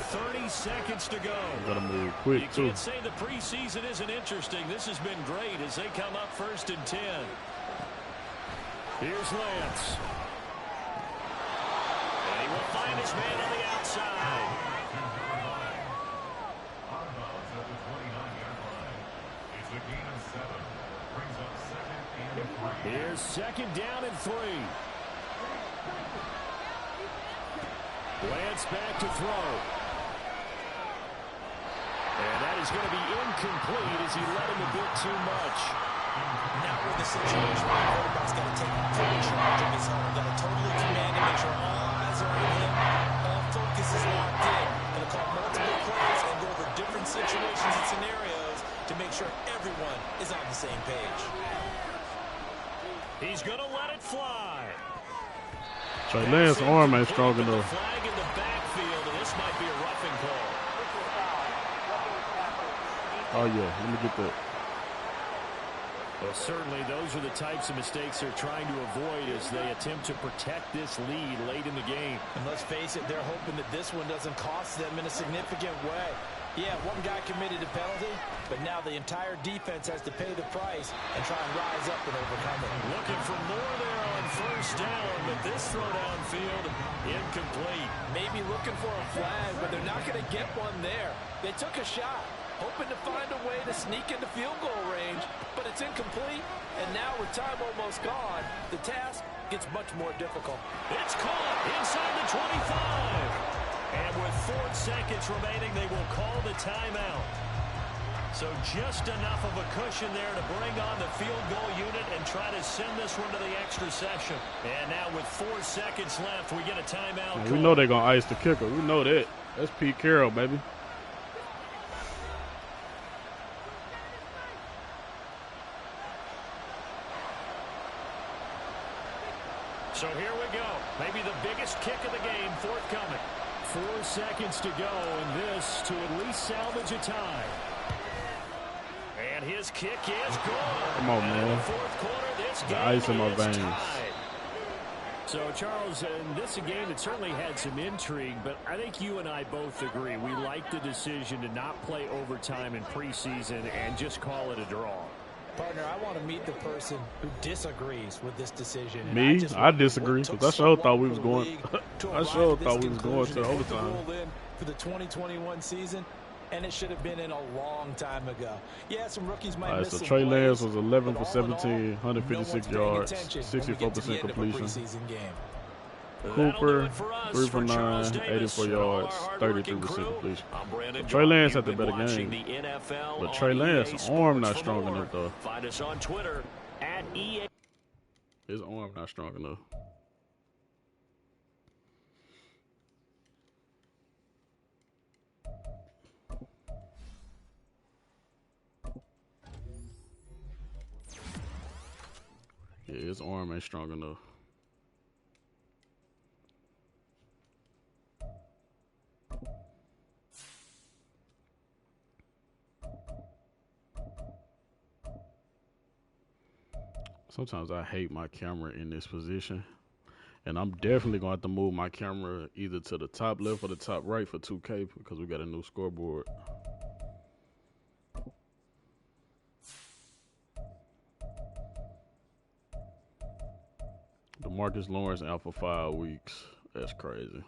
30 seconds to go. Got to move quick, You too. can't say the preseason isn't interesting. This has been great as they come up first and 10. Here's Lance. And he will find his man on the outside. Here's second down and 3. Lance back to throw. And that is going to be incomplete as he let him a bit too much. Now we're in the situation where the quarterback's got to take full charge of his own, got to totally command and make sure all eyes are on him, all focus is locked in. Going to call multiple plays and go over different situations and scenarios to make sure everyone is on the same page. He's going to let it fly. Trey Lance's arm ain't strong enough. Flag in the backfield, and this might be a roughing call. Oh, yeah. Let me get that. Well, certainly those are the types of mistakes they're trying to avoid as they attempt to protect this lead late in the game. And let's face it, they're hoping that this one doesn't cost them in a significant way. Yeah, one guy committed a penalty, but now the entire defense has to pay the price and try and rise up and overcome it. Looking for more there on first down, but this throw downfield incomplete. Maybe looking for a flag, but they're not going to get one there. They took a shot, hoping to find a way to sneak into field goal range, but it's incomplete. And now with time almost gone, the task gets much more difficult. It's caught inside the 25. And with 4 seconds remaining, they will call the timeout. So just enough of a cushion there to bring on the field goal unit and try to send this one to the extra session. And now with 4 seconds left, we get a timeout. Man, we know they're going to ice the kicker. We know that. That's Pete Carroll, baby. So here we go. Maybe the biggest kick of the game forthcoming. 4 seconds to go, and this to at least salvage a tie. And his kick is good. Come on, man. In the fourth quarter, this The game ice in my is veins. tied. So, Charles, this is a game that certainly had some intrigue, but I think you and I both agree. We like the decision to not play overtime in preseason and just call it a draw. Partner, I want to meet the person who disagrees with this decision. And Me? I wonder disagree, what took 'cause I so sure long thought we for was the going- league to I arrive sure at this thought we was going to conclusion. They put the overtime. rule in for the 2021 season, and it should have been in a long time ago. Yeah, some rookies might All right, miss so some Trey plays, Lance was 11 but for all in all, 17, no 156 one's paying yards, attention when we get to 64% the end of a completion. preseason game. Cooper, That'll do it for us. 3 for 9, Charles Davis 84 and all our yards, hard-working 33% crew, completion. I'm Brandon Trey Gault. Lance You've had the been better watching game. the NFL But on Trey EA Lance's arm not Sports. strong For more, enough, though. Find us on Twitter at EA. His arm not strong enough. Yeah, his arm ain't strong enough. Sometimes I hate my camera in this position. And I'm definitely going to have to move my camera either to the top left or the top right for 2K because we got a new scoreboard. DeMarcus Lawrence out for 5 weeks. That's crazy.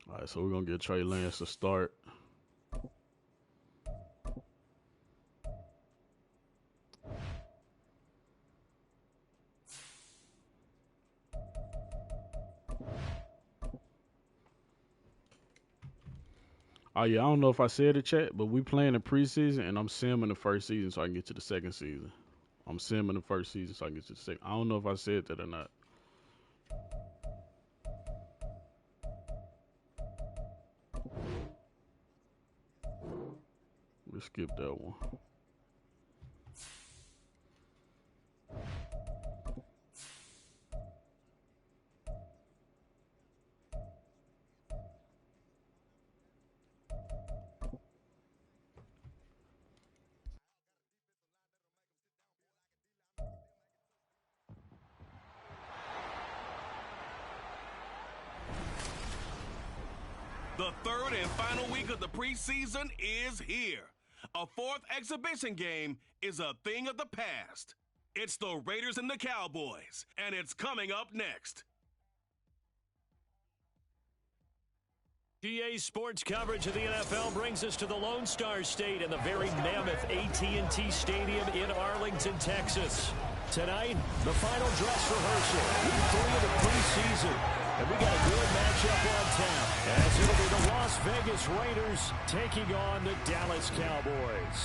All right, so we're going to get Trey Lance to start. Oh, yeah, I don't know if I said it, chat, but we playing the preseason, and I'm simming the first season so I can get to the second season. I'm simming the first season so I can get to the second. I don't know if I said that or not. Let's skip that one. The third and final week of the preseason is here. A fourth exhibition game is a thing of the past. It's the Raiders and the Cowboys, and it's coming up next. EA Sports coverage of the NFL brings us to the Lone Star State and the very mammoth AT&T Stadium in Arlington, Texas. Tonight, the final dress rehearsal, week 3 of the preseason. And we got a good matchup on tap, as it'll be the Las Vegas Raiders taking on the Dallas Cowboys.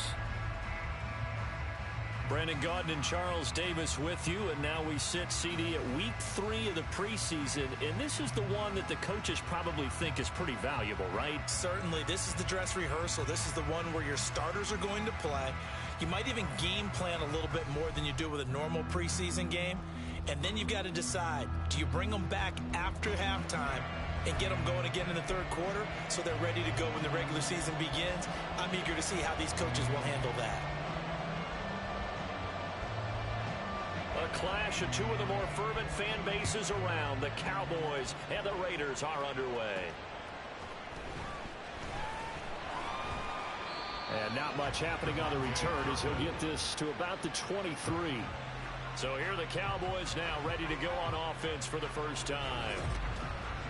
Brandon Gaudin and Charles Davis with you, and now we sit, CD, at week 3 of the preseason, and this is the one that the coaches probably think is pretty valuable, right? Certainly. This is the dress rehearsal. This is the one where your starters are going to play. You might even game plan a little bit more than you do with a normal preseason game. And then you've got to decide, do you bring them back after halftime and get them going again in the third quarter so they're ready to go when the regular season begins? I'm eager to see how these coaches will handle that. A clash of two of the more fervent fan bases around. The Cowboys and the Raiders are underway. And not much happening on the return as he'll get this to about the 23. So here are the Cowboys now ready to go on offense for the first time.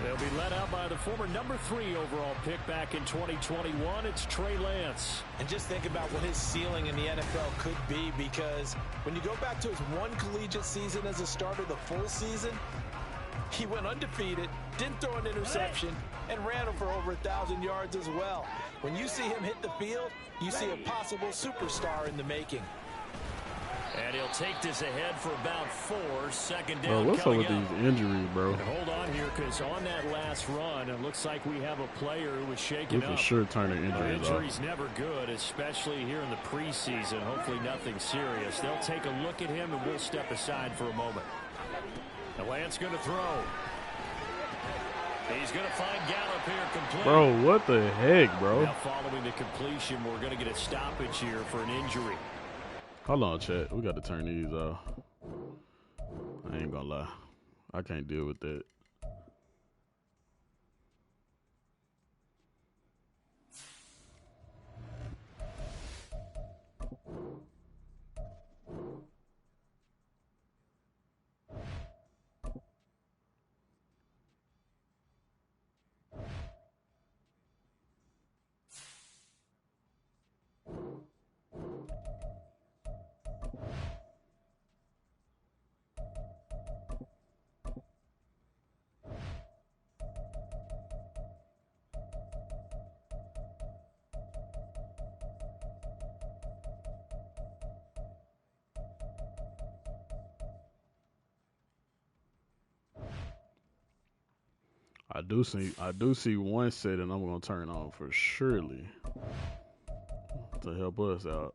They'll be led out by the former number 3 overall pick back in 2021. It's Trey Lance. And just think about what his ceiling in the NFL could be, because when you go back to his one collegiate season as a starter, the full season, he went undefeated, didn't throw an interception, and ran him for over 1,000 yards as well. When you see him hit the field, you see a possible superstar in the making. And he'll take this ahead for about 4. Second Bro, down. what's up with these injuries, bro? And hold on here, because on that last run, it looks like we have a player who was shaken We up. for sure turn the injuries off. Injury's never good, especially here in the preseason. Hopefully nothing serious. They'll take a look at him, and we'll step aside for a moment. And Lance going to throw. He's going to find Gallup here complete. Bro, what the heck, bro? Now following the completion, we're going to get a stoppage here for an injury. Hold on, chat. We got to turn these off. I ain't gonna lie. I can't deal with that. I do see one setting I'm gonna turn on for surely to help us out.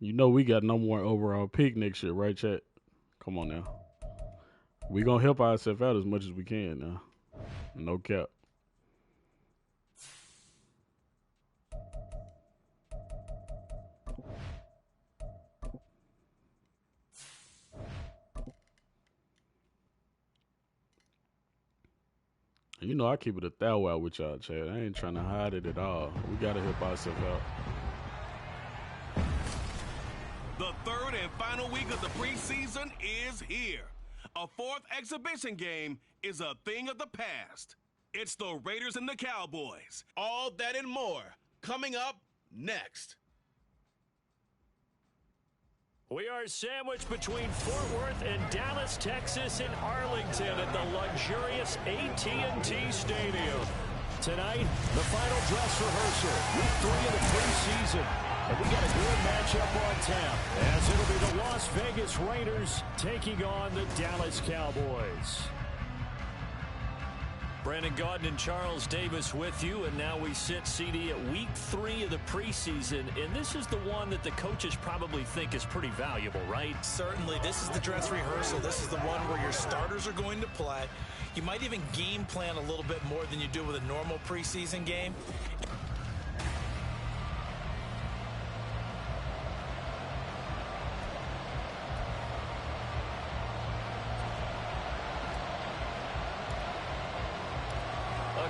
You know we got number 1 overall pick next year, right, chat? Come on now. We gonna help ourselves out as much as we can now. No cap. You know I keep it a thou out with y'all, Chad. I ain't trying to hide it at all. We gotta help ourselves out. The third and final week of the preseason is here. A fourth exhibition game is a thing of the past. It's the Raiders and the Cowboys. All that and more coming up next. We are sandwiched between Fort Worth and Dallas, Texas, and Arlington at the luxurious AT&T Stadium. Tonight, the final dress rehearsal, week 3 of the preseason. And we got a good matchup on tap, as it'll be the Las Vegas Raiders taking on the Dallas Cowboys. Brandon Gaudin and Charles Davis with you, and now we sit, CD, at week 3 of the preseason, and this is the one that the coaches probably think is pretty valuable, right? Certainly. This is the dress rehearsal. This is the one where your starters are going to play. You might even game plan a little bit more than you do with a normal preseason game.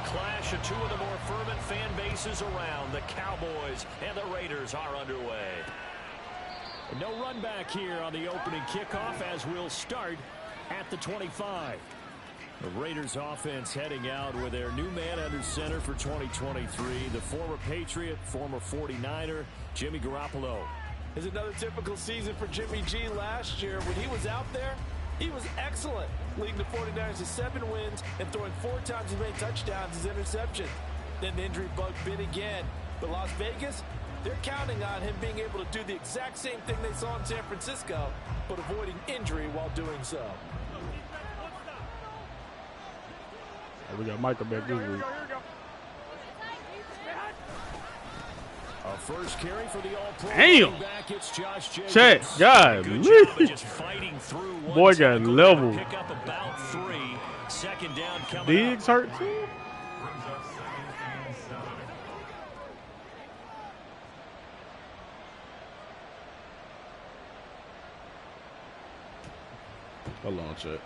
Clash of 2 of the more fervent fan bases around. The Cowboys and the Raiders are underway. No run back here on the opening kickoff as we'll start at the 25. The Raiders offense heading out with their new man under center for 2023, the former Patriot, former 49er, Jimmy Garoppolo. It's another typical season for Jimmy G last year. When he was out there, he was excellent, leading the 49ers to 7 wins and throwing 4 times as many touchdowns as interceptions. Then the injury bug bit again. But Las Vegas, they're counting on him being able to do the exact same thing they saw in San Francisco, but avoiding injury while doing so. We got Michael back this week. A first carry for the all-pro. Damn. Back, it's Josh Jacobs. Check. God. Boy got level. Pick up about 3. Second down coming Diggs hurt too. Brings up 2nd and 7. Hold on, check.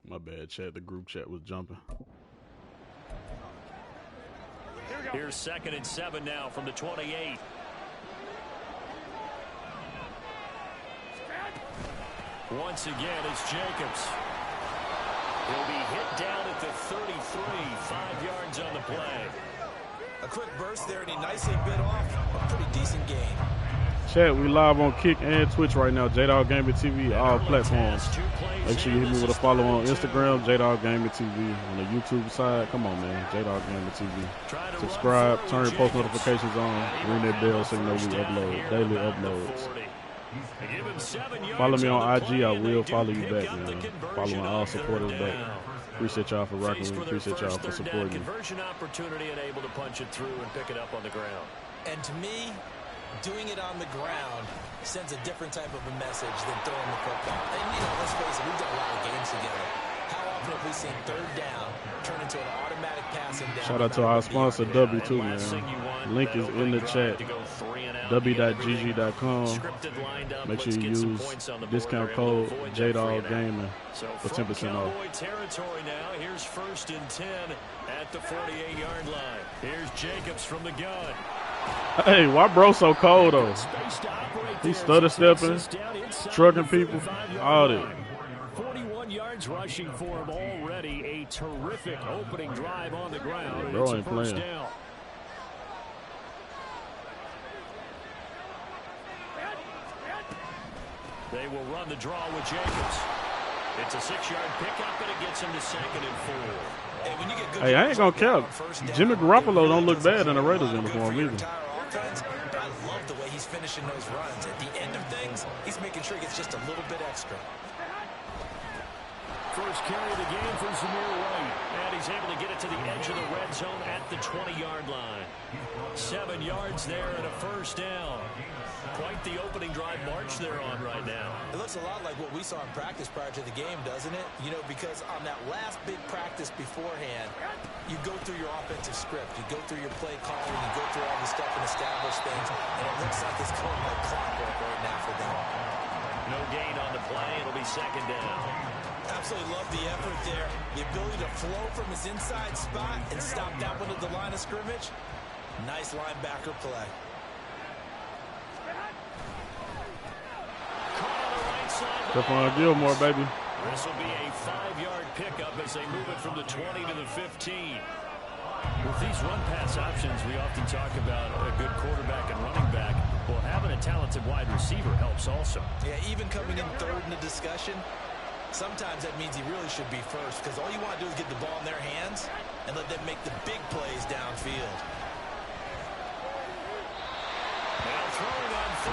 My bad, chat. The group chat was jumping. Here's 2nd and 7 now from the 28. Once again, it's Jacobs. He'll be hit down at the 33, 5 yards on the play. A quick burst there, and he nicely bit off a pretty decent gain. Chat, we live on Kick and Twitch right now. JayDawg Gaming TV, all platforms. Make sure you hit me with a follow on Instagram, JayDawg Gaming TV. On the YouTube side, come on, man, JayDawg Gaming TV. Subscribe, turn your post notifications on, ring that bell so you know we upload, daily uploads. Follow me on IG, I will follow you back, man. Following all supporters back. Appreciate y'all for rocking with me. Appreciate y'all for supporting me. Conversion opportunity and able to punch it through and pick it up on the ground. And to me, doing it on the ground sends a different type of a message than throwing the football. And, you know, let's face it, we've done a lot of games together. How often have we seen 3rd down turn into an automatic passing down? Shout out to our sponsor, W, too, man. Link is in the chat, w.gg.com. Make sure you use discount code JayDawg Gaming for 10% off. Territory now. Here's 1st and 10 at the 48-yard line. Here's Jacobs from the gun. Hey, why bro so cold, though? He stutter stepping, trucking people, all that. 41 yards rushing for him already. A terrific opening drive on the ground. Bro ain't playing. Down. They will run the draw with Jacobs. It's a 6-yard pickup, and it gets him to 2nd and 4. Hey, when you get good Hey, I ain't gonna count. Jimmy Garoppolo don't look bad in the Raiders uniform either. I love the way he's finishing those runs. At the end of things, he's making sure he gets just a little bit extra. First carry of the game for Zamir White. And he's able to get it to the edge of the red zone at the 20-yard line. 7 yards there and a 1st down. Quite the opening drive march they're on right now. It looks a lot like what we saw in practice prior to the game, doesn't it? You know, because on that last big practice beforehand, you go through your offensive script, you go through your play calling, you go through all the stuff and establish things, and it looks like it's going like clockwork right now for them. No gain on the play. It'll be 2nd down. Absolutely love the effort there. The ability to flow from his inside spot and stop that one at the line of scrimmage. Nice linebacker play. Stephon Gilmore, baby. This will be a 5-yard pickup as they move it from the 20 to the 15. With these run-pass options, we often talk about a good quarterback and running back. Well, having a talented wide receiver helps also. Yeah, even coming in 3rd in the discussion, sometimes that means he really should be 1st because all you want to do is get the ball in their hands and let them make the big plays downfield.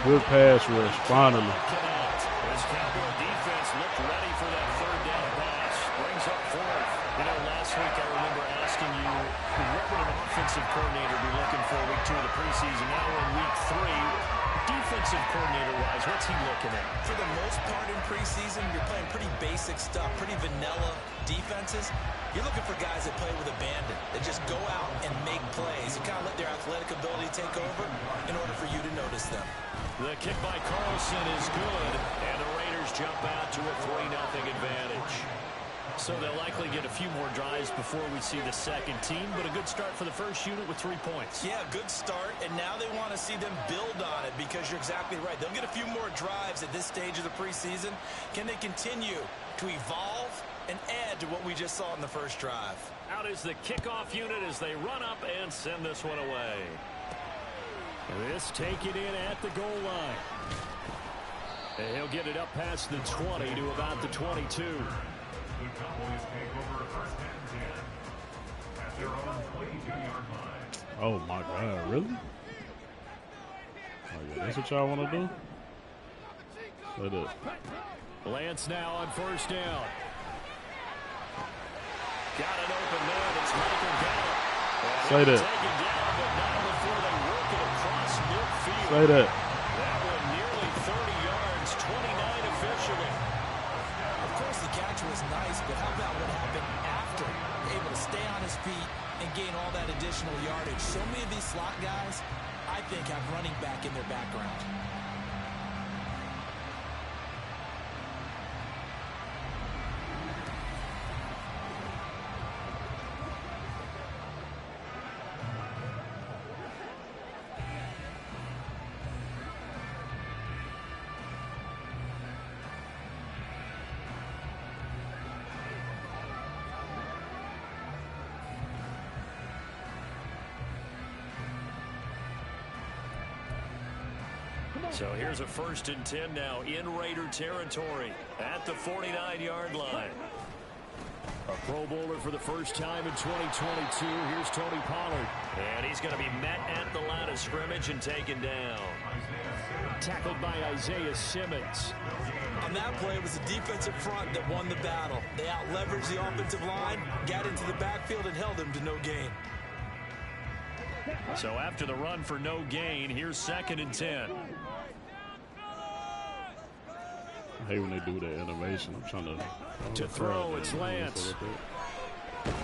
Good pass rush, finally. This Cowboy defense looked ready for that 3rd down pass. Brings up 4th. You know, last week I remember asking you, what would an offensive coordinator be looking for week 2 of the preseason? Now we're in week 3. Defensive coordinator-wise, what's he looking at? For the most part in preseason, you're playing pretty basic stuff, pretty vanilla defenses. You're looking for guys that play with abandon, that just go out and make plays. You kind of let their athletic ability take over in order for you to notice them. The kick by Carlson is good, and the Raiders jump out to a 3-0 advantage. So they'll likely get a few more drives before we see the second team, but a good start for the first unit with 3 points. Yeah, good start, and now they want to see them build on it because you're exactly right. They'll get a few more drives at this stage of the preseason. Can they continue to evolve and add to what we just saw in the first drive? Out is the kickoff unit as they run up and send this one away. This taken in at the goal line. And he'll get it up past the 20 to about the 22. The Cowboys take over 1st and 10 at their own 22-yard line. Oh my God, really? Oh yeah, that's what y'all want to do? Let it. Lance now on 1st down. Got it open man. It's Michael Gallup. Say that. Say that. That one nearly 30 yards, 29 officially. Of course, the catch was nice, but how about what happened after? Able to stay on his feet and gain all that additional yardage. So many of these slot guys, I think, have running back in their background. So here's a 1st and 10 now in Raider territory at the 49-yard line. A Pro Bowler for the first time in 2022. Here's Tony Pollard. And he's going to be met at the line of scrimmage and taken down. Tackled by Isaiah Simmons. On that play, it was the defensive front that won the battle. They out-leveraged the offensive line, got into the backfield, and held him to no gain. So after the run for no gain, here's 2nd and 10. I hate when they do that animation. I'm trying to throw, it's Lance. Well,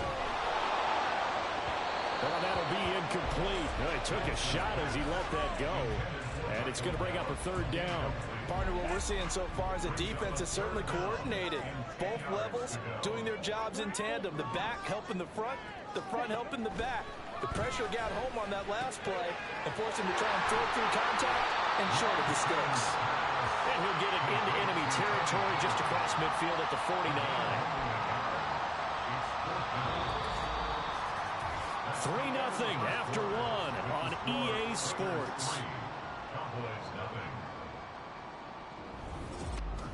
that'll be incomplete. No, he took a shot as he let that go. And it's going to bring up a 3rd down. Partner, what we're seeing so far is the defense is certainly coordinated. Both levels doing their jobs in tandem. The back helping the front helping the back. The pressure got home on that last play and forced him to try and throw through contact and short of the sticks. And he'll get it into enemy territory just across midfield at the 49. 3-0 after 1 on EA Sports.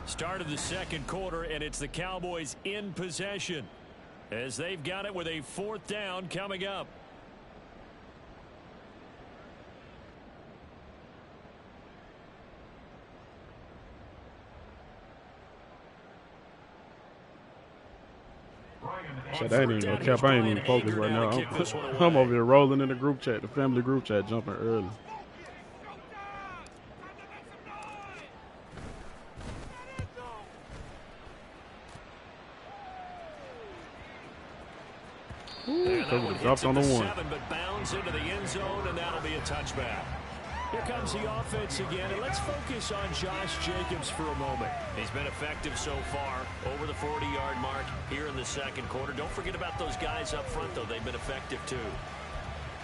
Start of the 2nd quarter, and it's the Cowboys in possession as they've got it with a 4th down coming up. So that ain't even no cap. I ain't even focused right now. I'm over here rolling in the group chat, the family group chat, jumping early. Ooh, cover dropped on the 1. But bounds into the end zone, and that'll be a touchback. Here comes the offense again, and let's focus on Josh Jacobs for a moment. He's been effective so far, over the 40-yard mark here in the 2nd quarter. Don't forget about those guys up front, though. They've been effective, too.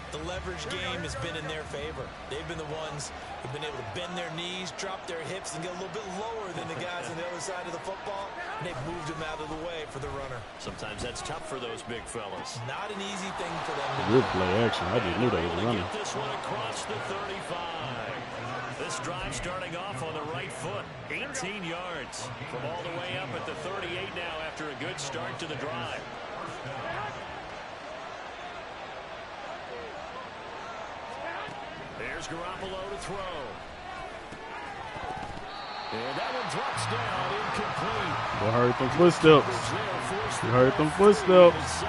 The leverage game has been in their favor. They've been the ones who've been able to bend their knees, drop their hips, and get a little bit lower than the guys on the other side of the football, and they've moved them out of the way for the runner. Sometimes that's tough for those big fellas. Not an easy thing for them to do. Good play action. I just knew they was running. Get this one across the 35. This drive starting off on the right foot. 18 yards from all the way up at the 38 now after a good start to the drive. There's Garoppolo to throw. And that one drops down, incomplete. You heard them footsteps. You heard them footsteps.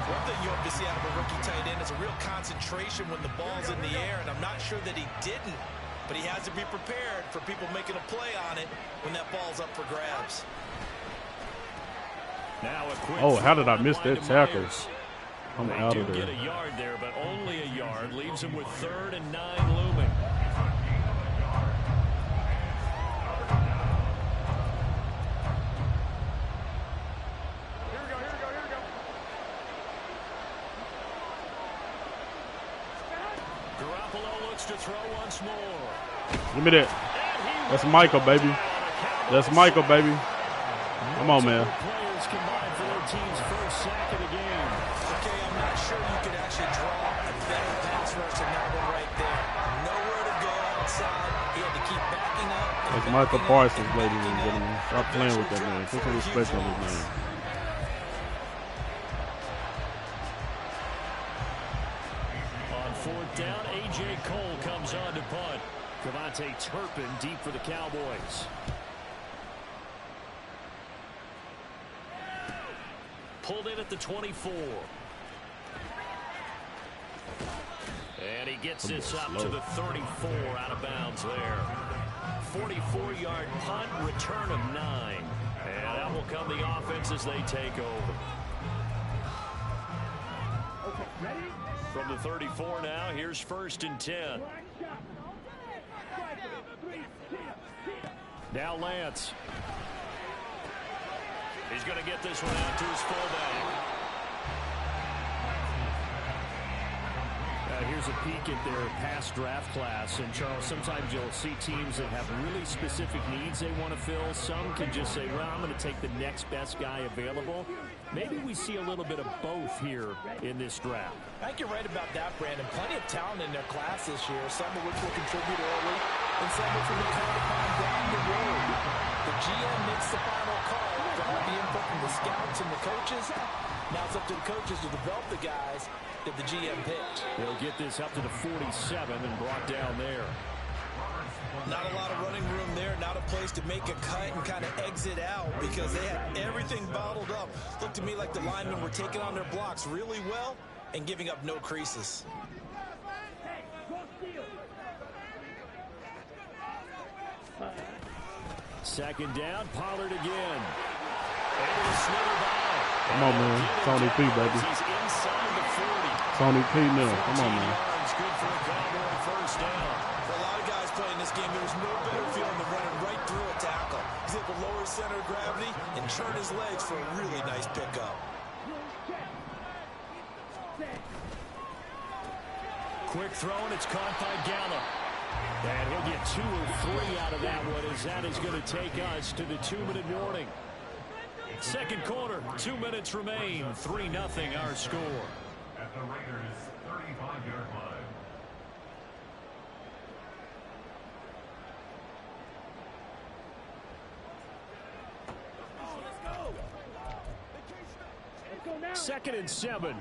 One thing you hope to see out of a rookie tight end is a real concentration when the ball's in the air, and I'm not sure that he didn't, but he has to be prepared for people making a play on it when that ball's up for grabs. Now a quick how did I miss that tackle? I'm out of there. Get a yard there, but only a yard. Leaves him with 3rd and 9 looming. Garoppolo looks to throw once more. Give me that. That's Michael, baby. That's Michael, baby. Come on, man. Players combined for their team's first sack of the game. Okay, I'm not sure you could actually draw a better pass rush than that one right there. Nowhere to go outside. He had to keep backing up. That's Michael Parsons, ladies and gentlemen. Stop playing with that man. Put some respect on his name. On 4th down, A.J. Cole comes on to punt. Devontae Turpin deep for the Cowboys. Pulled in at the 24. And he gets this up to the 34, out of bounds there. 44-yard punt, return of 9. And that will come the offense as they take over. From the 34 now, here's 1st and 10. Now Lance. He's going to get this one out to his fullback. here's a peek at their past draft class. And, Charles, sometimes you'll see teams that have really specific needs they want to fill. Some can just say, well, I'm going to take the next best guy available. Maybe we see a little bit of both here in this draft. I think you're right about that, Brandon. Plenty of talent in their class this year, some of which will contribute early, and some which will be called upon down the road. The GM makes the final call to all the input from the scouts and the coaches. Now it's up to the coaches to develop the guys that the GM picked. They'll get this up to the 47 and brought down there. Not a lot of running room there, not a place to make a cut and kind of exit out because they had everything bottled up. Looked to me like the linemen were taking on their blocks really well and giving up no creases. Second down, Pollard again. Able to slither by. Come on, man. Tony P, baby. He's inside the 40. Tony P now. Come on, man. Good for a Cowboy first down. For a lot of guys playing this game, there's no better feeling than running right through a tackle. He's able to lower his center of gravity and turn his legs for a really nice pickup. Quick throw, and it's caught by Gallup. And he'll get 2 or 3 out of that one, as that is going to take us to the 2-minute warning. Second quarter, 2 minutes remain. 3-0 our score. At the Raiders' 35-yard line. Second and 7.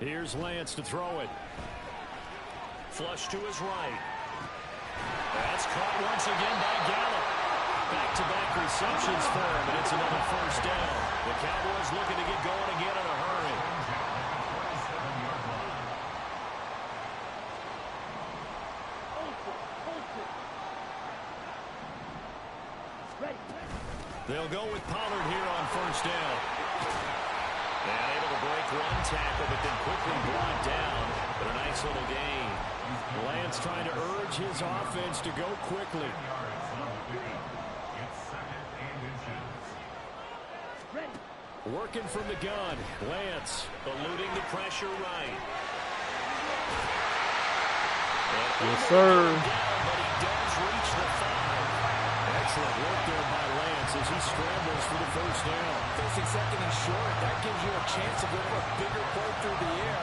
Here's Lance to throw it. Flush to his right. That's caught once again by Gallup. Back-to-back receptions for him, and it's another first down. The Cowboys looking to get going again in a hurry. They'll go with Pollard here on first down. And able to break one tackle, but then quickly brought down. But a nice little gain. Lance trying to urge his offense to go quickly. Working from the gun. Lance eluding the pressure right. Yes, sir. But he does reach the 5. Excellent work there by Lance as he scrambles for the first down. Facing second and short, that gives you a chance to go for a bigger play through the air.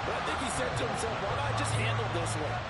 But I think he said to himself, why not just handle this one?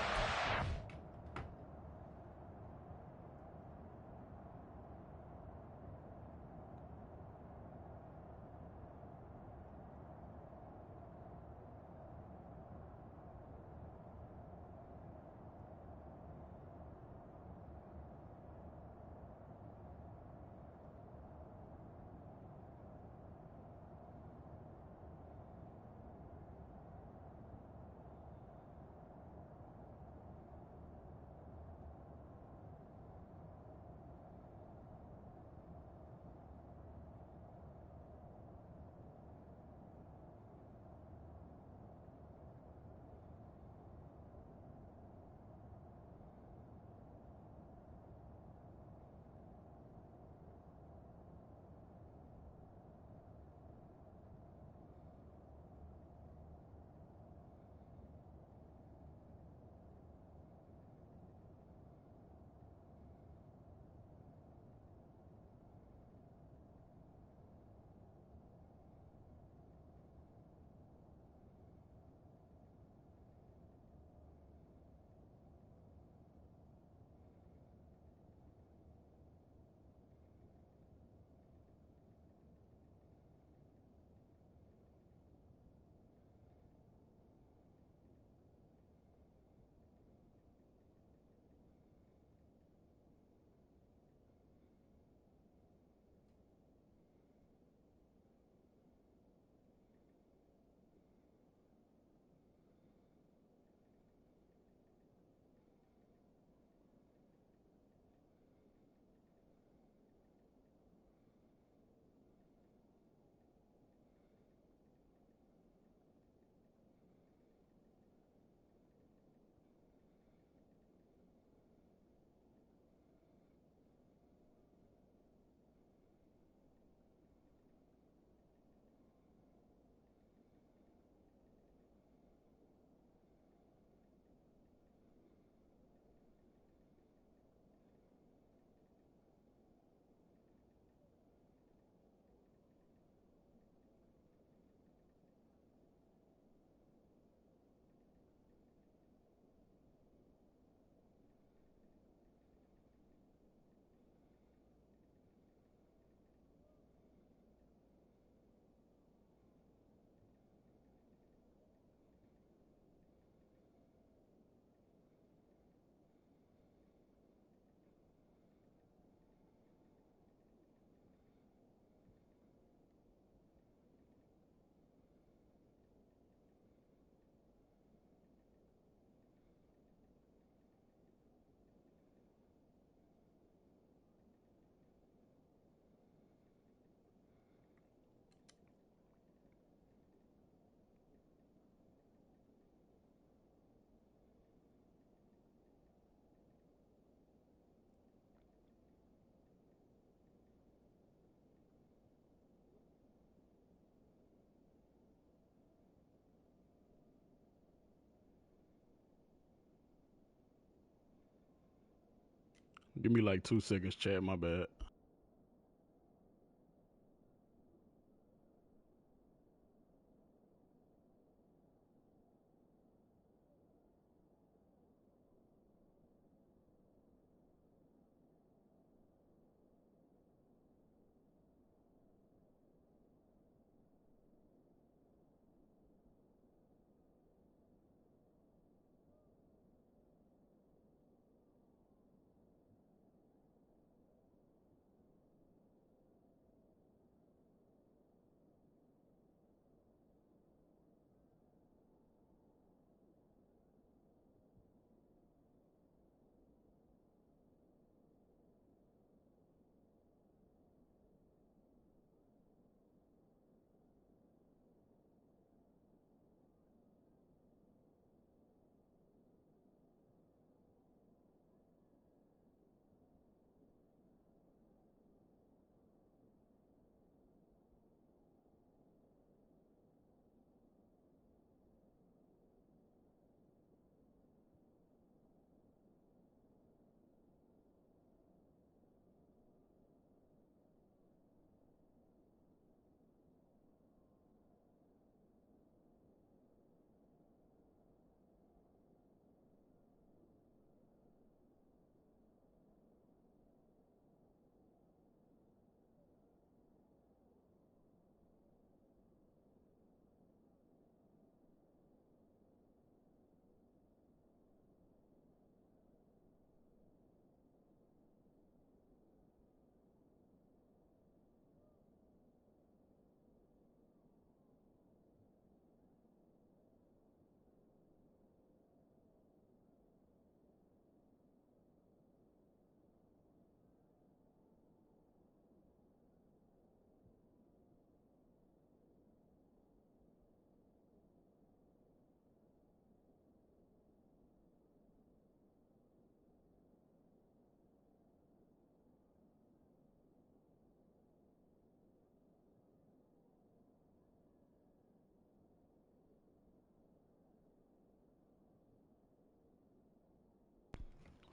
Give me like 2 seconds, chat. My bad.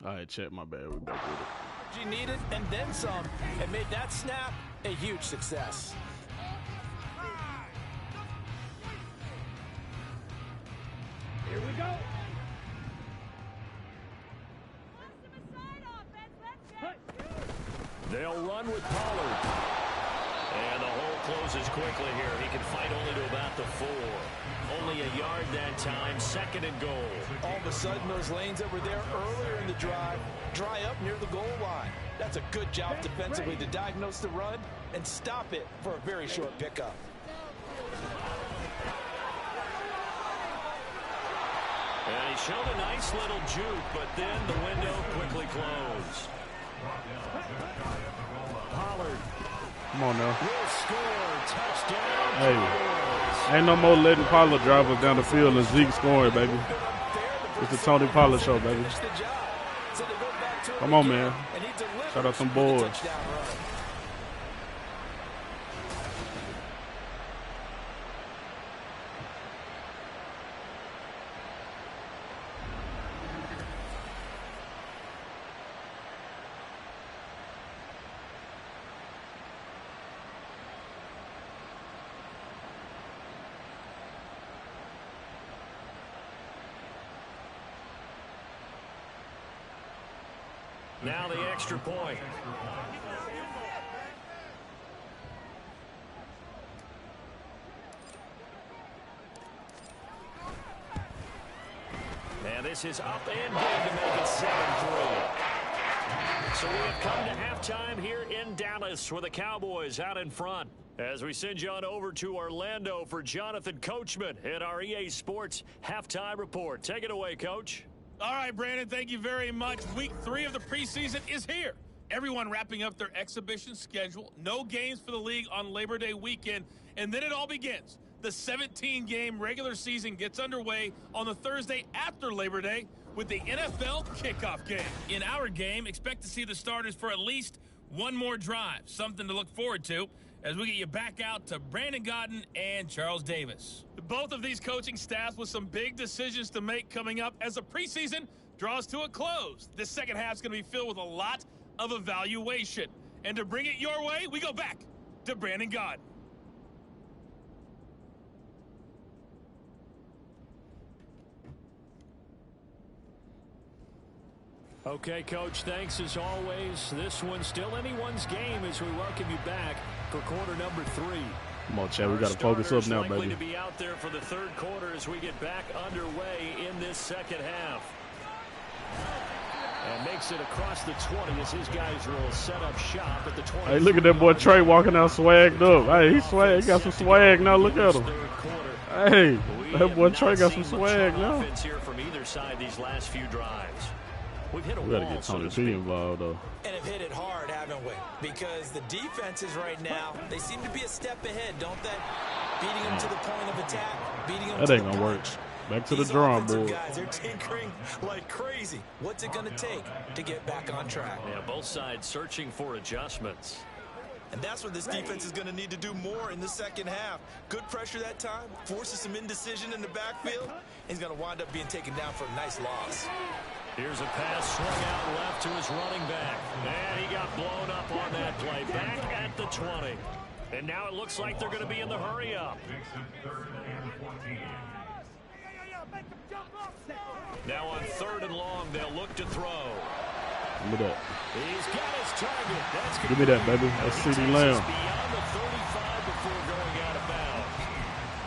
All right, chat. My bad. We back with it. You needed and then some, and made that snap a huge success. Here we go. They'll run with Pollard. And the hole closes quickly here. He can fight only to about the 4. Only a yard that time, 2nd and goal. All of a sudden, those lanes that were there earlier in the drive dry up near the goal line. That's a good job defensively to diagnose the run and stop it for a very short pickup. And he showed a nice little juke, but then the window quickly closed. Pollard. Come on now. Will score. Touchdown. Hey, ain't no more letting Pollard drive us down the field and Zeke scoring, baby. It's the Tony Pollard show, baby. Come on, man. Shout out some boys. Now the extra point. And this is up and good to make it 7-3. So we have come to halftime here in Dallas with the Cowboys out in front. As we send you on over to Orlando for Jonathan Coachman in our EA Sports Halftime Report. Take it away, Coach. All right, Brandon, thank you very much. Week 3 of the preseason is here. Everyone wrapping up their exhibition schedule. No games for the league on Labor Day weekend. And then it all begins. The 17-game regular season gets underway on the Thursday after Labor Day with the NFL kickoff game. In our game, expect to see the starters for at least one more drive. Something to look forward to as we get you back out to Brandon Godden and Charles Davis. Both of these coaching staffs with some big decisions to make coming up as the preseason draws to a close. This second half is going to be filled with a lot of evaluation. And to bring it your way, we go back to Brandon God. Okay, Coach, thanks as always. This one's still anyone's game as we welcome you back for quarter number 3. Come on, Chad. We got to focus up now, likely baby. To be out there for the third quarter as we get back underway in this second half. And makes it across the 20 as his guys will set up shop at the 20. Hey, look at that boy Trey walking out swagged up. Hey, he's swag. He got some swag now. Look at him. Hey, that boy Trey got some swag now. Here from either side these last few drives. We've hit a We got to wall, get Tony so to P speak. involved, though. And have hit it hard, haven't we? Because the defenses right now, they seem to be a step ahead, don't they? Beating them to the point of attack, beating them That to ain't the gonna work. punch. Back to the These drawing offensive board. Guys, they're tinkering like crazy. What's it going to take to get back on track? Yeah, both sides searching for adjustments. And that's what this defense is going to need to do more in the second half. Good pressure that time, forces some indecision in the backfield. He's going to wind up being taken down for a nice loss. Here's a pass swung out left to his running back. And he got blown up on that play. Back at the 20. And now it looks like they're going to be in the hurry up. Now on 3rd and long, they'll look to throw. Give me that. He's got his target. That's Give me that, baby. That's CD Lamb. beyond the 35 before going out of bounds.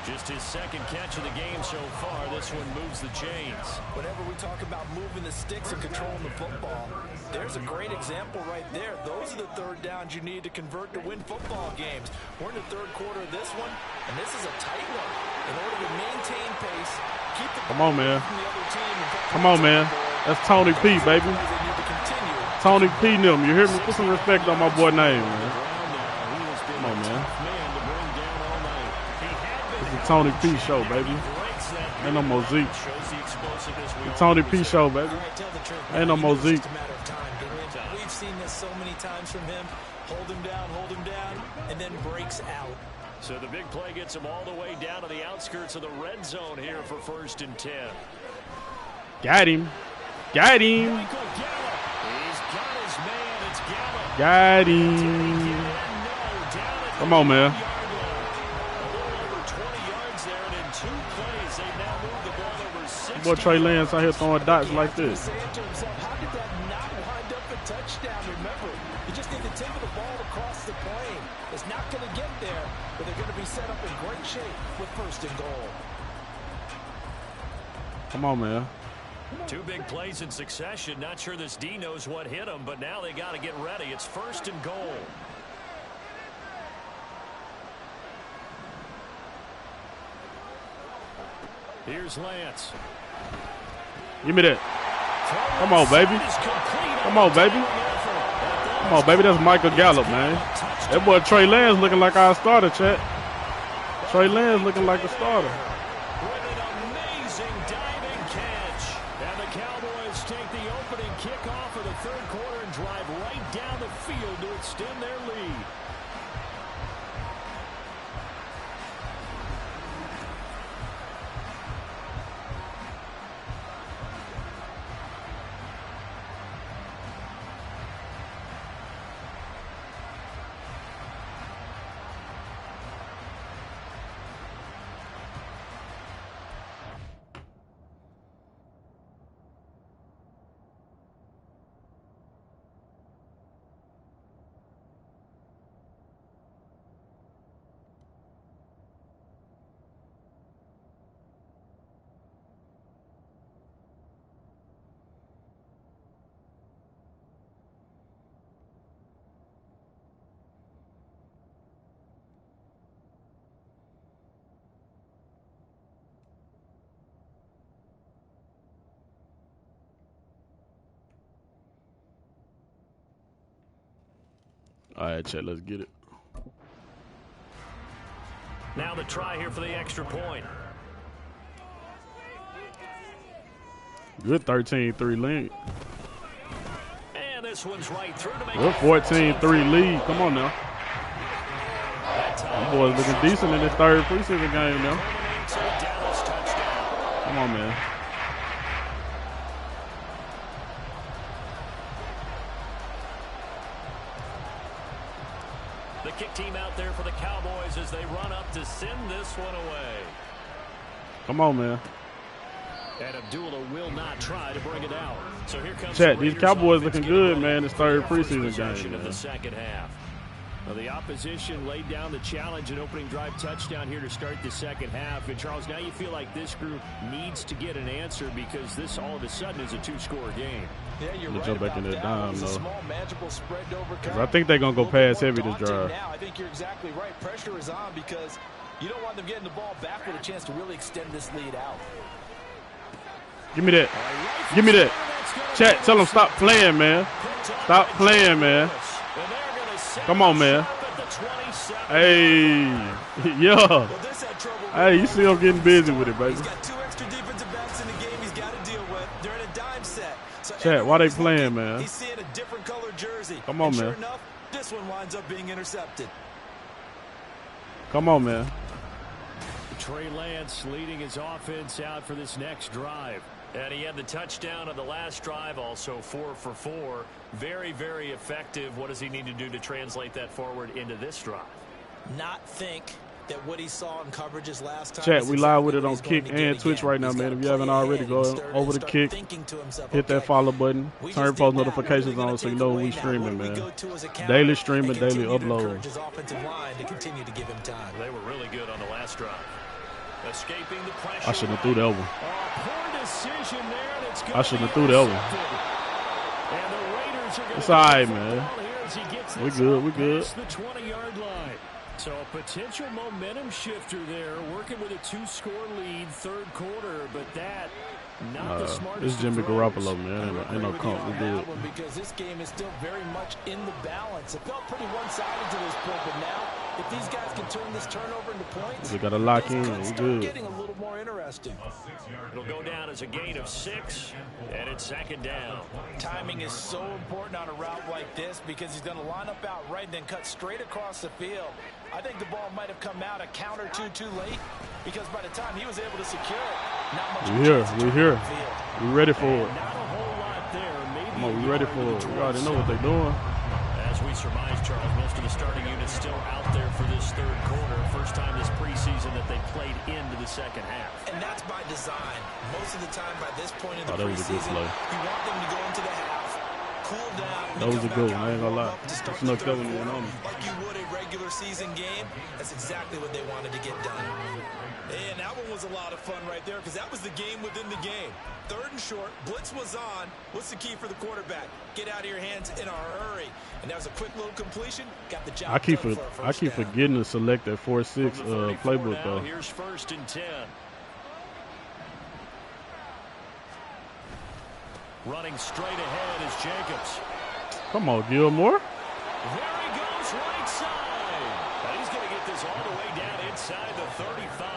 Just his second catch of the game so far. This one moves the chains. Whenever we talk about moving the sticks and controlling the football, there's a great example right there. Those are the third downs you need to convert to win football games. We're in the third quarter of this one, and this is a tight one. In order to maintain pace, keep the Come on, man. from the other team. Come on, man. That's Tony P, baby. They need to continue. Tony P. Them. You hear me? Put some respect on my boy name, man. Come on, man. It's the Tony P show, baby. Ain't no more Zeke. The Tony P show, baby. All right, tell the truth. Ain't no more It's Zeke. just a matter of time. We've seen this so many times from him. Hold him down, and then breaks out. So the big play gets him all the way down to the outskirts of the red zone here for 1st and 10. Got him. Got him. Michael Gallup. He's got his man. It's Gallup. Got him. Come on, man. A little over 20 yards there, and in 2 plays, they've now moved the ball over 60. Boy Trey Lance out here throwing dots like this. Saying to himself, how did that not wind up a touchdown? Remember, you just need to take the ball across the plane. It's not going to get there, but they're going to be set up in great shape with 1st and goal. Come on, man. 2 big plays in succession. Not sure this D knows what hit him, but now they got to get ready. It's 1st and goal. Here's Lance. Give me that. Come on, baby. Come on, baby. Come on, baby. That's Michael Gallup, man. That boy Trey Lance looking like our starter, chat. Trey Lance looking like a starter. With an amazing diving catch. And the Cowboys take the opening kickoff of the third quarter and drive right down the field to extend their lead. All right, chat. Let's get it. Now the try here for the extra point. Good 13-3 lead. And this one's right through to make Good it 14-3 lead. Come on now. Them boys looking decent in this third preseason game now. Come on, man. kick team out there for the Cowboys as they run up to send this one away. Come on, man. And Abdullah will not try to bring it out. So here comes Chat, these Cowboys looking good, man. This third preseason game, of the second half. Well, the opposition laid down the challenge and opening drive touchdown here to start the second half. And, Charles, now you feel like this group needs to get an answer because this all of a sudden is a two-score game. Yeah, you're right jump back in that dime, though. Small, manageable spread to overcome. I think they're going to go pass heavy this drive. Now, I think you're exactly right. Pressure is on because you don't want them getting the ball back with a chance to really extend this lead out. Give me that. Give me that. Chat, tell them stop playing, man. Stop playing, man. Come on, man. Hey. Yeah. Hey, you see I'm getting busy with it, baby. He's got 2 extra defensive backs in the game he's got to deal with. They're in a dime set. So Chat, why they playing, man? He's seeing a different color jersey. Come on, and man. Sure enough, this one winds up being intercepted. Come on, man. Trey Lance leading his offense out for this next drive. And he had the touchdown on the last drive, also 4 for 4. Very, very effective. What does he need to do to translate that forward into this drive? Not think that what he saw in coverages last time. Chat, we live with it on Kick and Twitch right now, man. If you haven't already, go over to Kick, hit that follow button, turn post notifications on so you know when we streaming, man. Daily streaming, daily upload. They were really good on the last drive. Escaping the pressure. I shouldn't have threw that one. I shouldn't have threw that one. It's all right, man. We good. We good. The 20-yard line. So a potential momentum shifter there, working with a 2-score lead, third quarter, but that not the smartest. It's Jimmy Garoppolo, man. Ain't no comp. We good. Because this game is still very much in the balance. It felt pretty one-sided to this point, but now if these guys can turn this turnover into points, we got to lock in. We good. Getting a little more interesting. It'll go down as a gain of 6, and it's second down. Timing is so important on a route like this because he's going to line up out right and then cut straight across the field. I think the ball might have come out a count or two too late because by the time he was able to secure it, not much. We here. We ready for it. Not a whole lot there. Maybe come on, we ready for it. We already know what they're doing. As we surmise, Charles, most of the starting units still out there for this third quarter. First time this preseason that they played into the second half. And that's by design. Most of the time by this point in the that was a good preseason, play. you want them to go into the half, cool down. That was a good one. I ain't gonna lie. Snuck that one in on me. Like you would a regular season game. That's exactly what they wanted to get done. And that one was a lot of fun right there because that was the game within the game. Third and short, blitz was on. What's the key for the quarterback? Get out of your hands in a hurry. And that was a quick little completion. Got the job. I keep forgetting to select that 4-6 playbook though. Here's 1st and 10. Running straight ahead is Jacobs. Come on, Gilmore. There he goes, right side. And he's going to get this all the way down inside the 35.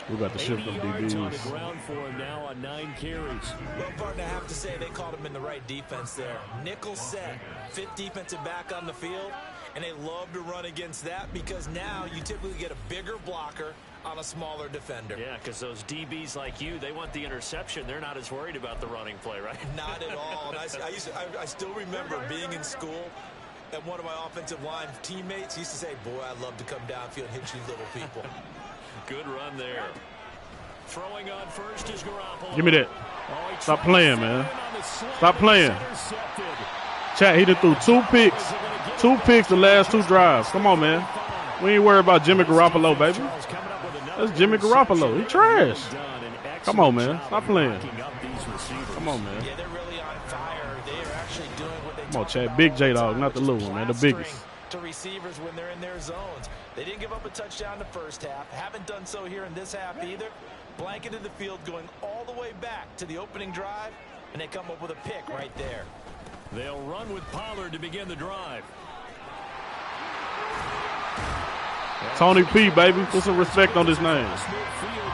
We got to shift them DBs. On the ground for him now on 9 carries. Well, partner, I have to say they called him in the right defense there. Nickel set, 5th defensive back on the field, and they love to run against that because now you typically get a bigger blocker on a smaller defender. Yeah, because those DBs like you, they want the interception. They're not as worried about the running play, right? Not at all. And I still remember being in school, and one of my offensive line teammates used to say, boy, I'd love to come downfield and hit you little people. Good run there. Throwing on first is Garoppolo. Give me that. Stop playing, man. Stop playing. Chat, he done threw 2 picks. 2 picks the last 2 drives. Come on, man. We ain't worried about Jimmy Garoppolo, baby. That's Jimmy Garoppolo. He trash. Come on, man. Stop playing. Come on, man. Yeah, they're really on fire. They are actually doing what they come on, Chad. Big JayDawg, not the little one, man. The biggest. To receivers when they're in their zones. They didn't give up a touchdown the first half. Haven't done so here in this half either. Blanketed the field going all the way back to the opening drive, and they come up with a pick right there. They'll run with Pollard to begin the drive. Tony P, baby. Put some respect on this name.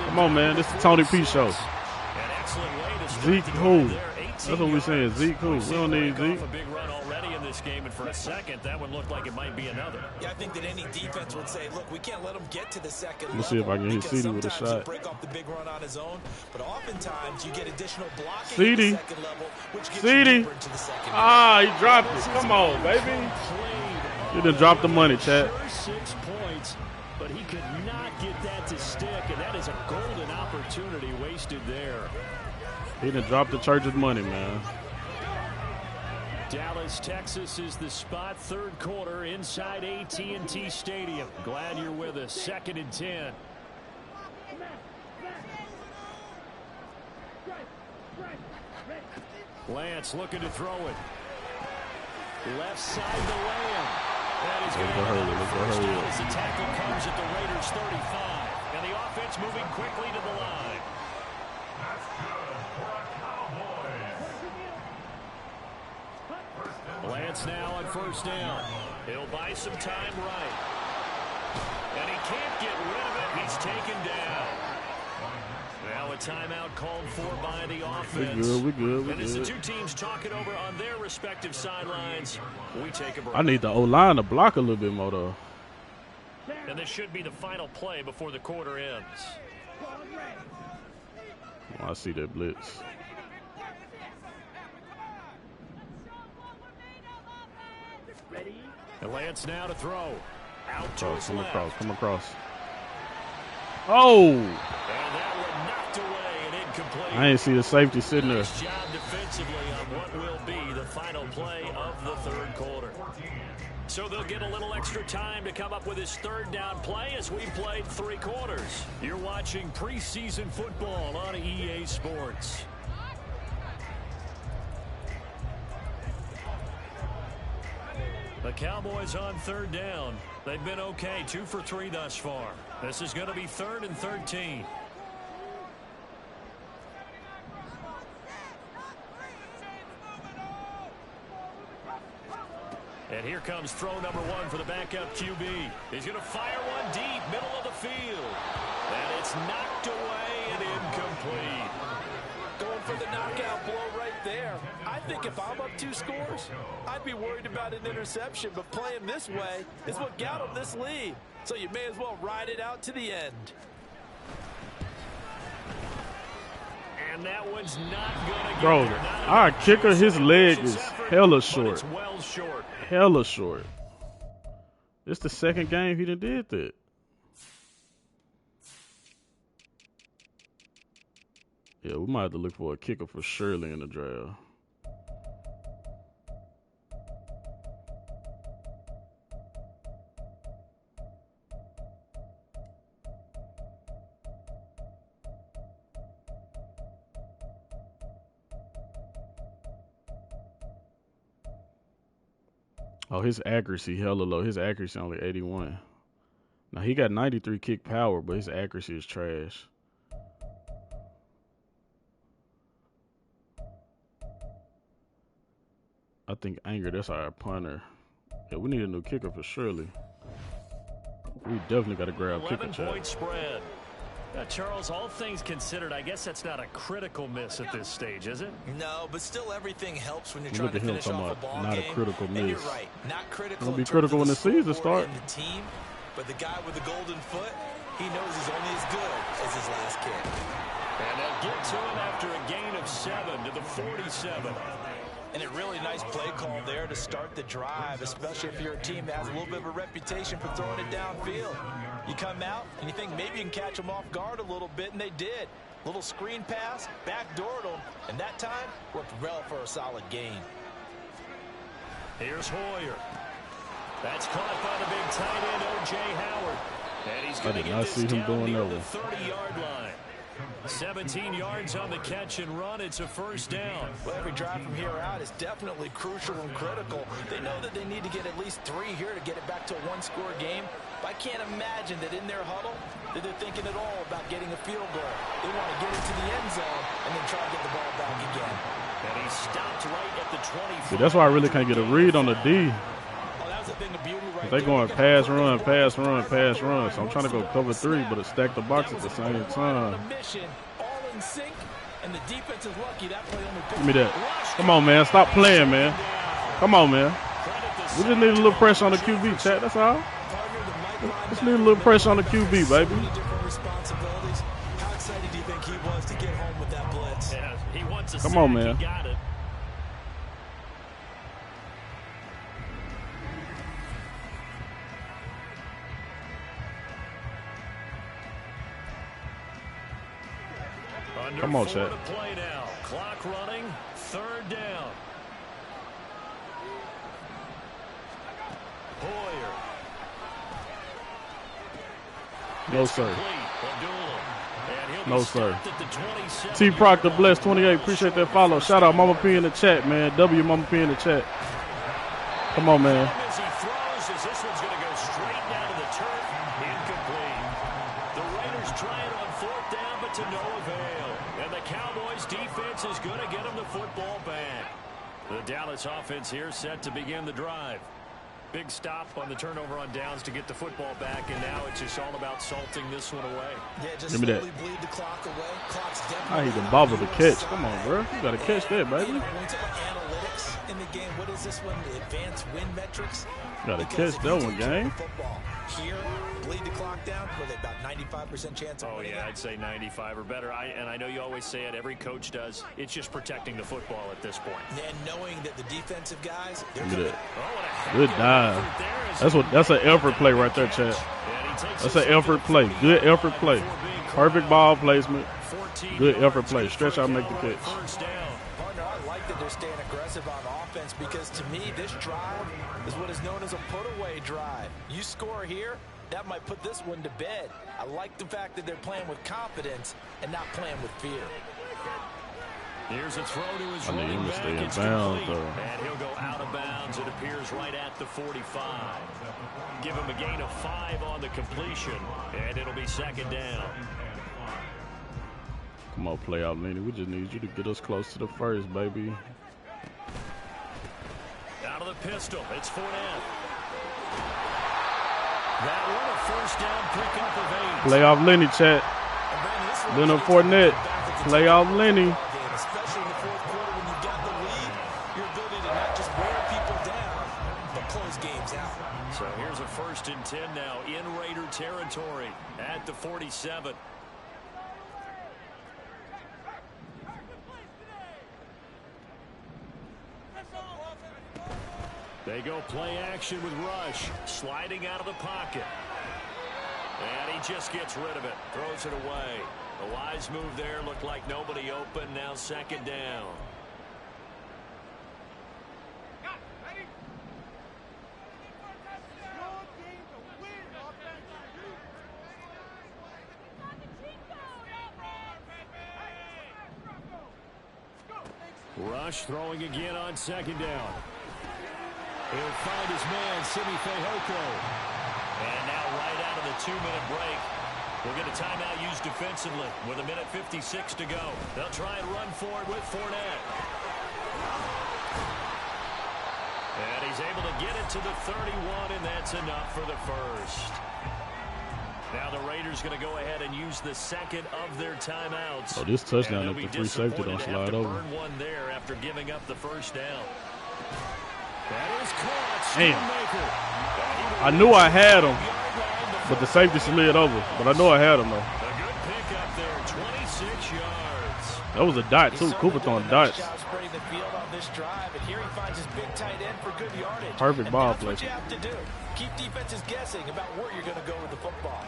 Come on, man. This is the Tony P show. Zeke who? That's what we're saying. Zeke who? We don't need Zeke. A big run already in this game, and for a second, that one looked like it might be another. Yeah, I think that any defense would say, look, we can't let him get to the second level. Let's see if I can hit CD with a shot. Break off the big run on his own, but oftentimes you get additional blocking CD. at the second level, which gets CD. you deeper into the second he dropped it. Come on, baby. He done dropped the money, Chad. Sure 6 points, but he could not get that to stick, and that is a golden opportunity wasted there. He done dropped the church's money, man. Dallas, Texas is the spot. Third quarter inside AT&T Stadium. Glad you're with us. 2nd and 10. Lance looking to throw it. Left side the layup. That is going to hurt. First down as the tackle comes at the Raiders 35. And the offense moving quickly to the line. That's good for a Cowboys. Lance now on first down. He'll buy some time right. And he can't get rid of it. He's taken down. Now a timeout called for by the offense. We good. And as the two teams talk it over on their respective sidelines, we take a break. I need the O-line to block a little bit more, though. And this should be the final play before the quarter ends. Oh, I see that blitz. And Lance now to throw. Out to his left. Come across. Oh! And that one knocked away and incomplete. I ain't see the safety sitting there. Nice job defensively on what will be the final play of the third quarter. So they'll get a little extra time to come up with his third down play as we played 3 quarters. You're watching preseason football on EA Sports. The Cowboys on third down. They've been okay, 2 for 3 thus far. This is going to be 3rd and 13. And here comes throw number 1 for the backup QB. He's going to fire one deep, middle of the field. And it's knocked away and incomplete. Going for the knockout blow right there. I think if I'm up 2 scores, I'd be worried about an interception, but playing this way is what got him this lead. So you may as well ride it out to the end. And that one's not going to get Bro, there. our kicker, his leg is hella short. It's well short. Hella short. It's the second game he done did that. Yeah, we might have to look for a kicker for Shirley in the draft. Oh, his accuracy hella low. His accuracy only 81. Now, he got 93 kick power, but his accuracy is trash. I think Anger, that's our punter. Yeah, we need a new kicker for Shirley. We definitely got to grab kicker. 11-point spread. Now, Charles, all things considered, I guess that's not a critical miss at this stage, is it? No, but still everything helps when you're trying to Look at him finish off a talking ball about not a game. critical And miss. you're right, not critical. It'll be critical when the season starts. The team, but the guy with the golden foot, he knows he's only as good as his last kick. And they'll get to him after a gain of 7 to the 47. And a really nice play call there to start the drive, especially if you're a team that has a little bit of a reputation for throwing it downfield. You come out and you think maybe you can catch them off guard a little bit, and they did. Little screen pass, backdoored them, and that time worked well for a solid gain. Here's Hoyer. That's caught by the big tight end, O.J. Howard. And he's going to get this down near the 30-yard line. 17 yards on the catch and run. It's a first down. Well, every drive from here out is definitely crucial and critical. They know that they need to get at least 3 here to get it back to a 1-score game. But I can't imagine that in their huddle that they're thinking at all about getting a field goal. They want to get into the end zone and then try to get the ball back again. And he stopped right at the 25. See, that's why I really can't get a read on the D. Oh, that was a thing of beauty right They there. going pass, run, pass, run, pass, run. So I'm trying to go cover 3, but stack the box at the same time. All in sync, and the defense is lucky that play only picked. Give me that. Come on, man. Stop playing, man. Come on, man. We just need a little pressure on the QB, chat. That's all. Just need a little pressure on the QB, baby. How excited do you think he was to get home with that blitz? Yeah, he wants a Come sack. on, man. He got it. Come on, 4 Chat. to play now. Clock running. 3rd down. Hoyer. No, sir. And No, sir. T. T. Proctor, bless 28. Appreciate that follow. Shout out Mama P in the chat, man. W Mama P in the chat. Come on, man. As he throws, as this one's going to go straight down to the turf. Incomplete. The Raiders try it on 4th down, but to no avail. And the Cowboys defense is going to get them the football back. The Dallas offense here set to begin the drive. Big stop on the turnover on downs to get the football back, and now it's just all about salting this one away. Yeah, just give me that. bleed the clock away. Clock's definitely I even bobble the catch. Come on, bro. You got to catch that, baby. When we talk about analytics in the game, what is this one? The advanced win metrics? Got to catch that one, gang. Football. Here, bleed the clock down with about 95% chance of winning. Oh, yeah, I'd say 95 or better. And I know you always say it, every coach does. It's just protecting the football at this point. And knowing that the defensive guys, they're Look at Oh, that. Good dive. That's an effort play right there, Chat. That's an effort play. Good effort play. Perfect ball placement. Good effort play. Stretch out, make the catch. Partner, I like that they're staying aggressive on offense because to me, this drive is what is known as a put-away drive. You score here, that might put this one to bed. I like the fact that they're playing with confidence and not playing with fear. Here's a throw to his I need him running to back. stay in It's bounds, complete. though. And he'll go out of bounds. It appears right at the 45. Give him a gain of 5 on the completion, and it'll be 2nd down. Come on, play out, Lenny. We just need you to get us close to the first, baby. Out of the pistol. It's Fournette. That one a 1st down pickup of 8. Play off Lenny, Chat. Leonard Fournette. Play off Lenny. Especially in the 4th quarter when you've got the lead, your ability to not just wear people down, but close games out. So here's a 1st and 10 now in Raider territory at the 47. They go play action with Rush, sliding out of the pocket. And he just gets rid of it, throws it away. A wise move there, looked like nobody open, now 2nd down. Rush throwing again on 2nd down. He'll find his man, Simi Fehoko. And now right out of the 2-minute break, we'll get a timeout used defensively with 1:56 to go. They'll try and run for it with Fournette. And he's able to get it to the 31, and that's enough for the 1st. Now the Raiders going to go ahead and use the 2nd of their timeouts. Oh, this touchdown at the free safety don't slide over. Burn one there after giving up the 1st down. That is caught. Damn. I knew I had him, but the safety slid over. But I know I had him, though. A good pickup there, 26 yards. That was a dot, too. Cooper throwing dots. Spreading the field on this drive, and here he finds his big tight end for good yardage. Perfect ball That's what you placement. have to do. Keep defenses guessing about where you're going to go with the football.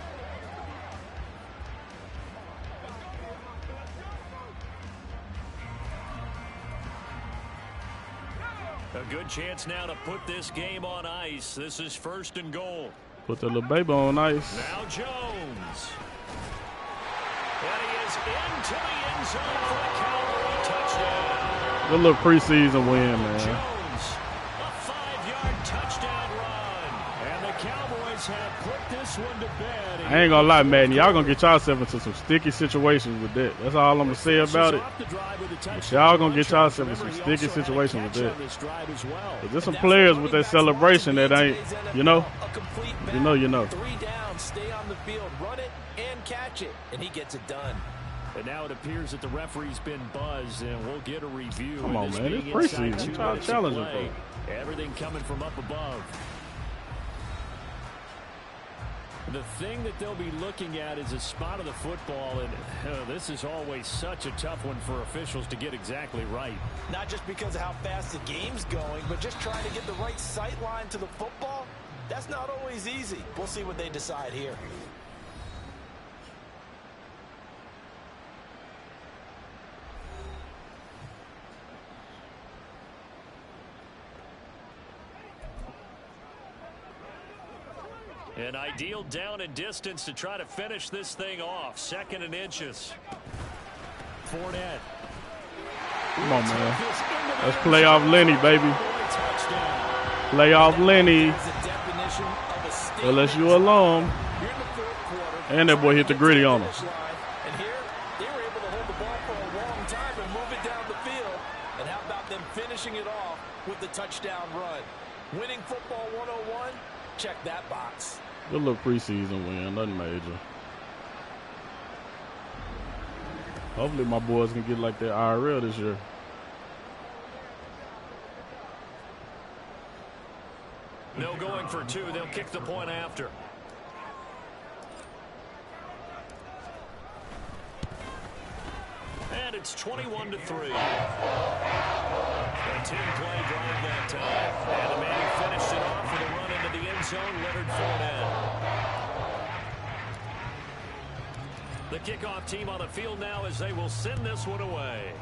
A good chance now to put this game on ice. This is 1st and goal. Put the little baby on ice. Now Jones. And he is into the end zone for a Cowboy touchdown. Good little preseason win, man. Jones, a 5-yard touchdown run. And the Cowboys have put this one to bed. I ain't gonna lie, man. Y'all gonna get yourself into some sticky situations with that. That's all I'm gonna say about it. But y'all gonna get yourself into some sticky situations with that. Cause there's some players with that celebration that ain't, you know. 3 down, stay on the field, run it and catch it, and he gets it done. And now it appears that the referee's been buzzed, and we'll get a review. Come on, man. It's preseason. I'm trying to challenge him. Everything coming from up above. The thing that they'll be looking at is a spot of the football, and this is always such a tough one for officials to get exactly right. Not just because of how fast the game's going, but just trying to get the right sight line to the football. That's not always easy. We'll see what they decide here. An ideal down and distance to try to finish this thing off. 2nd and inches. Fournette. Come on, man. Let's playoff Lenny, baby. Playoff Lenny. LSU alum. And that boy hit the gritty on him. And here, they were able to hold the ball for a long time and move it down the field. And how about them finishing it off with the touchdown run? Winning football 101? Check that box. Good little preseason win, nothing major. Hopefully my boys can get like that IRL this year. No going for 2. They'll kick the point after. And it's 21-3. A 10-play drive that time. And the man who finished it off with a run into the end zone, Leonard Fournette. The kickoff team on the field now as they will send this one away.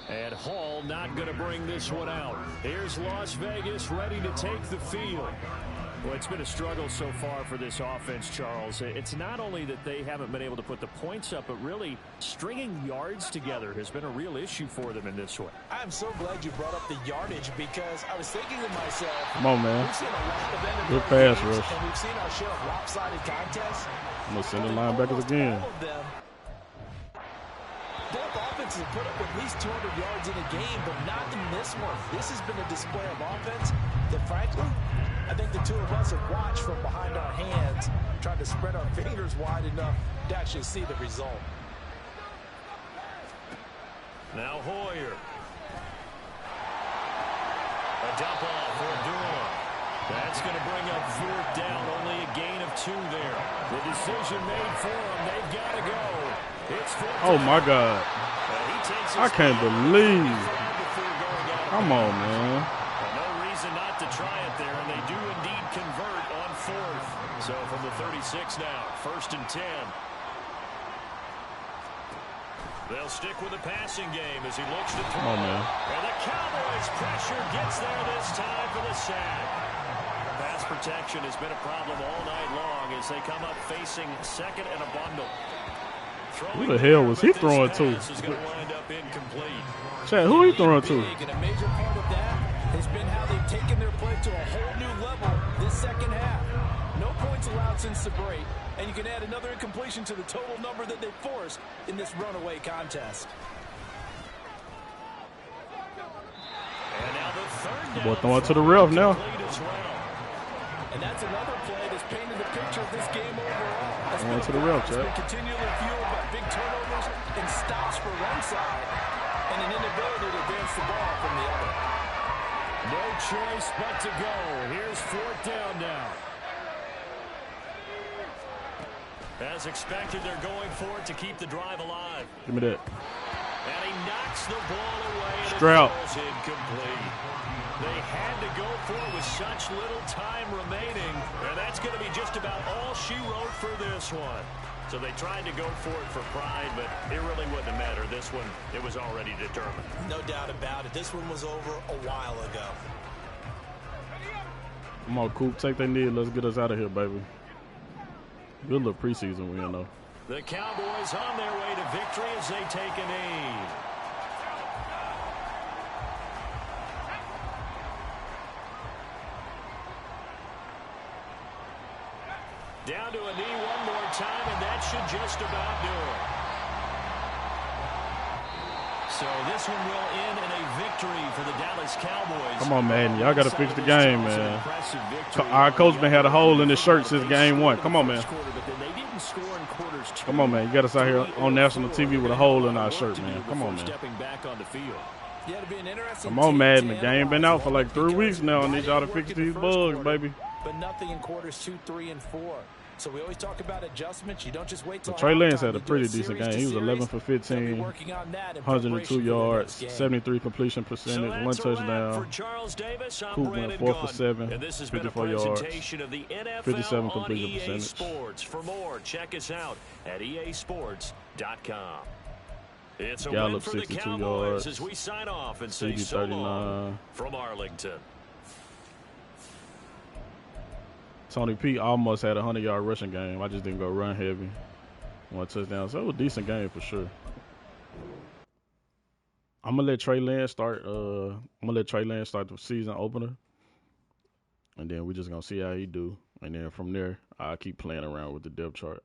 And Hall not going to bring this one out. Here's Las Vegas ready to take the field. Well, it's been a struggle so far for this offense, Charles. It's not only that they haven't been able to put the points up, but really stringing yards together has been a real issue for them in this one. I'm so glad you brought up the yardage because I was thinking to myself, come on, man. We've seen a lot of NFL good pass games, rush. and we've seen our share of lopsided contests. I'm going to send the linebackers again. All of them, both offenses have put up at least 200 yards in a game, but not in this one. This has been a display of offense that, frankly, I think the two of us have watched from behind our hands, trying to spread our fingers wide enough to actually see the result. Now Hoyer. A dump off for Durham. That's going to bring up 4th down, only a gain of 2 there. The decision made for them. They've got to go. It's 4th oh, my God. I can't believe. Come on, man. No reason not to try it there, and they do indeed convert on 4th. So from the 36 now, 1st and 10. They'll stick with the passing game as he looks to throw. Come on, man. And the Cowboys pressure gets there this time for the sack. Pass protection has been a problem all night long as they come up facing 2nd and a bundle. Who the hell was he throwing to? Chad, who he throwing to? And a major part of that has been how they've taken their play to a whole new level this second half. No points allowed since the break, and you can add another incompletion to the total number that they forced in this runaway contest. And now the 3rd down. Boy, throwing to the ref now. And that's another play that's painted the picture of this game overall. Throwing to the ref, Chad. Continually fueled by big turnovers and stops for one side, and an inability to advance the ball from the other. No choice but to go. Here's 4th down now. As expected, they're going for it to keep the drive alive. Give me that. And he knocks the ball away. And Stroud. it falls incomplete. They had to go for it with such little time remaining. And that's going to be just about all she wrote for this one. So they tried to go for it for pride, but it really wouldn't have mattered. This one, it was already determined. No doubt about it. This one was over a while ago. Come on, Coop. Take that knee. Let's get us out of here, baby. Good little preseason win, though. The Cowboys on their way to victory as they take a knee. Down to a knee one more time, and that should just about do it. So this one will end in a victory for the Dallas Cowboys. Come on, man. Y'all got to fix the game, man. Our coach been had a hole in his shirt since game 1. Come on, man. Come on, man. You got us out here on national TV with a hole in our shirt, man. Come on, man. Come on, Madden. The game been out for like 3 weeks now. I need y'all to fix these bugs, baby. But nothing in quarters 2, 3, and 4. So we always talk about adjustments. You don't just wait till Trey Lance had a pretty decent game. He was 11 for 15, 102 yards, 73 completion percentage, 1 touchdown. Coop went 4 for 7, 54 yards, 57 completion percentage. For more, check us out at easports.com. It's a Gallup, win for the 62 Cowboys yards, as we sign off and say CD so long 39. from Arlington. Tony P almost had a 100-yard rushing game. I just didn't go run heavy. 1 touchdown. So it was a decent game for sure. I'm gonna let Trey Lance start. The season opener, and then we're just gonna see how he do. And then from there, I'll keep playing around with the depth chart.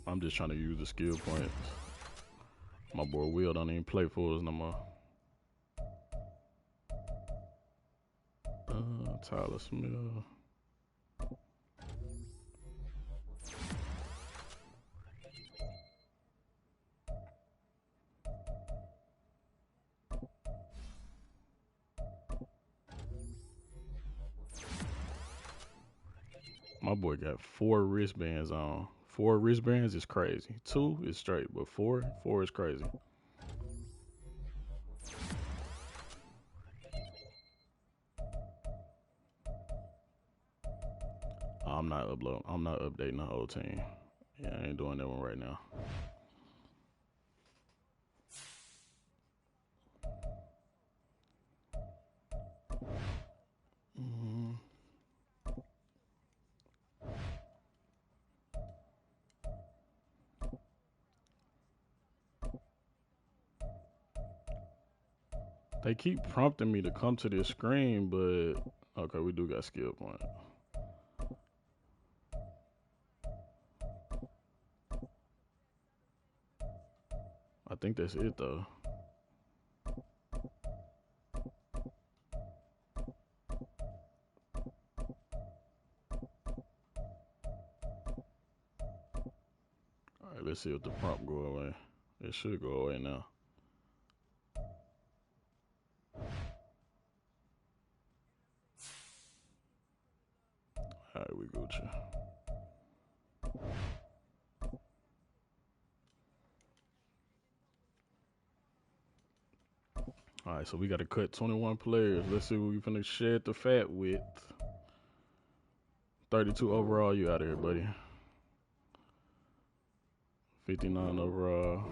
I'm just trying to use the skill points. My boy Will don't even play for us no more. Tyler Smith. My boy got 4 wristbands on. 4 wristbands is crazy. 2 is straight, but 4 is crazy. I'm not updating the whole team. Yeah, I ain't doing that one right now. They keep prompting me to come to this screen, but okay, we do got skill point. I think that's it though. All right, let's see if the prompt go away. It should go away now. All right, we Gucci. All right, so we got to cut 21 players. Let's see what we finna shed the fat with. 32 overall, you out of here, buddy. 59 overall.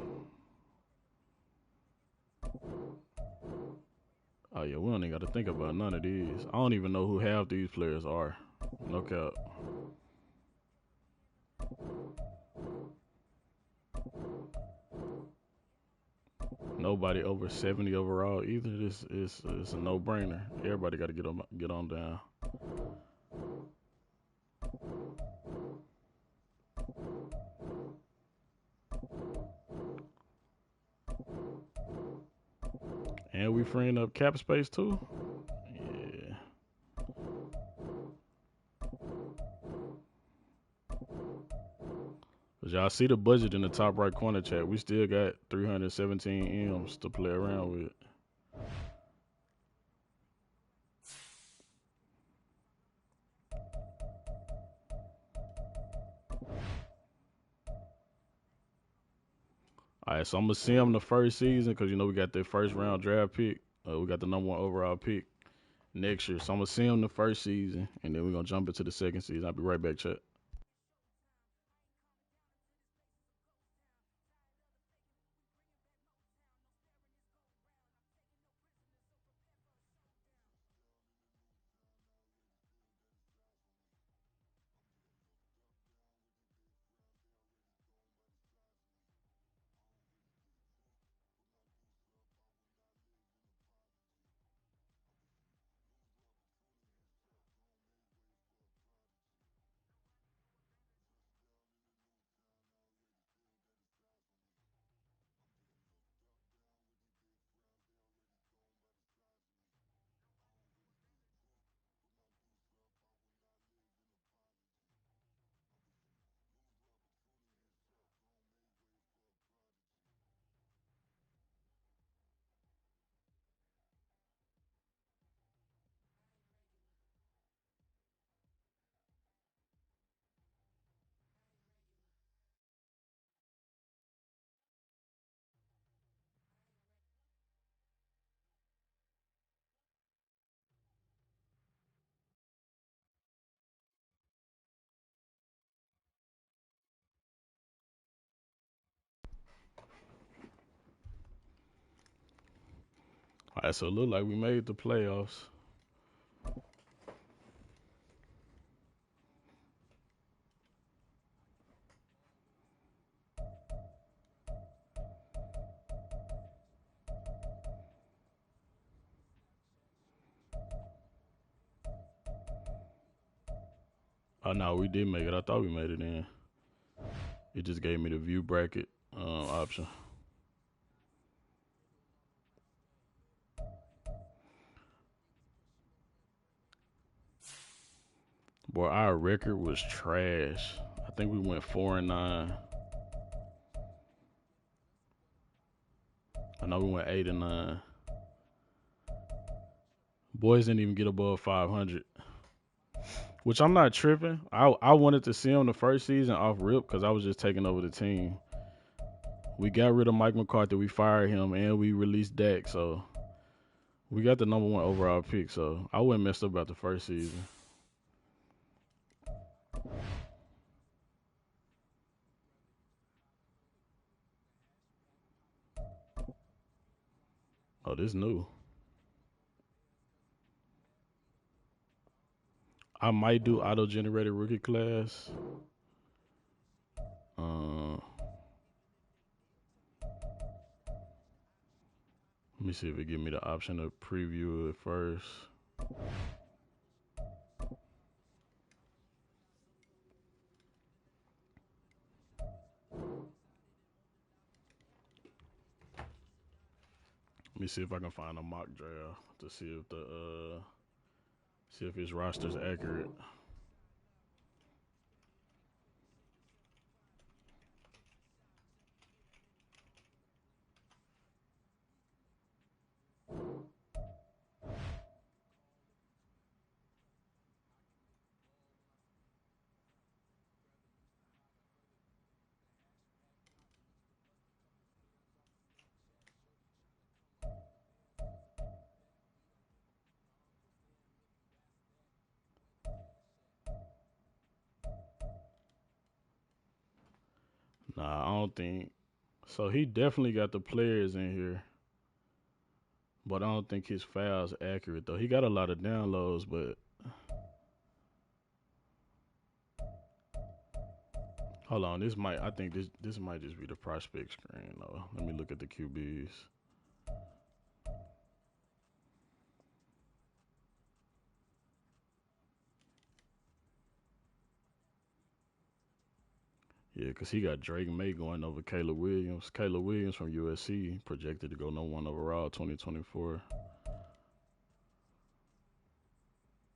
Oh yeah, we don't even got to think about none of these. I don't even know who half these players are. No cap. Nobody over 70 overall either. This is a no-brainer. Everybody got to get on down. And we freeing up cap space too. Yeah. Cause y'all see the budget in the top right corner chat. We still got 317 M's to play around with. All right, so I'm gonna see him the first season because you know we got the first round draft pick. We got the #1 overall pick next year. So I'm gonna see him the first season, and then we're gonna jump into the second season. I'll be right back, chat. All right, so it looked like we made the playoffs. Oh, no, we did make it. I thought we made it in. It just gave me the view bracket option. Boy, our record was trash. I think we went 4-9. I know we went 8-9. Boys didn't even get above 500, which I'm not tripping. I wanted to see them the first season off rip because I was just taking over the team. We got rid of Mike McCarthy. We fired him, and we released Dak. So we got the number 1 overall pick. So I wasn't messed up about the first season. Oh, this new. I might do auto-generated rookie class. Let me see if it give me the option to preview it first. Let me see if I can find a mock draft to see if his roster's accurate. Nah, I don't think so. He definitely got the players in here, but I don't think his file's accurate though. He got a lot of downloads, but hold on, I think this might just be the prospect screen though. Let me look at the QBs. Yeah, because he got Drake May going over Caleb Williams. Caleb Williams from USC projected to go no 1 overall 2024.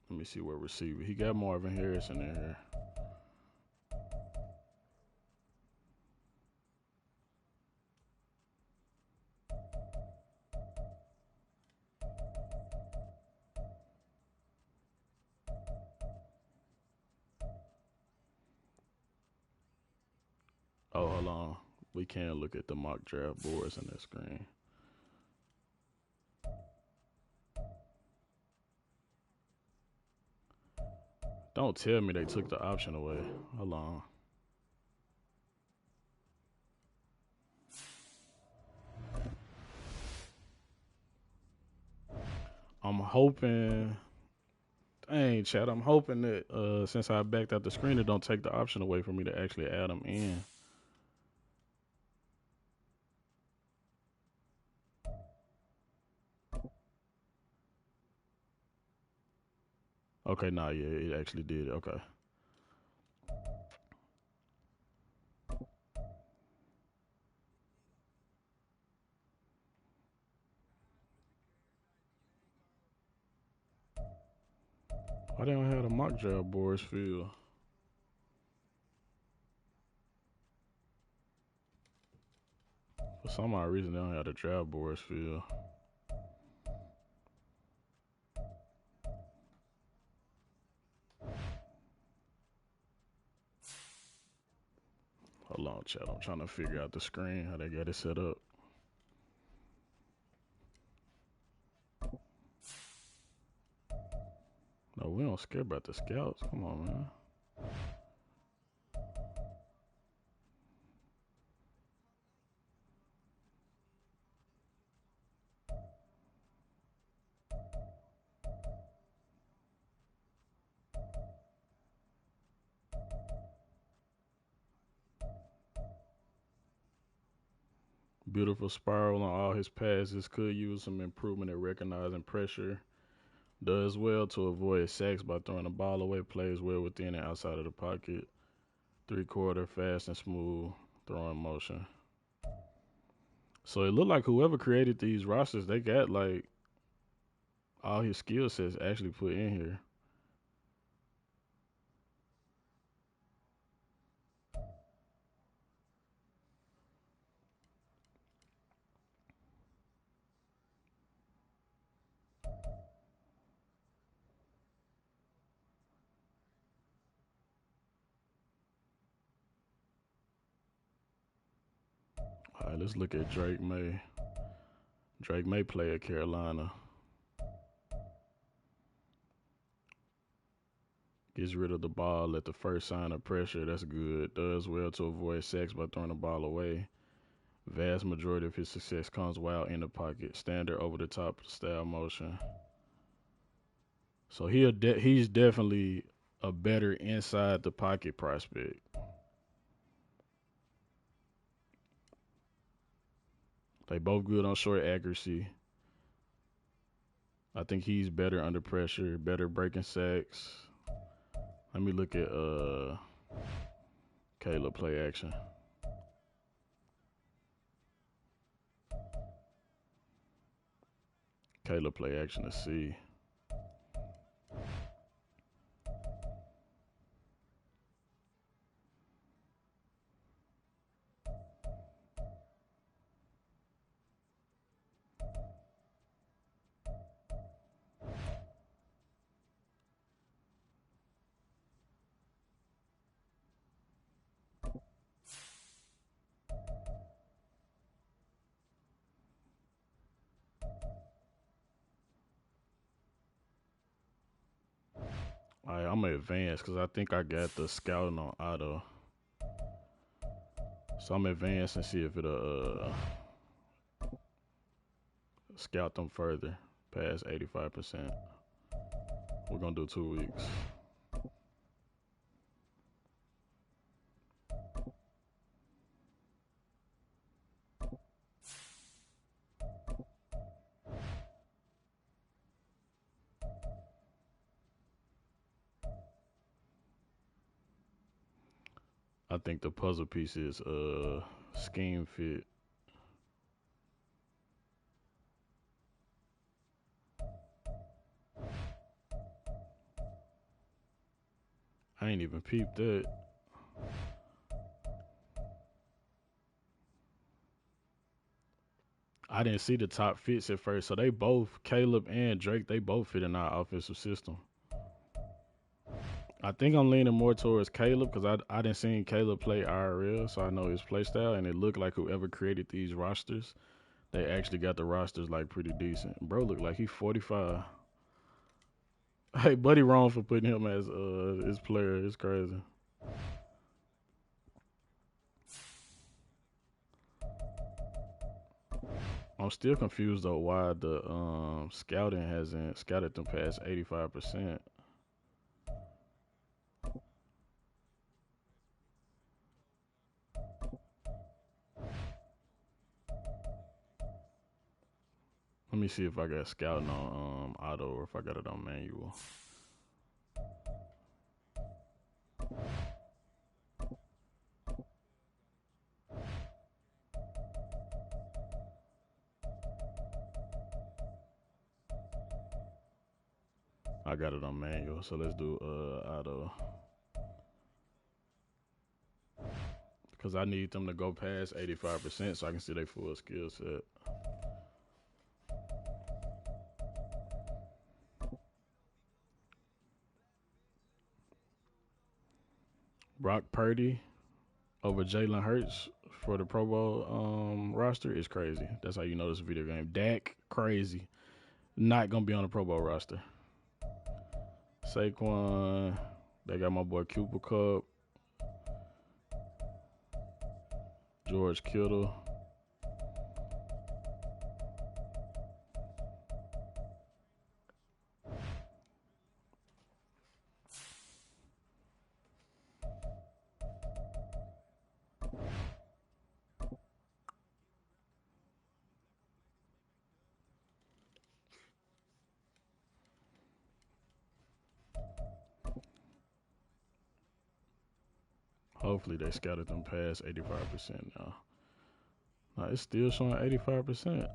Let me see what receiver. He got Marvin Harrison in here. Oh, hold on. We can look at the mock draft boards in that screen. Don't tell me they took the option away. Hold on. I'm hoping. Dang, Chad. I'm hoping that since I backed out the screen, it don't take the option away for me to actually add them in. Okay, nah, yeah, it actually did. Okay. Why they don't have the mock draft boards filled? For some odd reason, they don't have the draft boards filled. Hold on, Chad. I'm trying to figure out the screen, how they got it set up. No, we don't care about the scouts. Come on, man. Beautiful spiral on all his passes. Could use some improvement at recognizing pressure. Does well to avoid sacks by throwing the ball away. Plays well within and outside of the pocket. 3/4 fast and smooth throwing motion. So it looked like whoever created these rosters, they got like all his skill sets actually put in here. All right, let's look at Drake May. Drake May play at Carolina. Gets rid of the ball at the first sign of pressure. That's good. Does well to avoid sacks by throwing the ball away. Vast majority of his success comes while in the pocket. Standard over the top style motion. So he's definitely a better inside the pocket prospect. They both good on short accuracy. I think he's better under pressure, better breaking sacks. Let me look at Caleb play action. Caleb play action to see. All right, I'm gonna advance because I think I got the scouting on auto. So I'm gonna advance and see if it'll scout them further past 85%. We're gonna do 2 weeks. I think the puzzle piece is scheme fit. I ain't even peeped that. I didn't see the top fits at first. So they both, Caleb and Drake, they both fit in our offensive system. I think I'm leaning more towards Caleb because I didn't see Caleb play IRL, so I know his play style, and it looked like whoever created these rosters, they actually got the rosters like pretty decent. Bro looked like he's 45. Hey, Buddy wrong for putting him as his player. It's crazy. I'm still confused though why the scouting hasn't scouted them past 85%. Let me see if I got scouting on auto or if I got it on manual. I got it on manual, so let's do auto. Because I need them to go past 85% so I can see their full skill set. Brock Purdy over Jalen Hurts for the Pro Bowl roster is crazy. That's how you know this video game. Dak, crazy. Not going to be on the Pro Bowl roster. Saquon, they got my boy Cooper Kupp. George Kittle. Hopefully they scouted them past 85% now. Nah, it's still showing 85%.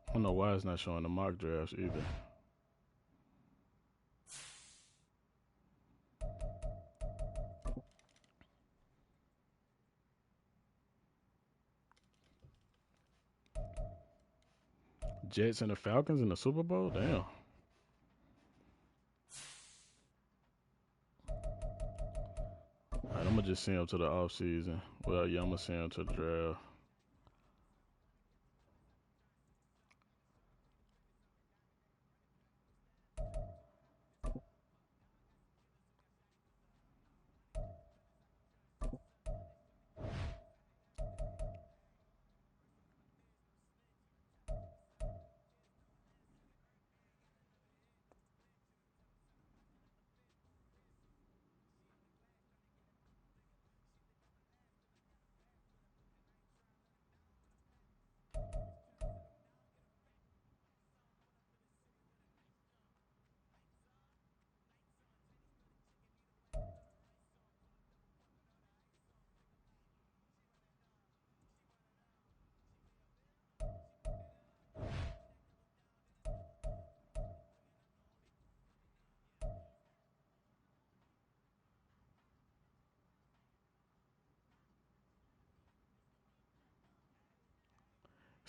I don't know why it's not showing the mock drafts either. Jets and the Falcons in the Super Bowl? Damn. All right, I'm going to just send him to the offseason. Well, yeah, I'm going to send him to the draft.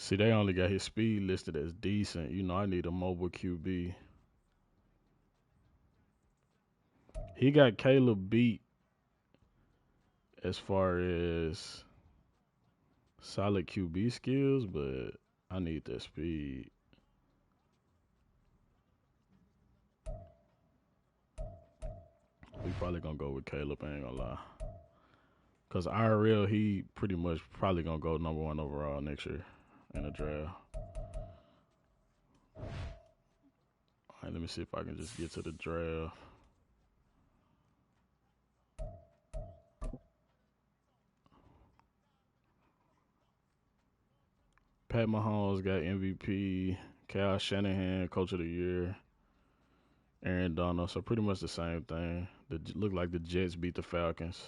See, they only got his speed listed as decent. You know, I need a mobile QB. He got Caleb beat as far as solid QB skills, but I need that speed. We probably gonna go with Caleb, I ain't gonna lie. Cause IRL, he pretty much probably gonna go number 1 overall next year in the draft. All right, let me see if I can just get to the draft. Pat Mahomes got MVP. Kyle Shanahan, Coach of the Year. Aaron Donald, so pretty much the same thing. Look like the Jets beat the Falcons.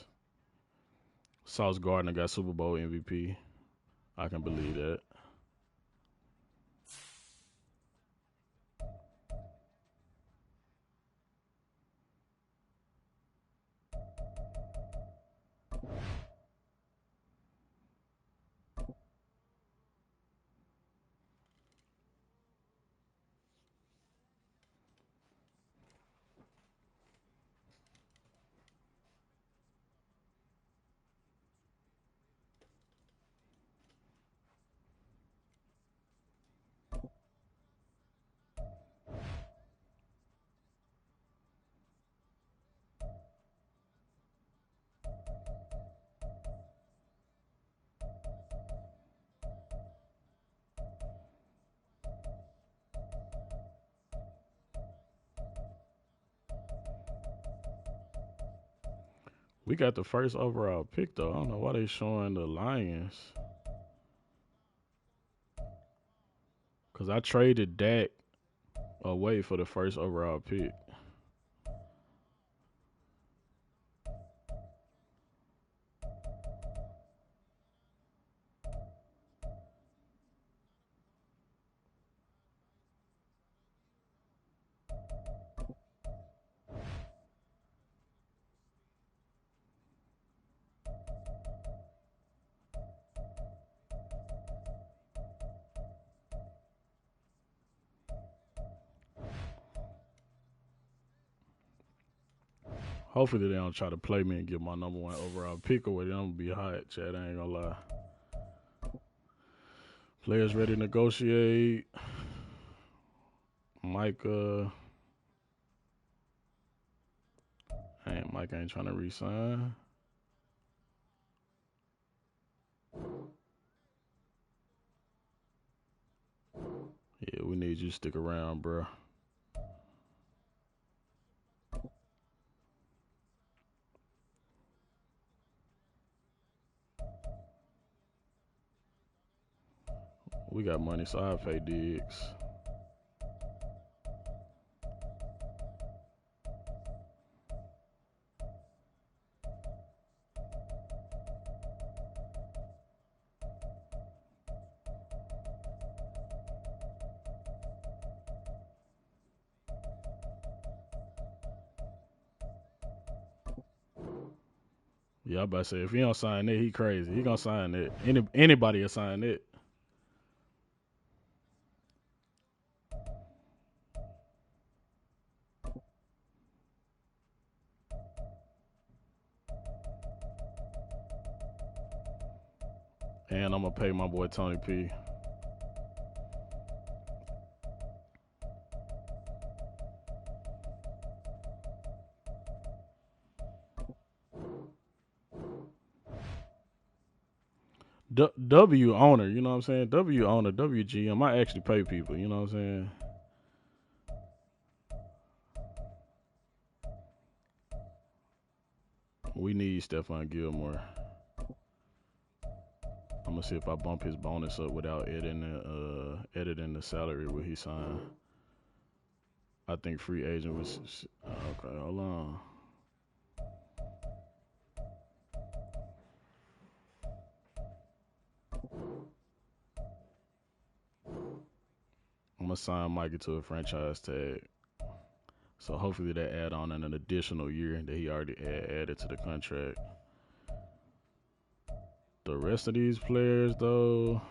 Sauce Gardner got Super Bowl MVP. I can believe that. We got the first overall pick, though. I don't know why they showing the Lions. Because I traded Dak away for the first overall pick. Hopefully they don't try to play me and get my number 1 overall pick away. Then I'm going to be hot, Chad. I ain't going to lie. Players ready to negotiate. Micah. Mike ain't trying to re-sign. Yeah, we need you to stick around, bro. We got money, so I'll pay Diggs. Yeah, I about to say if he don't sign it, he crazy. He gonna sign it. Anybody will sign it. And I'm gonna pay my boy Tony P. W owner, you know what I'm saying? W owner, WGM. I actually pay people, you know what I'm saying? We need Stephon Gilmore. I'm gonna see if I bump his bonus up without editing the salary where he signed. I think free agent was okay. Hold on. I'm gonna sign Mikey to a franchise tag. So hopefully that add on an additional year that he already added to the contract. The rest of these players, though,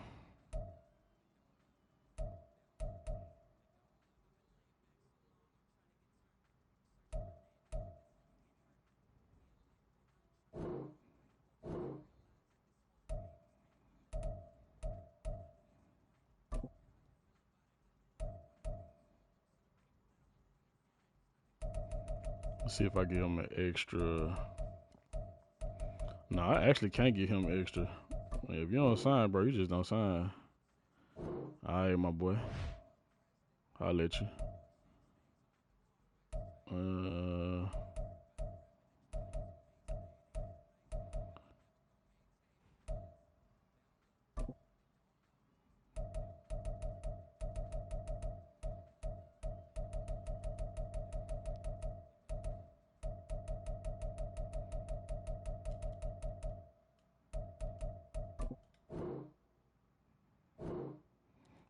let's see if I give him an extra. No, I actually can't give him extra. If you don't sign, bro, you just don't sign. All right, my boy. I'll let you.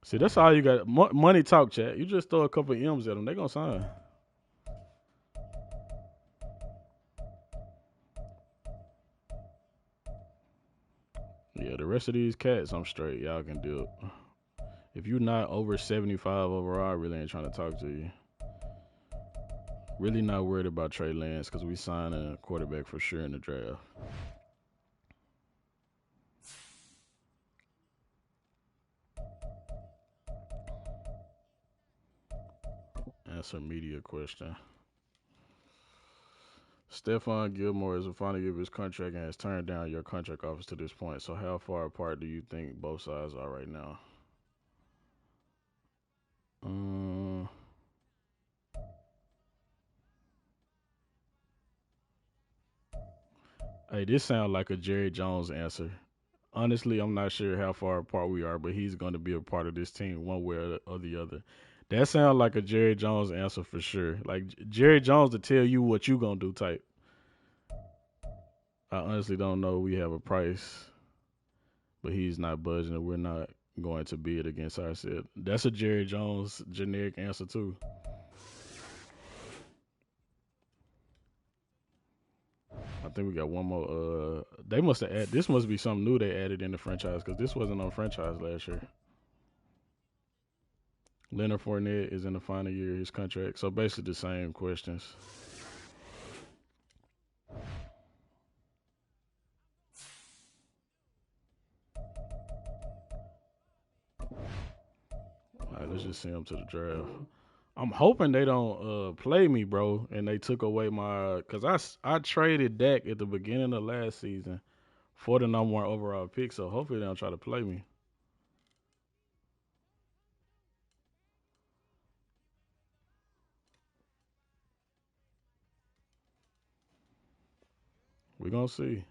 See, that's all you got. Money talk, chat. You just throw a couple of M's at them, they gonna sign. Yeah, the rest of these cats, I'm straight. Y'all can do it. If you're not over 75 overall, I really ain't trying to talk to you. Really not worried about Trey Lance because we signed a quarterback for sure in the draft. Answer media question. Stephon Gilmore is the final year of his contract and has turned down your contract offers to this point. So how far apart do you think both sides are right now? Hey, this sounds like a Jerry Jones answer. Honestly, I'm not sure how far apart we are, but he's going to be a part of this team one way or the other. That sounds like a Jerry Jones answer for sure. Like Jerry Jones to tell you what you gonna do type. I honestly don't know. We have a price, but he's not budging, and we're not going to bid against ourselves. That's a Jerry Jones generic answer too. I think we got one more. They must have added. This must be something new they added in the franchise because this wasn't on franchise last year. Leonard Fournette is in the final year of his contract, so basically the same questions. All right, let's just send him to the draft. I'm hoping they don't play me, bro, and they took away my because I traded Dak at the beginning of last season for the number one overall pick, so hopefully they don't try to play me. We're gonna see.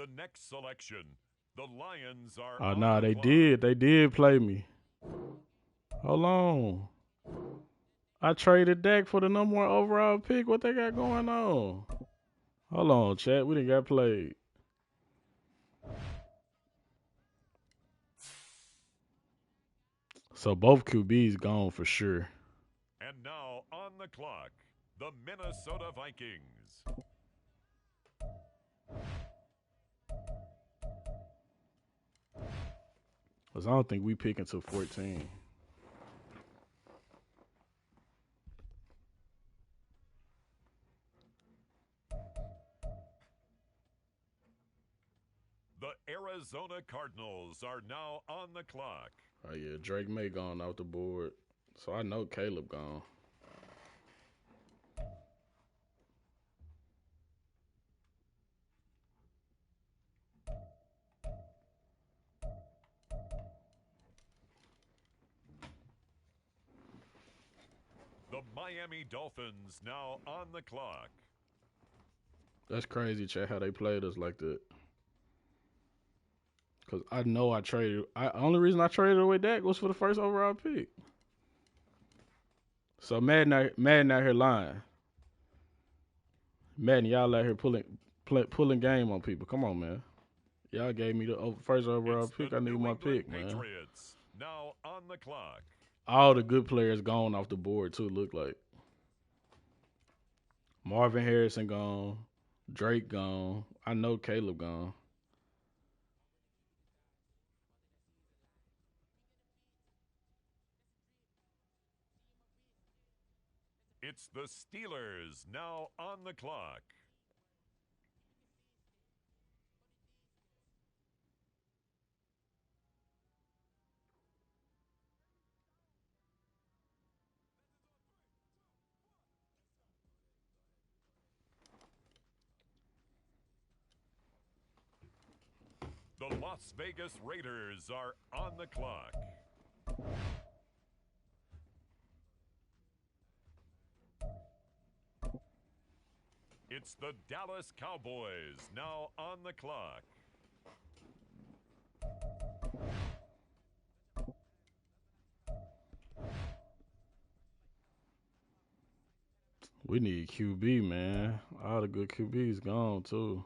the next selection. The Lions are Oh, on nah, the they clock. did. They did play me. Hold on. I traded Dak for the number 1 overall pick. What they got going on? Hold on, chat. We done got played. So both QBs gone for sure. And now on the clock, the Minnesota Vikings. Because I don't think we pick until 14. The Arizona Cardinals are now on the clock. Oh, yeah. Drake May gone off the board. So I know Caleb gone. The Miami Dolphins now on the clock. That's crazy, chat, how they played us like that. Because I know I traded. Only reason I traded away Dak was for the first overall pick. So Madden out here lying. Madden, y'all out here pulling game on people. Come on, man. Y'all gave me the first overall It's pick. the I need New my England pick, man. Patriots now on the clock. All the good players gone off the board, too, look like. Marvin Harrison gone. Drake gone. I know Caleb gone. It's the Steelers now on the clock. The Las Vegas Raiders are on the clock. It's the Dallas Cowboys now on the clock. We need QB, man. All the good QBs gone, too.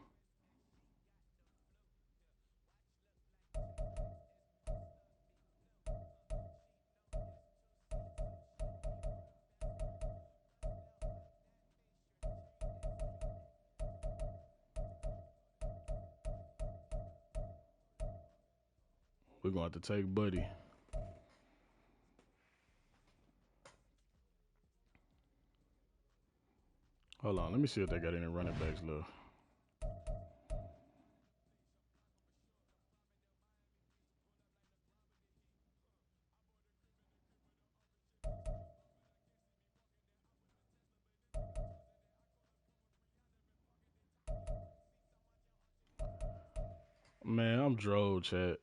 We're going to have to take Buddy. Hold on. Let me see if they got any running backs left. Man, I'm drove, chat.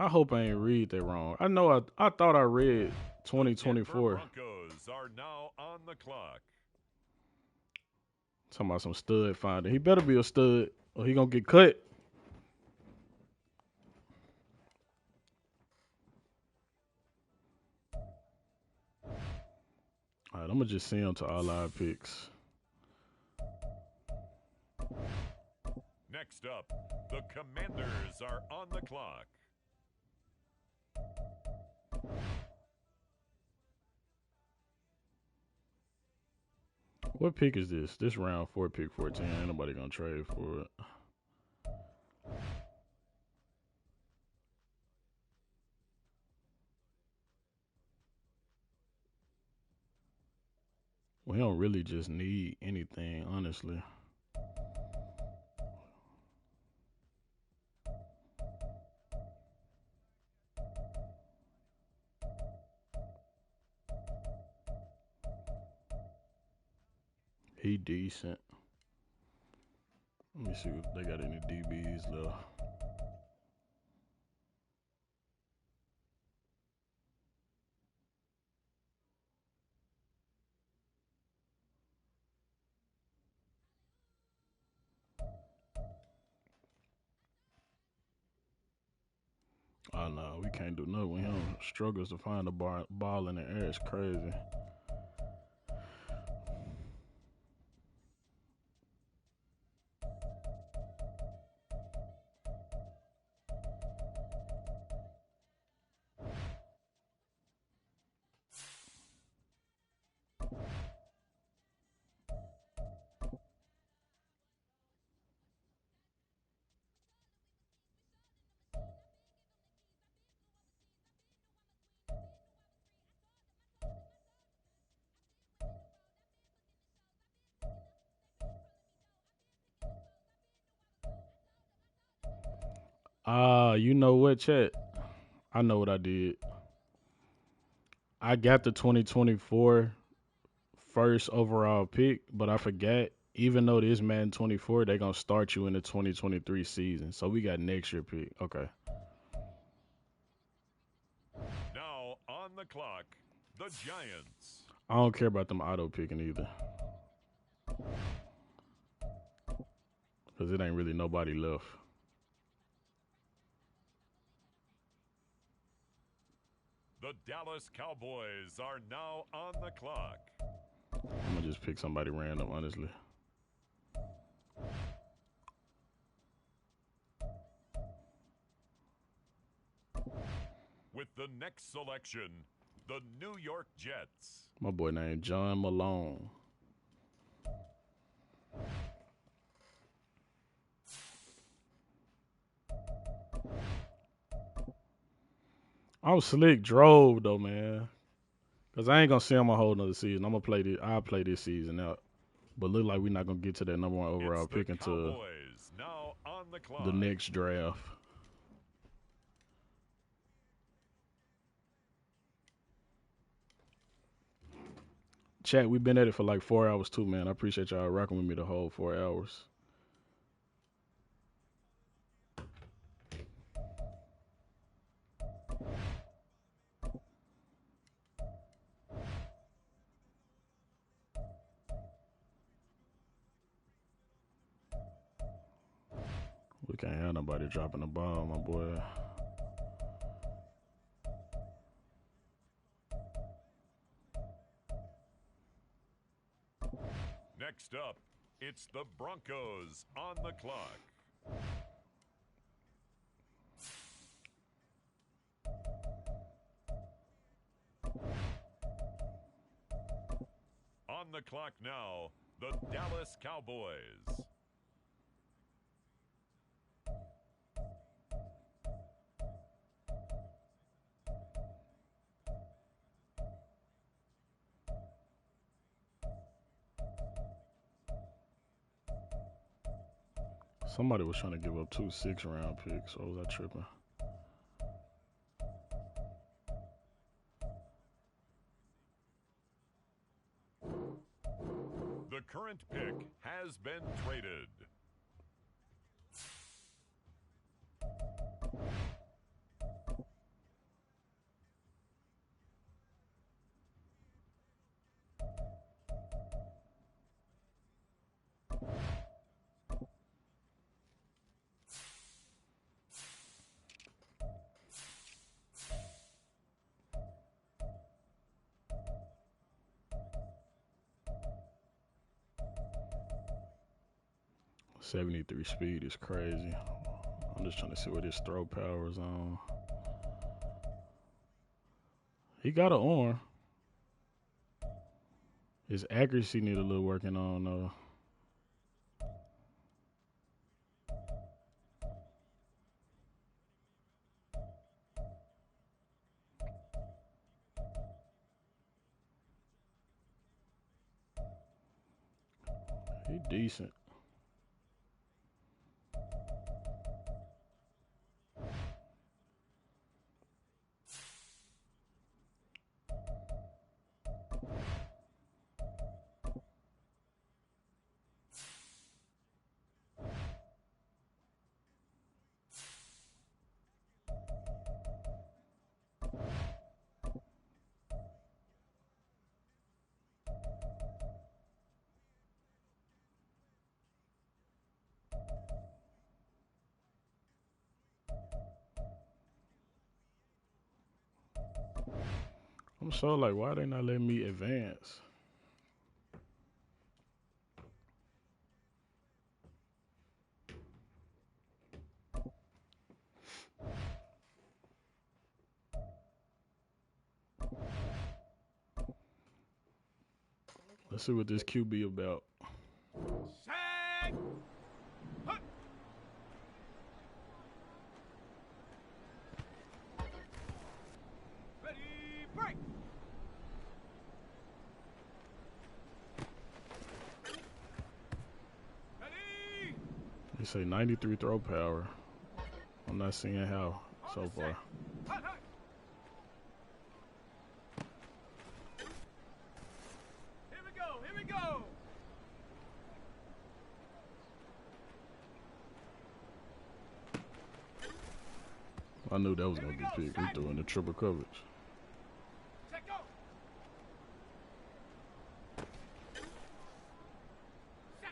I hope I ain't read that wrong. I know I thought I read The Denver 2024. Broncos are now on the clock. Talking about some stud finder. He better be a stud or he gonna get cut. All right, I'm gonna just send him to all our picks. Next up, the Commanders are on the clock. What pick is this? This round 4, pick 14. Ain't nobody gonna trade for it. We don't really just need anything, honestly. He decent. Let me see if they got any DBs left. Oh no, we can't do nothing with him. Struggles to find the ball in the air. It's crazy. You know what, Chet? I know what I did. I got the 2024 first overall pick, but I forgot. Even though this Madden 24, they gonna start you in the 2023 season, so we got next year pick. Okay. Now on the clock, the Giants. I don't care about them auto picking either, cause it ain't really nobody left. The Dallas Cowboys are now on the clock. I'm gonna just pick somebody random, honestly. With the next selection, the New York Jets. My boy named John Malone. I'm slick drove though, man. Cause I ain't gonna see him a whole nother season. I'm gonna play this. I'll play this season out. But look like we're not gonna get to that number one overall It's the pick until Cowboys now on the clock. the next draft. Chat, we've been at it for like 4 hours too, man. I appreciate y'all rocking with me the whole 4 hours. We can't have nobody dropping the ball, my boy. Next up, it's the Broncos on the clock. On the clock now, the Dallas Cowboys. Somebody was trying to give up 2 6-round picks, or was I tripping? The current pick has been traded. .73 speed is crazy. I'm just trying to see what his throw power is on. He got an arm. His accuracy need a little working on though. He decent. I'm so like, why they not letting me advance? Let's see what this QB about. Shag! Hut! Ready, break! Ready! They say 93 throw power. I'm not seeing how so far. Hut, hut! Here we go, here we go! I knew that was gonna get picked. He threw in the triple coverage. Check go!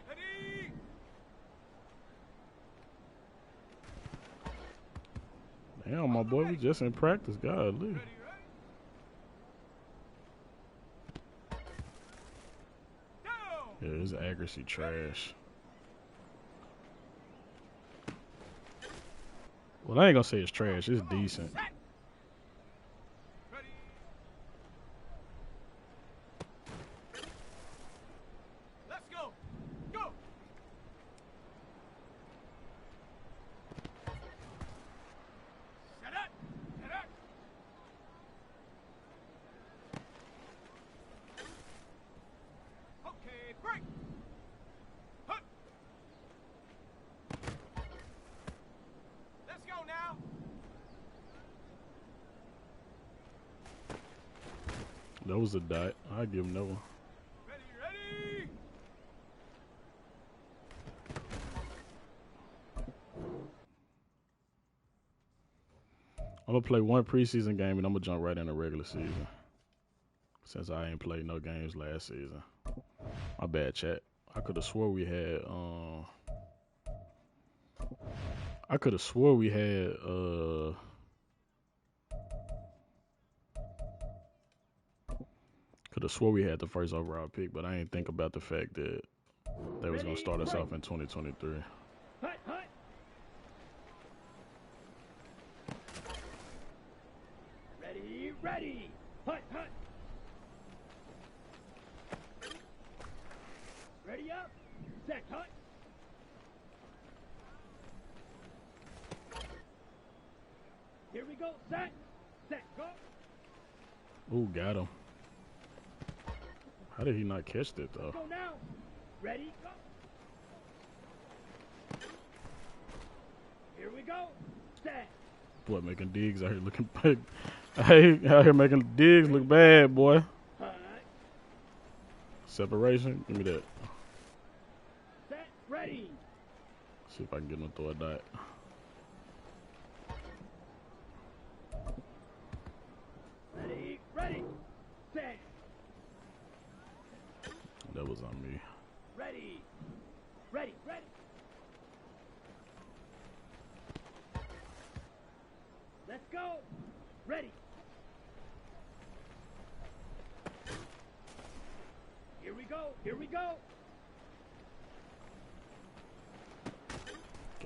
Ready! Damn, my boy, we just in practice. God, Ready, ready? Go! yeah, his accuracy trash. Well, I ain't gonna say it's trash. It's decent. Set! Ready? Let's go! Go! Set up! Set up! Okay, break! Hut! Let's go now! That was a dot. I give him that one. Ready, ready! I'm gonna play one preseason game and I'm gonna jump right into regular season. Since I ain't played no games last season. My bad, chat. I could have swore we had could have swore we had the first overall pick, but I didn't think about the fact that they was gonna start us off in 2023. Hut, hut! Ready, ready! Hut, hut! Ready up! Set, hut! Here we go, set! Set, go! Ooh, got him. How did he not catch that though? Go now! Ready, go! Here we go! Set! Boy, making digs out here looking big. Hey, out here making digs look bad, boy. Hut! Separation, give me that. Set, ready! See if I can get him to throw a dot. Ready, ready! Set! That was on me. Ready! Ready, ready! Let's go! Ready! Here we go! Here we go!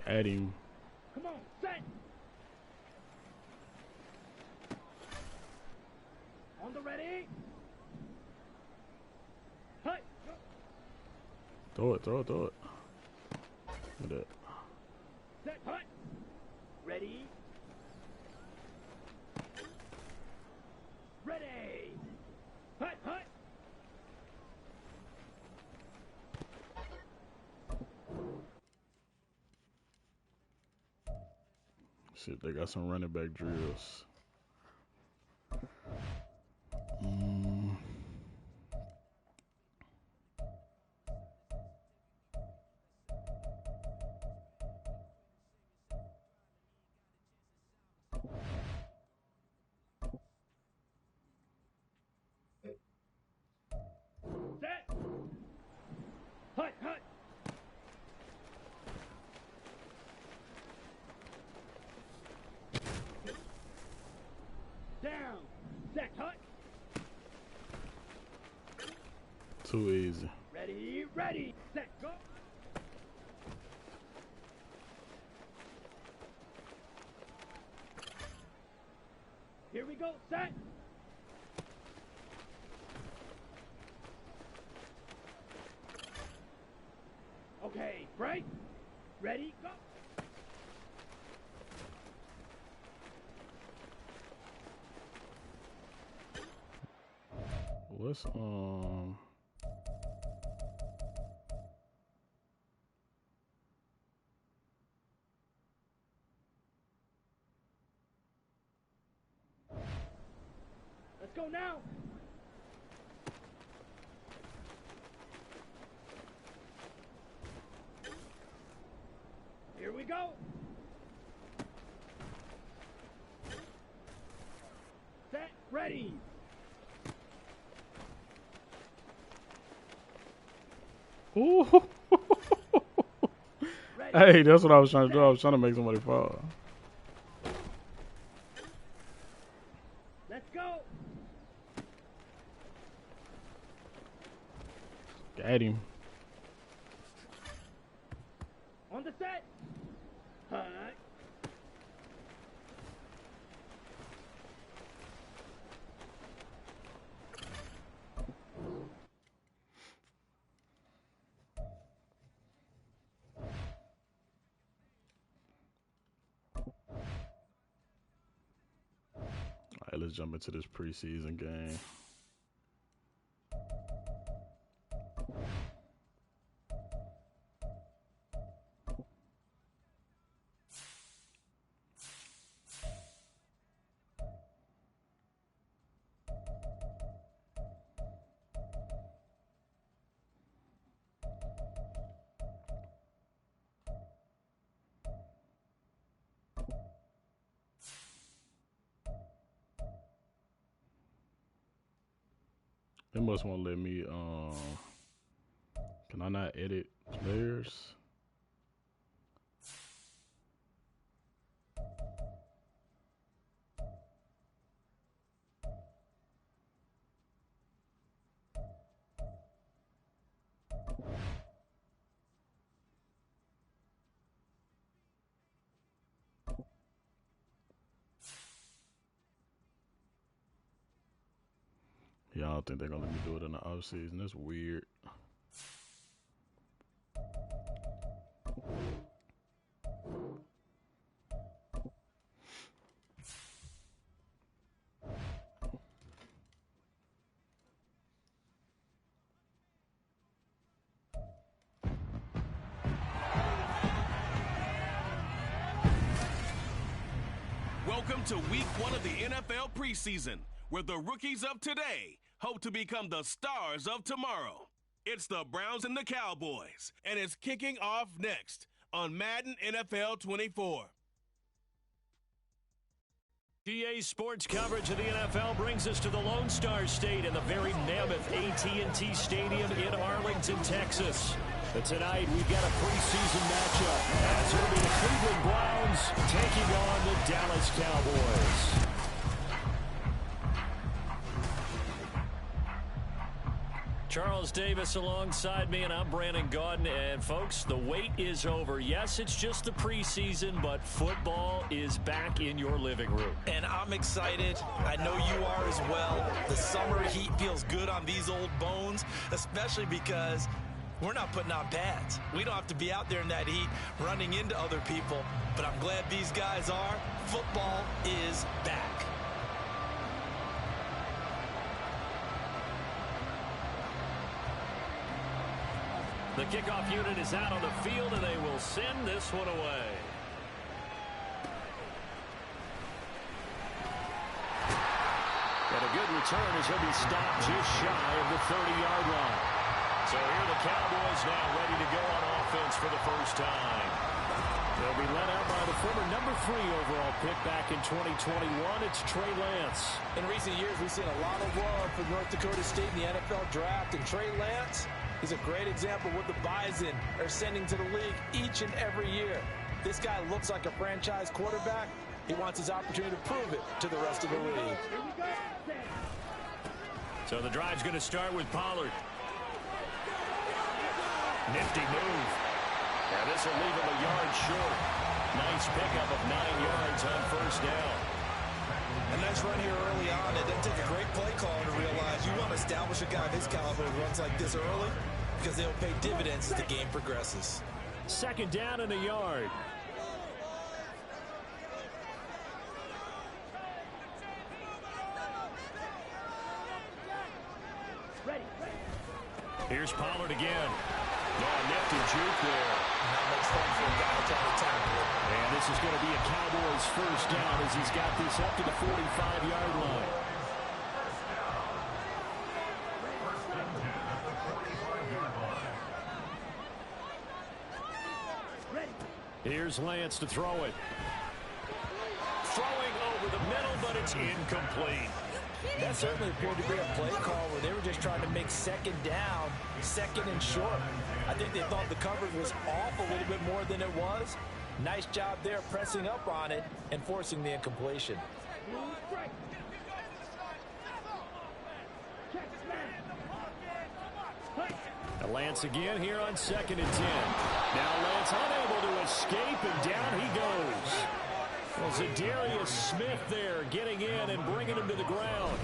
Got him. Come on, set! On the ready! Hut! Go. Throw it. Look at that. Set! Hut! Ready! Ready! Hut! Hut! See if they got some running back drills. Set! Hut! Hut! Set, go. Here we go, set. Okay, break. Ready, go. What's Let's go now. Here we go. Set, ready. Ooh. Ready. Hey, that's what I was trying to do. I was trying to make somebody fall. Let's go. Got him. On the set. Hut. All right, let's jump into this preseason game. They must want to let me, can I not edit players? Yeah, I don't think they're going to let me do it in the off season. That's weird. Welcome to week 1 of the NFL preseason, where the rookies of today hope to become the stars of tomorrow. It's the Browns and the Cowboys, and it's kicking off next on Madden NFL 24. EA Sports coverage of the NFL brings us to the Lone Star State in the very mammoth AT&T Stadium in Arlington, Texas. But tonight, we've got a preseason matchup as it'll be the Cleveland Browns taking on the Dallas Cowboys. Charles Davis alongside me, and I'm Brandon Gaudin. And folks, the wait is over. Yes, it's just the preseason, but football is back in your living room. And I'm excited. I know you are as well. The summer heat feels good on these old bones, especially because we're not putting on pads. We don't have to be out there in that heat running into other people. But I'm glad these guys are. Football is back. The kickoff unit is out on the field, and they will send this one away. And a good return as he'll be stopped just shy of the 30-yard line. So here the Cowboys now ready to go on offense for the first time. They'll be led out by the former number 3 overall pick back in 2021. It's Trey Lance. In recent years, we've seen a lot of love for North Dakota State in the NFL draft, and Trey Lance, he's a great example of what the Bison are sending to the league each and every year. This guy looks like a franchise quarterback. He wants his opportunity to prove it to the rest of the league. So the drive's going to start with Pollard. Nifty move. Now this will leave him a yard short. Nice pickup of 9 yards on first down. A nice run here early on. It doesn't take a great play caller to realize you want to establish a guy of his caliber who runs like this early because they'll pay dividends as the game progresses. Second down and a yard. Here's Pollard again. Oh, nifty juke there. Not much fun for a guy trying to tackle it. And this is going to be a Cowboys first down as he's got this up to the 45-yard line. Here's Lance to throw it. Throwing over the middle, but it's incomplete. That certainly appeared to be a play call where they were just trying to make second down, second and short. I think they thought the coverage was off a little bit more than it was. Nice job there pressing up on it and forcing the incompletion. Lance again here on 2nd and 10. Now Lance unable to escape, and down he goes. Well, Zadarius Smith there getting in and bringing him to the ground.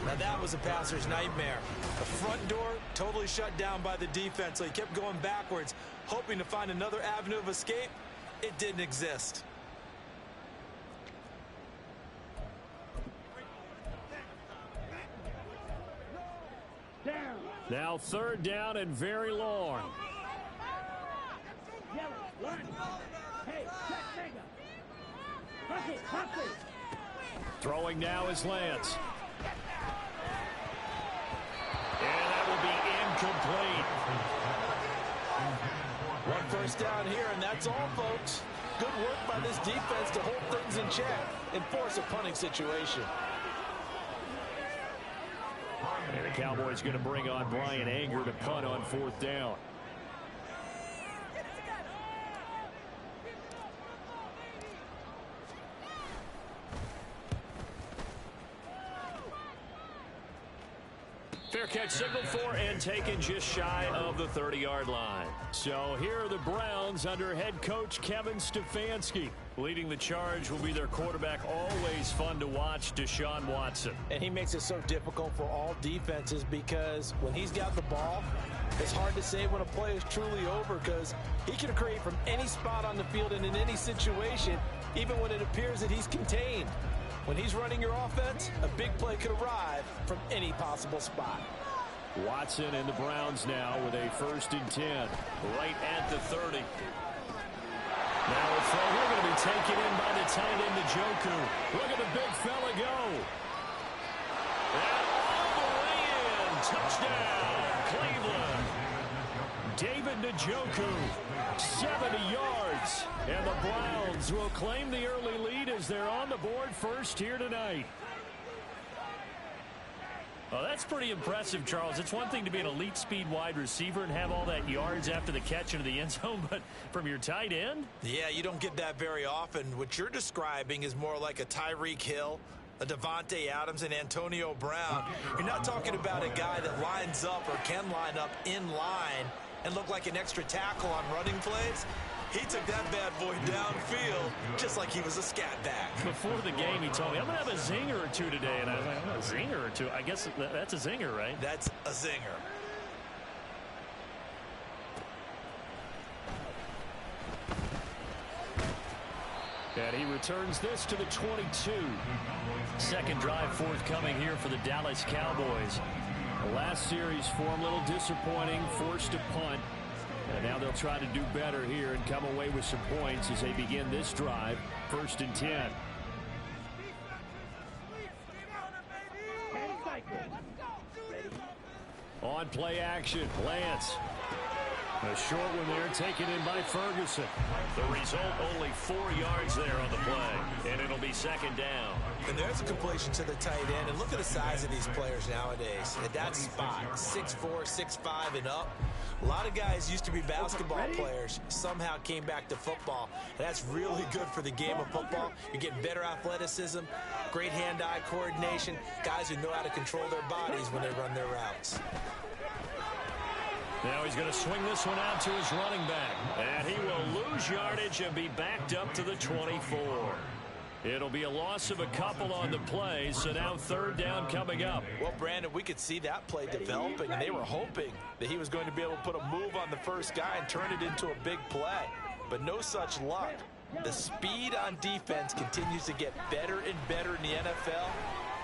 Now that was a passer's nightmare. The front door totally shut down by the defense, so he kept going backwards, hoping to find another avenue of escape. It didn't exist. Now 3rd down and very long. Throwing now is Lance. And that will be incomplete. One first down here, and that's all, folks. Good work by this defense to hold things in check and force a punting situation. And the Cowboys going to bring on Brian Anger to punt on 4th down. Fair catch signaled for and taken just shy of the 30-yard line. So here are the Browns under head coach Kevin Stefanski. Leading the charge will be their quarterback, always fun to watch, Deshaun Watson. And he makes it so difficult for all defenses because when he's got the ball, it's hard to say when a play is truly over because he can create from any spot on the field and in any situation, even when it appears that he's contained. When he's running your offense, a big play could arrive from any possible spot. Watson and the Browns now with a 1st and 10, right at the 30. Now a throw here going to be taken in by the tight end, Njoku. Look at the big fella go. And all the way in. Touchdown, Cleveland. David Njoku, 70 yards. And the Browns will claim the early lead as they're on the board first here tonight. Oh, that's pretty impressive, Charles. It's one thing to be an elite speed wide receiver and have all that yards after the catch into the end zone, but from your tight end? Yeah, you don't get that very often. What you're describing is more like a Tyreek Hill, a Devontae Adams, and Antonio Brown. You're not talking about a guy that lines up or can line up in line and look like an extra tackle on running plays. He took that bad boy downfield just like he was a scat back. Before the game, he told me, I'm going to have a zinger or two today. And I was like, oh, a zinger or two? I guess that's a zinger, right? That's a zinger. And he returns this to the 22. Second drive forthcoming here for the Dallas Cowboys. The last series for him, a little disappointing, forced to punt. And now they'll try to do better here and come away with some points as they begin this drive. 1st and 10. On play action, Lance. A short one there taken in by Ferguson. The result, only 4 yards there on the play. And it'll be 2nd down. And there's a completion to the tight end. And look at the size of these players nowadays. At that spot, 6'4", 6'5", and up. A lot of guys used to be basketball players, somehow came back to football. And that's really good for the game of football. You're getting better athleticism, great hand-eye coordination, guys who know how to control their bodies when they run their routes. Now he's going to swing this one out to his running back. And he will lose yardage and be backed up to the 24. It'll be a loss of a couple on the play, so now third down coming up. Well, Brandon, we could see that play developing, and they were hoping that he was going to be able to put a move on the first guy and turn it into a big play. But no such luck. The speed on defense continues to get better and better in the NFL.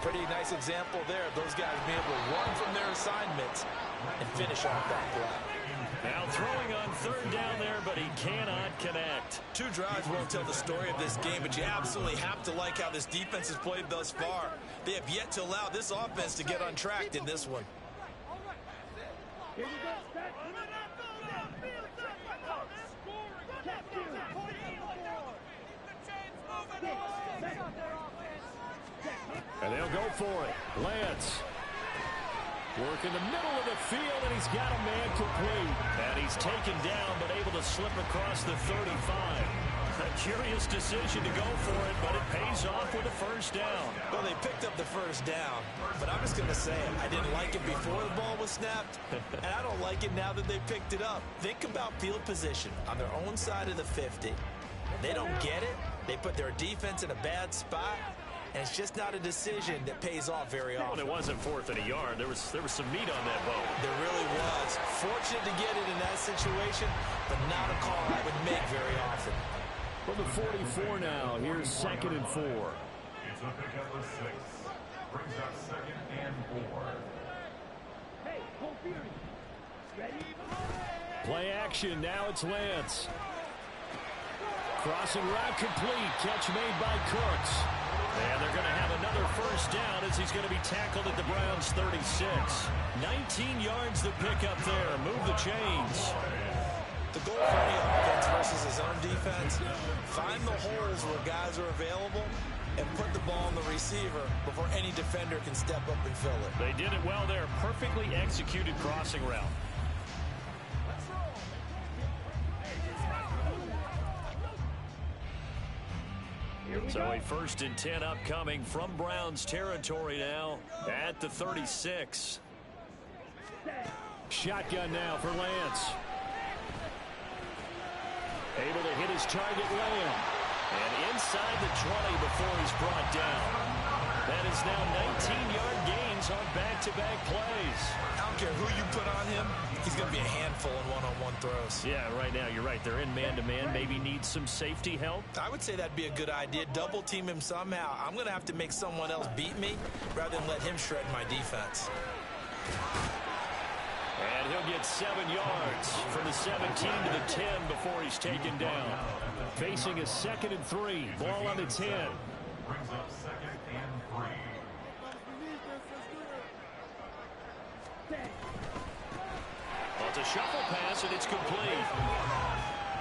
Pretty nice example there of those guys being able to run from their assignments and finish off that play. Now throwing on third down there, but he cannot connect. 2 drives won't tell the story of this game, but you absolutely have to like how this defense has played thus far. They have yet to allow this offense to get untracked in this one. Here we go, set. And they'll go for it. Lance. Work in the middle of the field, and he's got a man complete. And he's taken down, but able to slip across the 35. A curious decision to go for it, but it pays off with a first down. Well, they picked up the first down, but I'm just going to say it. I didn't like it before the ball was snapped, and I don't like it now that they picked it up. Think about field position on their own side of the 50. They don't get it. They put their defense in a bad spot. And it's just not a decision that pays off very often. Well, it wasn't fourth and a yard. There was some meat on that bone. There really was. Fortunate to get it in that situation, but not a call I would make very often. From the 44 now, here's 2nd and 4. It's a pickup of 6. Brings up 2nd and 4. Hey, full fury. Ready? Play action. Now it's Lance. Crossing route complete. Catch made by Cooks. And they're going to have another first down as he's going to be tackled at the Browns' 36. 19 yards the pickup there. Move the chains. The goal for any offense versus his own defense, find the holes where guys are available and put the ball on the receiver before any defender can step up and fill it. They did it well there. Perfectly executed crossing route. So a 1st and 10 upcoming from Browns territory now at the 36. Shotgun now for Lance. Able to hit his target, Lamb. And inside the 20 before he's brought down. That is now 19-yard gains on back-to-back plays. I don't care who you put on him. He's going to be a handful in one-on-one throws. Yeah, right now, you're right. They're in man-to-man. Maybe needs some safety help. I would say that'd be a good idea. Double team him somehow. I'm going to have to make someone else beat me rather than let him shred my defense. And he'll get 7 yards from the 17 to the 10 before he's taken down. Facing a 2nd and 3. Ball on the 10. Brings up 2nd and 3. Well, it's a shuffle pass, and it's complete.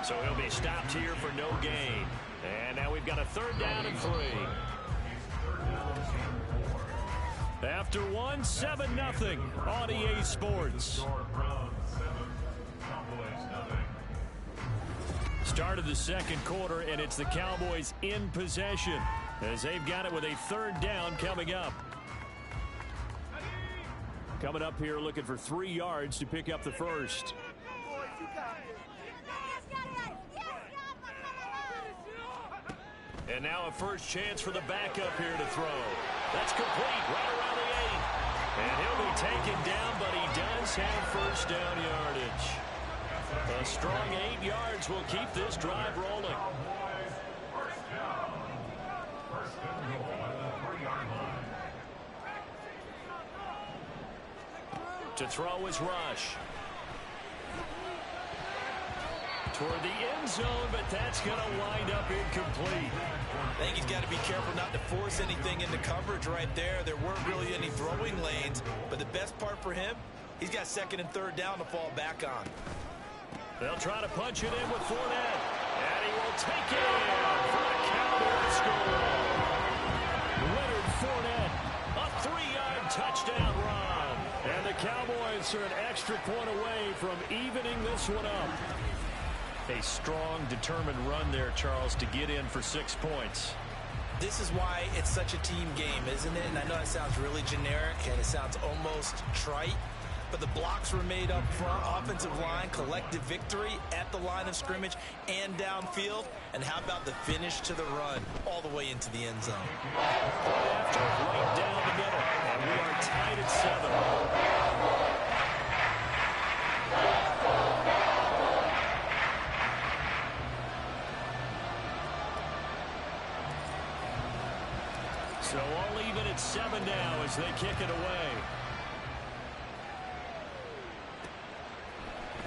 So he'll be stopped here for no gain. And now we've got a 3rd down and 3. After 1, 7-0 on EA Sports. Start of the 2nd quarter, and it's the Cowboys in possession as they've got it with a 3rd down coming up. Coming up here looking for 3 yards to pick up the first. And now a first chance for the backup here to throw. That's complete right around the 8. And he'll be taken down, but he does have first down yardage. A strong 8 yards will keep this drive rolling. To throw is Rush. Toward the end zone, but that's going to wind up incomplete. I think he's got to be careful not to force anything into coverage right there. There weren't really any throwing lanes, but the best part for him, he's got 2nd and 3rd down to fall back on. They'll try to punch it in with Fournette. And he will take it in for the Cowboys score. Leonard Fournette, a 3-yard touchdown run. And the Cowboys are an extra point away from evening this one up. A strong, determined run there, Charles, to get in for 6 points. This is why it's such a team game, isn't it? And I know it sounds really generic and it sounds almost trite, but the blocks were made up front. Offensive line, collective victory at the line of scrimmage and downfield. And how about the finish to the run all the way into the end zone? After right down the middle, and we are tied at 7. So all even at 7 now as they kick it away.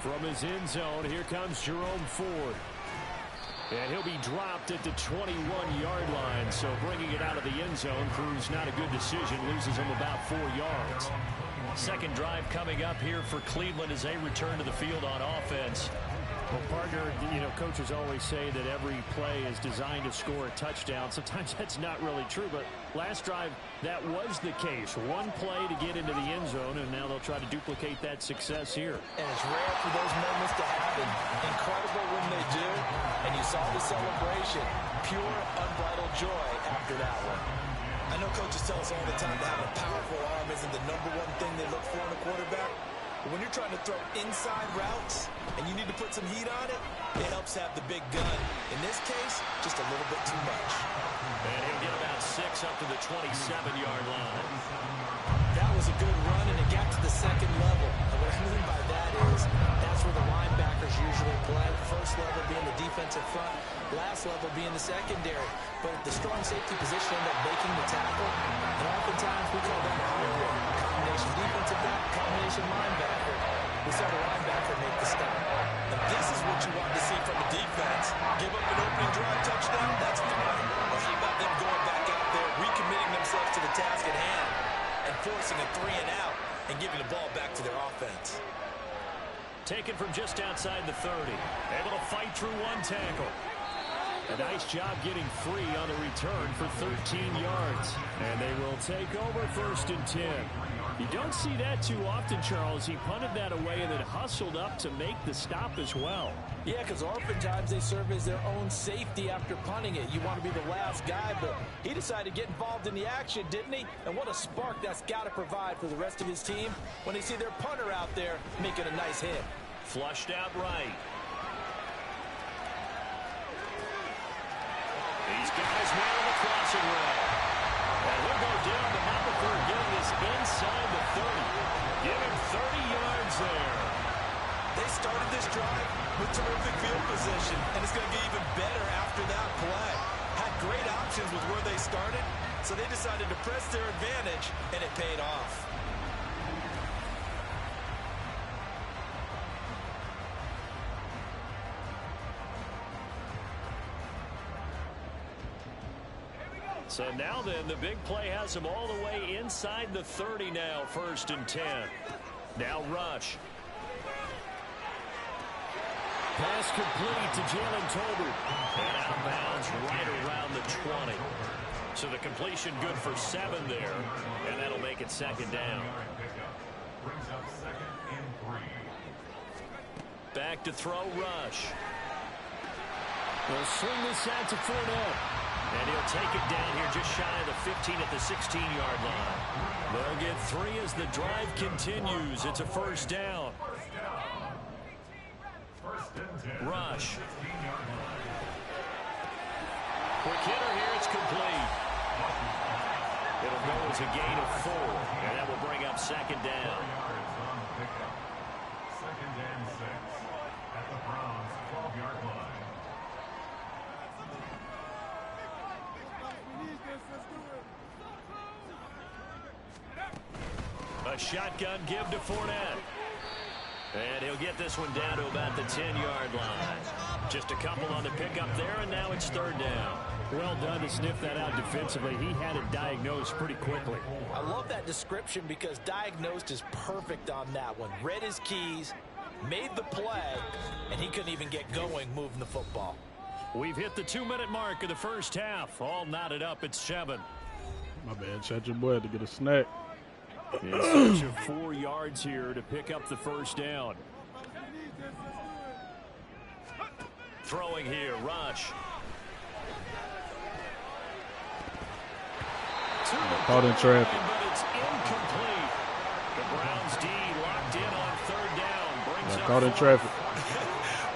From his end zone, here comes Jerome Ford. And he'll be dropped at the 21-yard line. So bringing it out of the end zone proves not a good decision. Loses him about 4 yards. Second drive coming up here for Cleveland as they return to the field on offense. Well, partner, you know, coaches always say that every play is designed to score a touchdown. Sometimes that's not really true, but last drive, that was the case. One play to get into the end zone, and now they'll try to duplicate that success here. And it's rare for those moments to happen. Incredible when they do, and you saw the celebration. Pure, unbridled joy after that one. I know coaches tell us all the time that having a powerful arm isn't the #1 thing they look for in a quarterback. But when you're trying to throw inside routes and you need to put some heat on it, it helps have the big gun. In this case, just a little bit too much. And he'll get about 6 up to the 27-yard line. That was a good run, and it got to the second level. And what I mean by that is that's where the linebackers usually play. First level being the defensive front, last level being the secondary. But the strong safety position ended up making the tackle, and oftentimes we call that a hybrid. Combination defensive back, combination linebacker. We saw the linebacker make the stop. And this is what you want to see from a defense. Give up an opening drive touchdown, that's fine. But how about them going back out there, recommitting themselves to the task at hand, and forcing a 3 and out and giving the ball back to their offense. Taken from just outside the 30. Able to fight through one tackle. A nice job getting free on the return for 13 yards. And they will take over 1st and 10. You don't see that too often, Charles. He punted that away and then hustled up to make the stop as well. Yeah, because oftentimes they serve as their own safety after punting it. You want to be the last guy, but he decided to get involved in the action, didn't he? And what a spark that's got to provide for the rest of his team when they see their punter out there making a nice hit. Flushed out right. These guys nail the crossing route. And he'll go down, but not before getting this inside the 30. Give him 30 yards there. They started this drive with terrific field position, and it's going to get even better after that play. Had great options with where they started, so they decided to press their advantage, and it paid off. So now then, the big play has him all the way inside the 30 now, 1st and 10. Now Rush. Pass complete to Jalen Tolbert. And out of bounds right around the 20. So the completion good for 7 there. And that'll make it 2nd down. Brings up 2nd and 3. Back to throw Rush. They'll swing this out to Fournette. And he'll take it down here just shy of the 15 at the 16-yard line. They'll get 3 as the drive continues. It's a 1st down. Rush. Quick hitter here. It's complete. It'll go as a gain of 4. And that will bring up 2nd down. 2nd and 6 at the Browns' 12-yard line. A shotgun give to Fournette. And he'll get this one down to about the 10-yard line. Just a couple on the pickup there, and now it's 3rd down. Well done to sniff that out defensively. He had it diagnosed pretty quickly. I love that description because diagnosed is perfect on that one. Read his keys, made the play, and he couldn't even get going moving the football. We've hit the 2-minute mark of the 1st half. All knotted up at 7. My bad. Shut your boy to get a snack. In search of 4 yards here to pick up the 1st down. Throwing here, Rush. Caught in traffic. But it's incomplete. The Browns D locked in Got caught in traffic.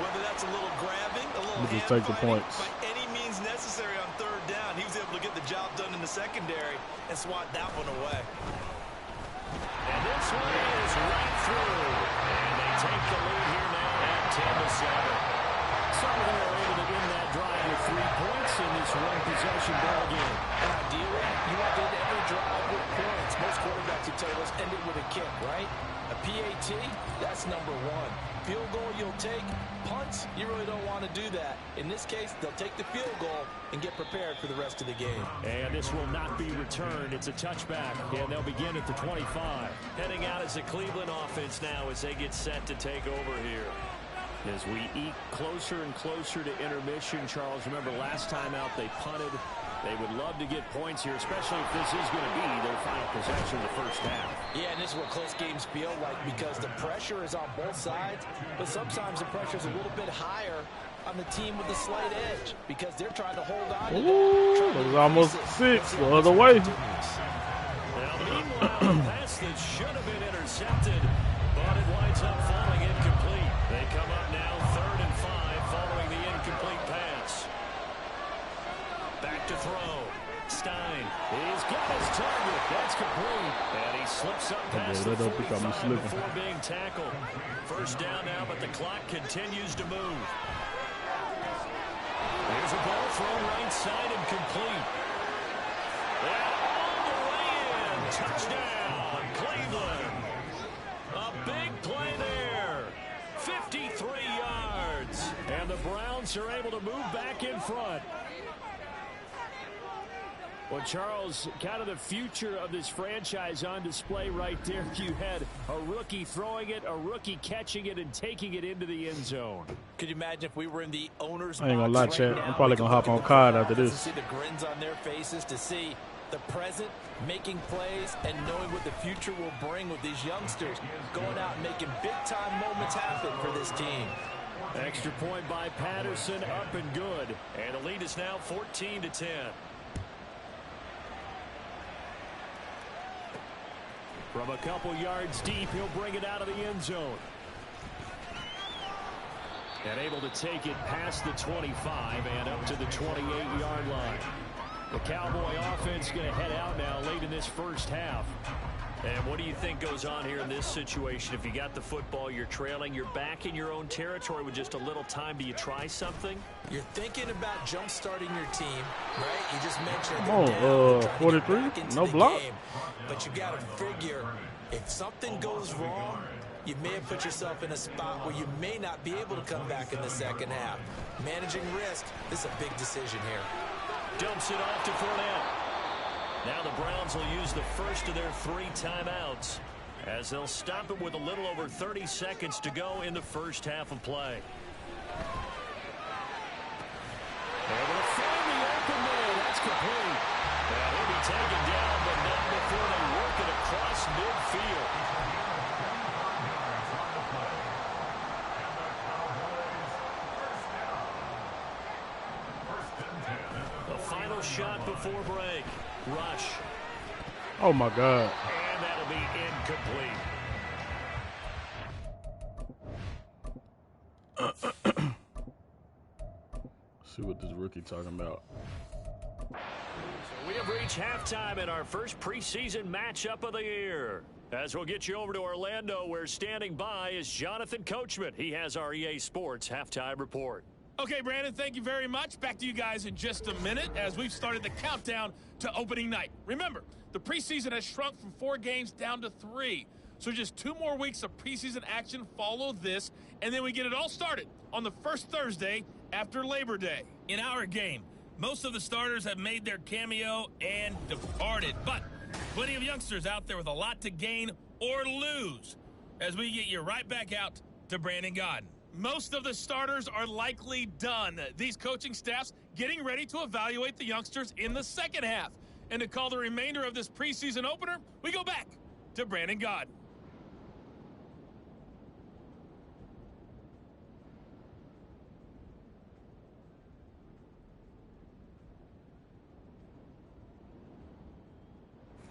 Whether that's a little grabbing, a little just take the points. by any means necessary on third down, he was able to get the job done in the secondary and swat that one away. And this one is right through. And they take the lead here now at 10-7. So they were able to win that drive with 3 points in this one-possession ball game. And ideally, you want to end every drive with points. Most quarterbacks would tell us end it with a kick, right? A PAT, that's number one. Field goal you'll take. Punts, you really don't want to do that. In this case, they'll take the field goal and get prepared for the rest of the game. And this will not be returned. It's a touchback, and they'll begin at the 25. Heading out as a Cleveland offense now as they get set to take over here. As we eke closer and closer to intermission, Charles, remember last time out they punted. They would love to get points here, especially if this is going to be their final possession of the first half. Yeah, and this is what close games feel like because the pressure is on both sides, but sometimes the pressure is a little bit higher on the team with the slight edge because they're trying to hold on to that. That was almost 6 the other way. Now, meanwhile, a pass that should have been intercepted, but it winds up falling incomplete. They come up now 3rd and 5 following the incomplete pass. Back to throw. Stein. He's got his target. That's complete. And he slips up past the 45 before being tackled. First down now, but the clock continues to move. There's a ball thrown right side and complete. And all the way in. Touchdown, Cleveland. A big play there. 53 yards. And the Browns are able to move back in front. Well, Charles, kind of the future of this franchise on display right there. You had a rookie throwing it, a rookie catching it, and taking it into the end zone. Could you imagine if we were in the owner's I ain't gonna lie, box Chad. right I'm now, probably gonna hop on COD after to this. see the grins on their faces, to see the present making plays and knowing what the future will bring with these youngsters going out and making big-time moments happen for this team. Extra point by Patterson, up and good. And the lead is now 14-10. From a couple yards deep, he'll bring it out of the end zone. And able to take it past the 25 and up to the 28-yard line. The Cowboy offense going to head out now late in this first half. And what do you think goes on here in this situation? If you got the football, you're trailing, you're back in your own territory with just a little time. Do you try something? You're thinking about jump-starting your team, right? You just mentioned Come on, 43, no block. Game, but you got to figure if something goes wrong, you may have put yourself in a spot where you may not be able to come back in the second half. Managing risk is a big decision here. Dumps it off to Fournette. Now the Browns will use the first of their 3 timeouts as they'll stop it with a little over 30 seconds to go in the first half of play. Able to find the open man. That's complete. And he'll be taken down, but not before they work it across midfield. The final shot before break. Rush. Oh, my God. And that'll be incomplete. See what this rookie talking about. So we have reached halftime in our first preseason matchup of the year. As we'll get you over to Orlando, where standing by is Jonathan Coachman. He has our EA Sports halftime report. Okay, Brandon, thank you very much. Back to you guys in just a minute as we've started the countdown to opening night. Remember, the preseason has shrunk from 4 games down to 3. So just 2 more weeks of preseason action follow this, and then we get it all started on the first Thursday after Labor Day. In our game, most of the starters have made their cameo and departed, but plenty of youngsters out there with a lot to gain or lose as we get you right back out to Brandon Gaudin. Most of the starters are likely done. These coaching staffs getting ready to evaluate the youngsters in the second half. And to call the remainder of this preseason opener, we go back to Brandon Gaudin.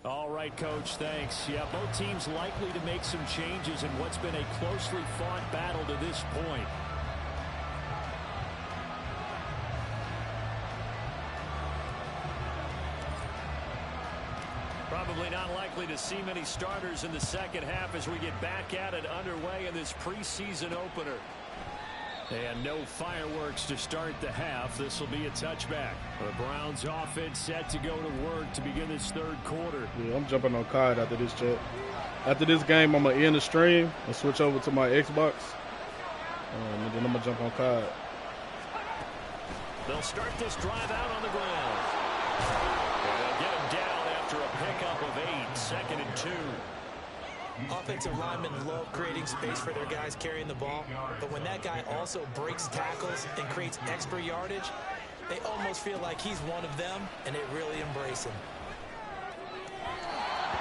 All right, Coach, thanks. Yeah, both teams likely to make some changes in what's been a closely fought battle to this point. Probably not likely to see many starters in the second half as we get back at it underway in this preseason opener. And no fireworks to start the half. This will be a touchback. The Browns offense set to go to work to begin this third quarter. Yeah, I'm jumping on COD after this chat. After this game, I'm going to end the stream and switch over to my Xbox. And then I'm going to jump on COD. They'll start this drive out on the ground. And they'll get him down after a pickup of 8, 2nd and 2. Offensive linemen love creating space for their guys carrying the ball, but when that guy also breaks tackles and creates extra yardage, they almost feel like he's one of them, and they really embrace him.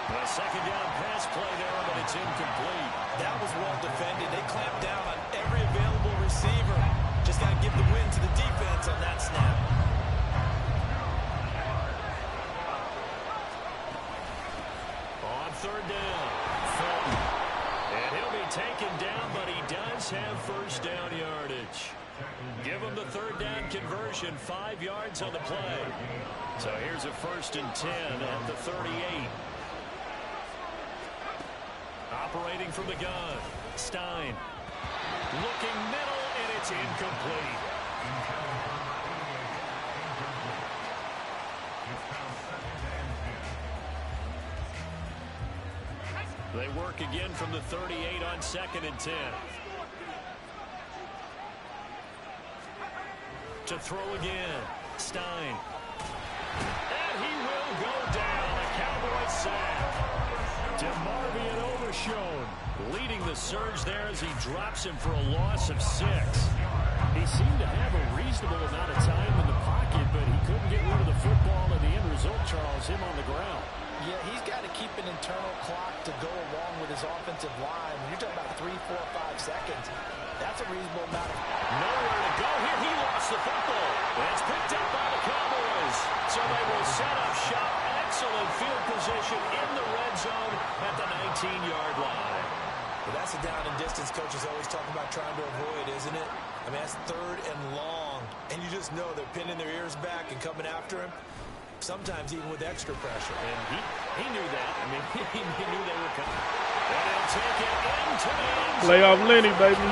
A second down pass play there, but it's incomplete. That was well defended. They clamped down on every available receiver. Just got to give the win to the defense on that snap. On third down. And he'll be taken down, but he does have first down yardage. Give him the third down conversion, 5 yards on the play. So here's a 1st and 10 at the 38. Operating from the gun, Stein. Looking middle, and it's incomplete. They work again from the 38 on 2nd and 10. To throw again, Stein. And he will go down, a Cowboys sack. DeMarvion Overshown leading the surge there as he drops him for a loss of 6. He seemed to have a reasonable amount of time in the pocket, but he couldn't get rid of the football, and the end result, Charles, him on the ground. Yeah, he's got to keep an internal clock to go along with his offensive line. When you're talking about 3, 4, 5 seconds, that's a reasonable amount of... Nowhere to go here. He lost the football. And it's picked up by the Cowboys. So they will set up shop. Excellent field position in the red zone at the 19-yard line. Well, that's a down and distance coaches always talking about trying to avoid, isn't it? I mean, that's 3rd and long. And you just know they're pinning their ears back and coming after him. Sometimes even with extra pressure. And he knew that. I mean, he knew they were coming. And he'll take it into the end zone. Playoff Lenny, baby.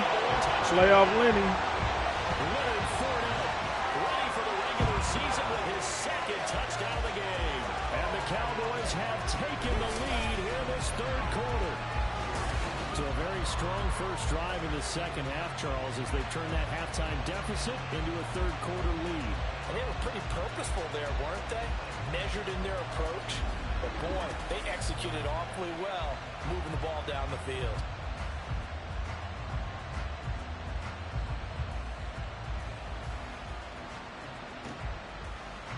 Playoff Lenny. Leonard Fournette ready for the regular season with his 2nd touchdown of the game. And the Cowboys have taken the lead here this third quarter. So a very strong first drive in the second half, Charles, as they turn that halftime deficit into a third quarter lead. And they were pretty purposeful there, weren't they? Measured in their approach. But boy, they executed awfully well, moving the ball down the field.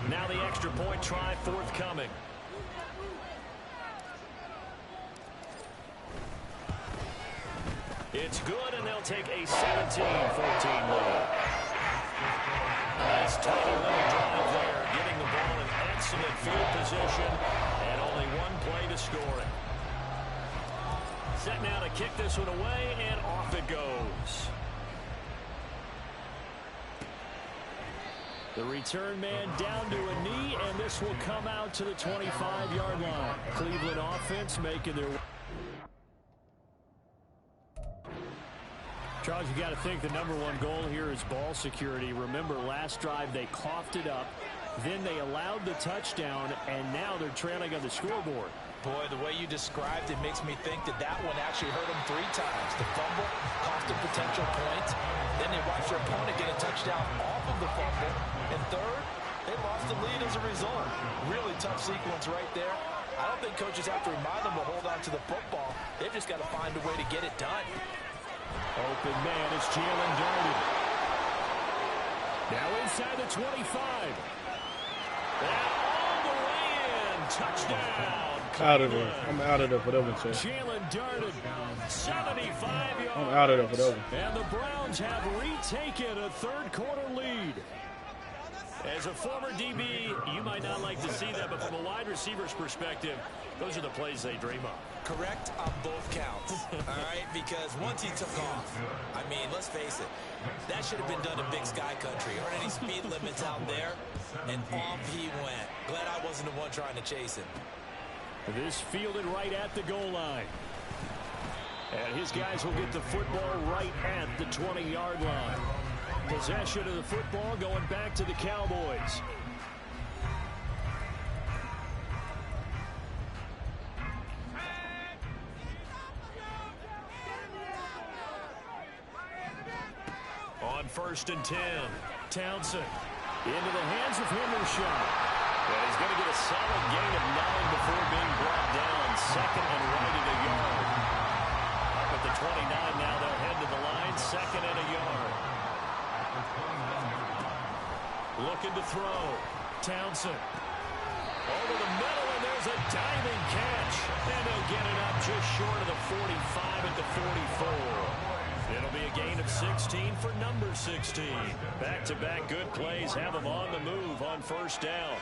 Now the extra point try forthcoming. It's good, and they'll take a 17-14 lead. Nice tiny little drive there, getting the ball in excellent field position, and only 1 play to score it. Set now to kick this one away, and off it goes. The return man down to a knee, and this will come out to the 25-yard line. Cleveland offense making their way. Charles, you got to think the #1 goal here is ball security. Remember, last drive they coughed it up, then they allowed the touchdown, and now they're trailing on the scoreboard. Boy, the way you described it makes me think that that one actually hurt them 3 times. The fumble cost them potential points. Then they watched their opponent get a touchdown off of the fumble. And third, they lost the lead as a result. Really tough sequence right there. I don't think coaches have to remind them to hold on to the football. They've just got to find a way to get it done. Open man is Jalen Darden. Now inside the 25. And all the way in. Touchdown. Out of there. I'm out of there for that one, sir. Jalen Darden, 75 yards. I'm out of there for that one. And the Browns have retaken a third quarter lead. As a former DB, you might not like to see that, but from a wide receiver's perspective, those are the plays they dream of. Correct on both counts, all right? Because once he took off, I mean, let's face it, that should have been done in Big Sky Country. Aren't any speed limits out there? And off he went. Glad I wasn't the one trying to chase him. This fielded right at the goal line. And his guys will get the football right at the 20-yard line. Possession of the football going back to the Cowboys. On 1st and 10, Townsend into the hands of Henderson. And he's going to get a solid gain of 9 before being brought down. 2nd and right at a yard. Up at the 29 now, they'll head to the line. 2nd and a yard. Looking to throw. Townsend. Over the middle, and there's a diving catch. And they'll get it up just short of the 45 at the 44. It'll be a gain of 16 for number 16. Back-to-back good plays have them on the move on 1st down.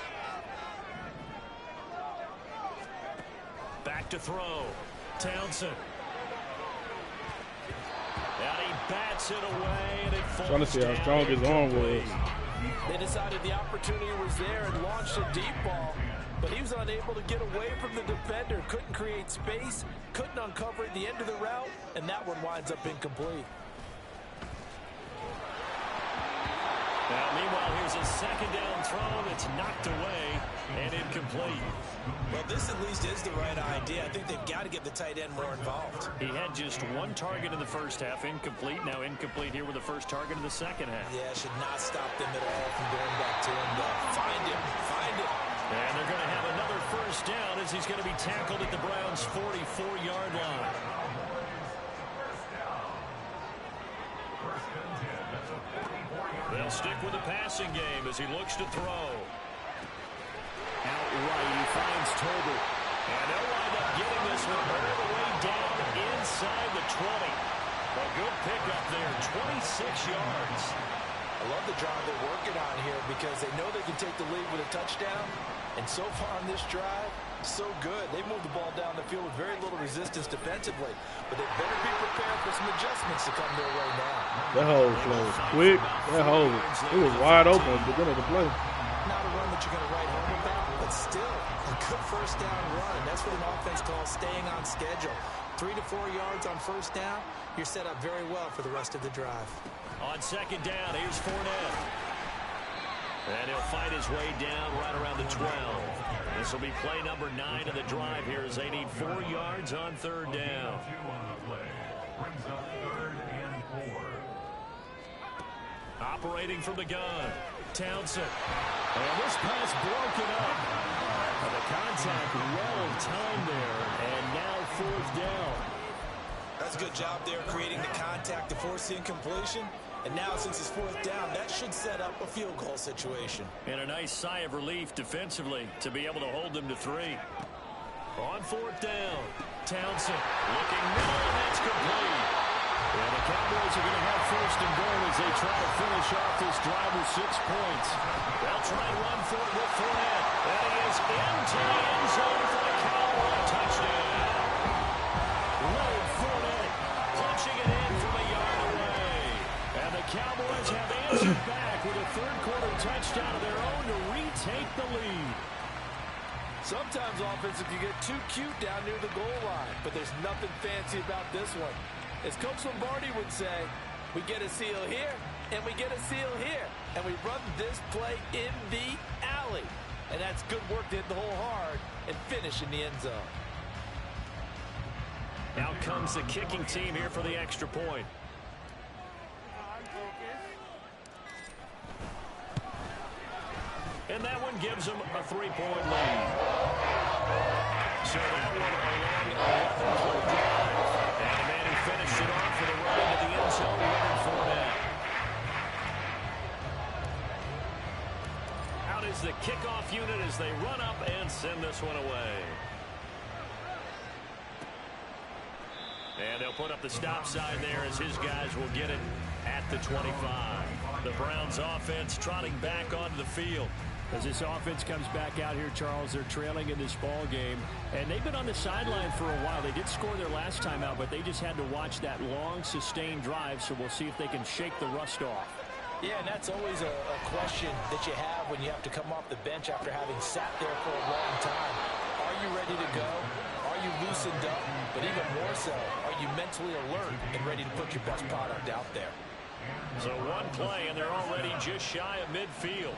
Back to throw. Townsend. And he bats it away, and it falls Trying to see how strong his arm was. They decided the opportunity was there and launched a deep ball, but he was unable to get away from the defender. Couldn't create space, couldn't uncover at the end of the route, and that one winds up incomplete. Now, meanwhile, here's a 2nd down throw that's knocked away and incomplete. Well, this at least is the right idea. I think they've got to get the tight end more involved. He had just 1 target in the 1st half, incomplete. Now incomplete here with the 1st target in the 2nd half. Yeah, should not stop them at all from going back to him. Find him. Find him. And they're going to have another 1st down as he's going to be tackled at the Browns' 44-yard line. They'll stick with the passing game as he looks to throw. Out right, he finds Tolbert. And they'll wind up getting this one all the way down inside the 20. A good pickup there, 26 yards. I love the drive they're working on here because they know they can take the lead with a touchdown. And so far on this drive, so good. They moved the ball down the field with very little resistance defensively. But they better be prepared for some adjustments to come their way now. That hole was quick. That hole, it was wide open at the beginning of the play. Not a run that you're going to write home about, but still a good 1st down run. And that's what an offense calls staying on schedule. 3 to 4 yards on 1st down, you're set up very well for the rest of the drive. On 2nd down, here's Fournette. And he'll fight his way down right around the 12. This will be play number 9 of the drive here as they need 4 yards on 3rd down. Operating from the gun, Townsend. And this pass broken up. And the contact well timed there, and now 4th down. That's a good job there creating the contact to force the incompletion. And now, since it's 4th down, that should set up a field goal situation. And a nice sigh of relief defensively to be able to hold them to 3. On 4th down, Townsend looking middle, and that's complete. And the Cowboys are going to have 1st and goal as they try to finish off this drive with 6 points. They'll try and run for it with Fournette. And he is into the end zone for the Cowboy touchdown. Leonard Fournette punching it in from a yard away. And the Cowboys have answered back with a 3rd quarter touchdown of their own to retake the lead. Sometimes offenses can get too cute down near the goal line, but there's nothing fancy about this one. As Coach Lombardi would say, we get a seal here, and we get a seal here, and we run this play in the alley. And that's good work to hit the hole hard and finish in the end zone. Out comes the kicking team here for the extra point. And that one gives them a 3-point lead. So that one along 11-play drive. And the man who finished it off with a run into the end zone, Leonard Fournette. Out is the kickoff unit as they run up and send this one away. And they'll put up the stop sign there as his guys will get it at the 25. The Browns offense trotting back onto the field. As this offense comes back out here, Charles, they're trailing in this ball game, and they've been on the sideline for a while. They did score their last time out, but they just had to watch that long, sustained drive, so we'll see if they can shake the rust off. Yeah, and that's always a question that you have when you have to come off the bench after having sat there for a long time. Are you ready to go? Are you loosened up? But even more so, are you mentally alert and ready to put your best product out there? So one play, and they're already just shy of midfield.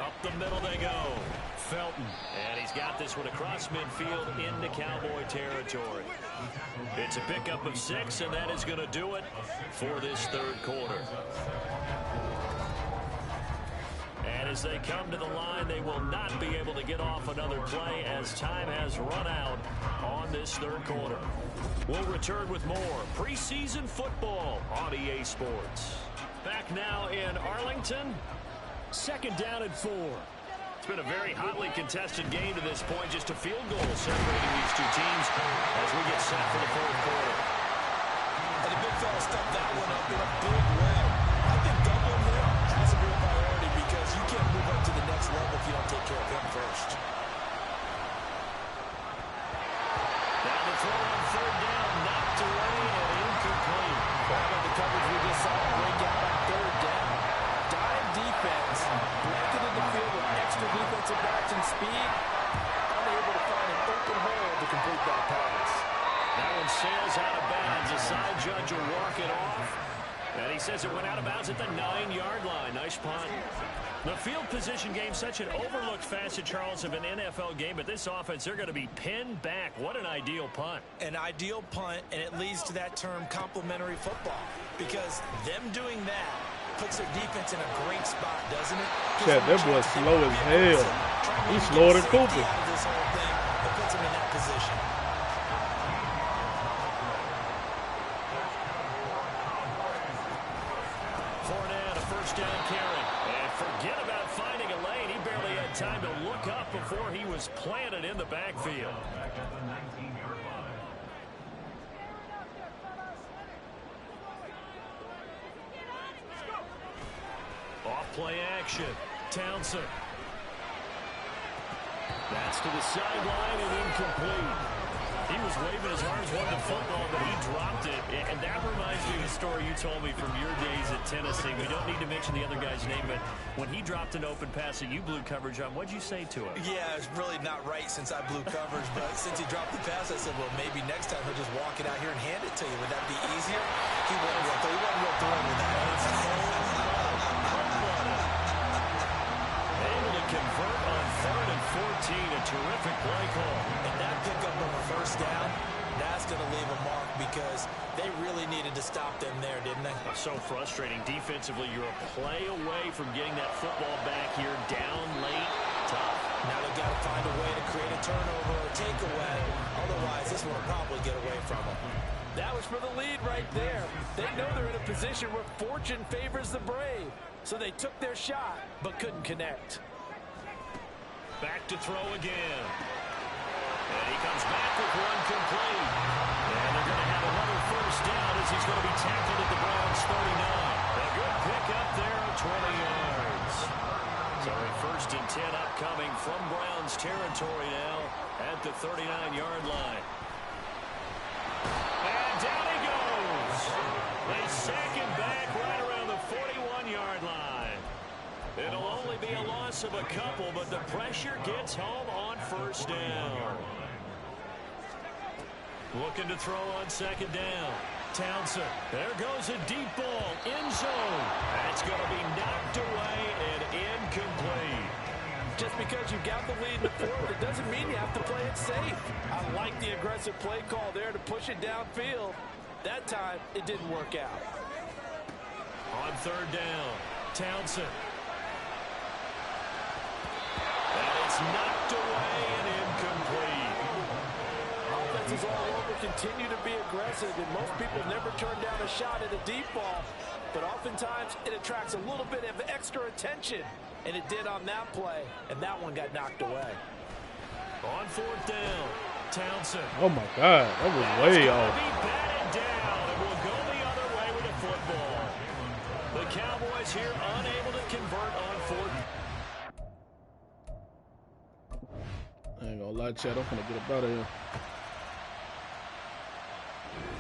Up the middle they go. Felton. And he's got this one across midfield into Cowboy territory. It's a pickup of 6, and that is going to do it for this third quarter. And as they come to the line, they will not be able to get off another play as time has run out on this third quarter. We'll return with more preseason football on EA Sports. Back now in Arlington. Second down and 4. It's been a very hotly contested game to this point. Just a field goal separating these two teams as we get set for the fourth quarter. And the big fella stuffed that one up in a big way. I think doubling him has to be a priority because you can't move up to the next level if you don't take care of him first. Down the throw on third down, knocked away and incomplete. Right on the coverage we just saw break out on third down. Dime defense, blanketed the field with extra defensive backs and speed, unable to find an open hole to complete that pass. That one sails out of bounds. The side judge will walk it off. And he says it went out of bounds at the 9-yard line. Nice punt. The field position game, such an overlooked facet, Charles, of an NFL game. But this offense, they're going to be pinned back. What an ideal punt. An ideal punt, and it leads to that term complementary football. Because them doing that puts their defense in a great spot, doesn't it? Chad, that boy slow as hell. He's slower than Cooper. This whole thing, it puts him in that position. Fournette, a first down carry. And forget about finding a lane. He barely had time to look up before he was planted in the backfield. Off-play action. Townsend. That's to the sideline and incomplete. He was waving his arms, wanting the football, but he dropped it. And that reminds me of the story you told me from your days at Tennessee. We don't need to mention the other guy's name, but when he dropped an open pass that you blew coverage on, what'd you say to him? Yeah, it's really not right since I blew coverage, but since he dropped the pass, I said, well, maybe next time he'll just walk it out here and hand it to you. Would that be easier? He wasn't real thrilled with that. Able to convert on 3rd and 14, a terrific play call. And that pickup of a first down, that's going to leave a mark because they really needed to stop them there, didn't they? So frustrating. Defensively, you're a play away from getting that football back here, down late, tough. Now they've got to find a way to create a turnover or a takeaway. Otherwise, this one will probably get away from them. That was for the lead right there. They know they're in a position where fortune favors the brave. So they took their shot, but couldn't connect. Back to throw again. And he comes back with one complete. And they're going to have another first down as he's going to be tackled at the Browns' 39. A good pick up there, 20 yards. So a 1st and 10 upcoming from Browns territory now at the 39-yard line. And down he goes. They sack him back right around the 41-yard line. It'll only be a loss of a couple, but the pressure gets home on first down. Looking to throw on 2nd down. Townsend. There goes a deep ball. End zone. That's going to be knocked away and incomplete. Just because you got the lead in the fourth, it doesn't mean you have to play it safe. I like the aggressive play call there to push it downfield. That time, it didn't work out. On 3rd down, Townsend. And it's knocked away and incomplete. Offenses all over continue to be aggressive, and most people never turn down a shot at a deep ball. But oftentimes, it attracts a little bit of extra attention. And it did on that play, and that one got knocked away. On 4th down, Townsend. Oh, my God. That was way off. Be batted down, and we'll go the other way with football. The Cowboys here unable to convert on fourth. I ain't gonna lie, Chad. I'm gonna get up out of here.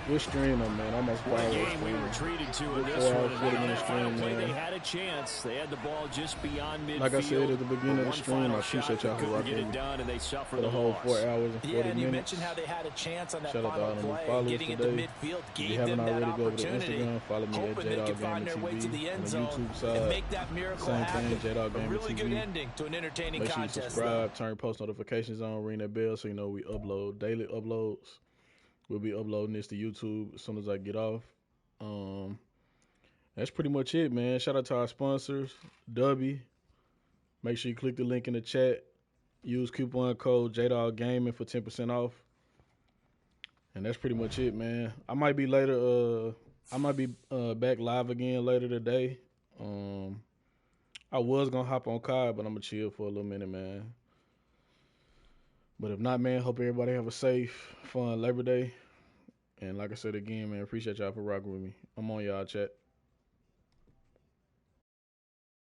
We're streaming, man. Almost 4 What a hours. game we were treated to in this 4 one. hours, 40 And minutes that final stream, play, man. they had a chance. They had the ball just beyond midfield. Like I said at the beginning of the One stream, final I appreciate shot, y'all for couldn't rocking get it with me done, and they for suffered the the whole loss. 4 hours and 40 Yeah, and minutes. you mentioned how they had a chance on that Shout out to final all the new play. followers Getting today. into midfield If you gave haven't them that already, go over to opportunity. Instagram, follow me at Hoping they JayDawg can find Gaming their way to TV. the On end the zone YouTube and side, make that miracle same happen. thing, JayDawg A Gaming really good TV. ending to an entertaining Make sure you contest. subscribe, turn post notifications on, ring that bell so you know we upload daily uploads. We'll be uploading this to YouTube as soon as I get off. That's pretty much it, man. Shout out to our sponsors, Dubby. Make sure you click the link in the chat. Use coupon code JayDawg Gaming for 10% off. And that's pretty much it, man. I might be later. I might be back live again later today. I was gonna hop on COD, but I'm gonna chill for a little minute, man. But if not, man, hope everybody have a safe, fun Labor Day. And like I said again, man, appreciate y'all for rocking with me. I'm on y'all, chat.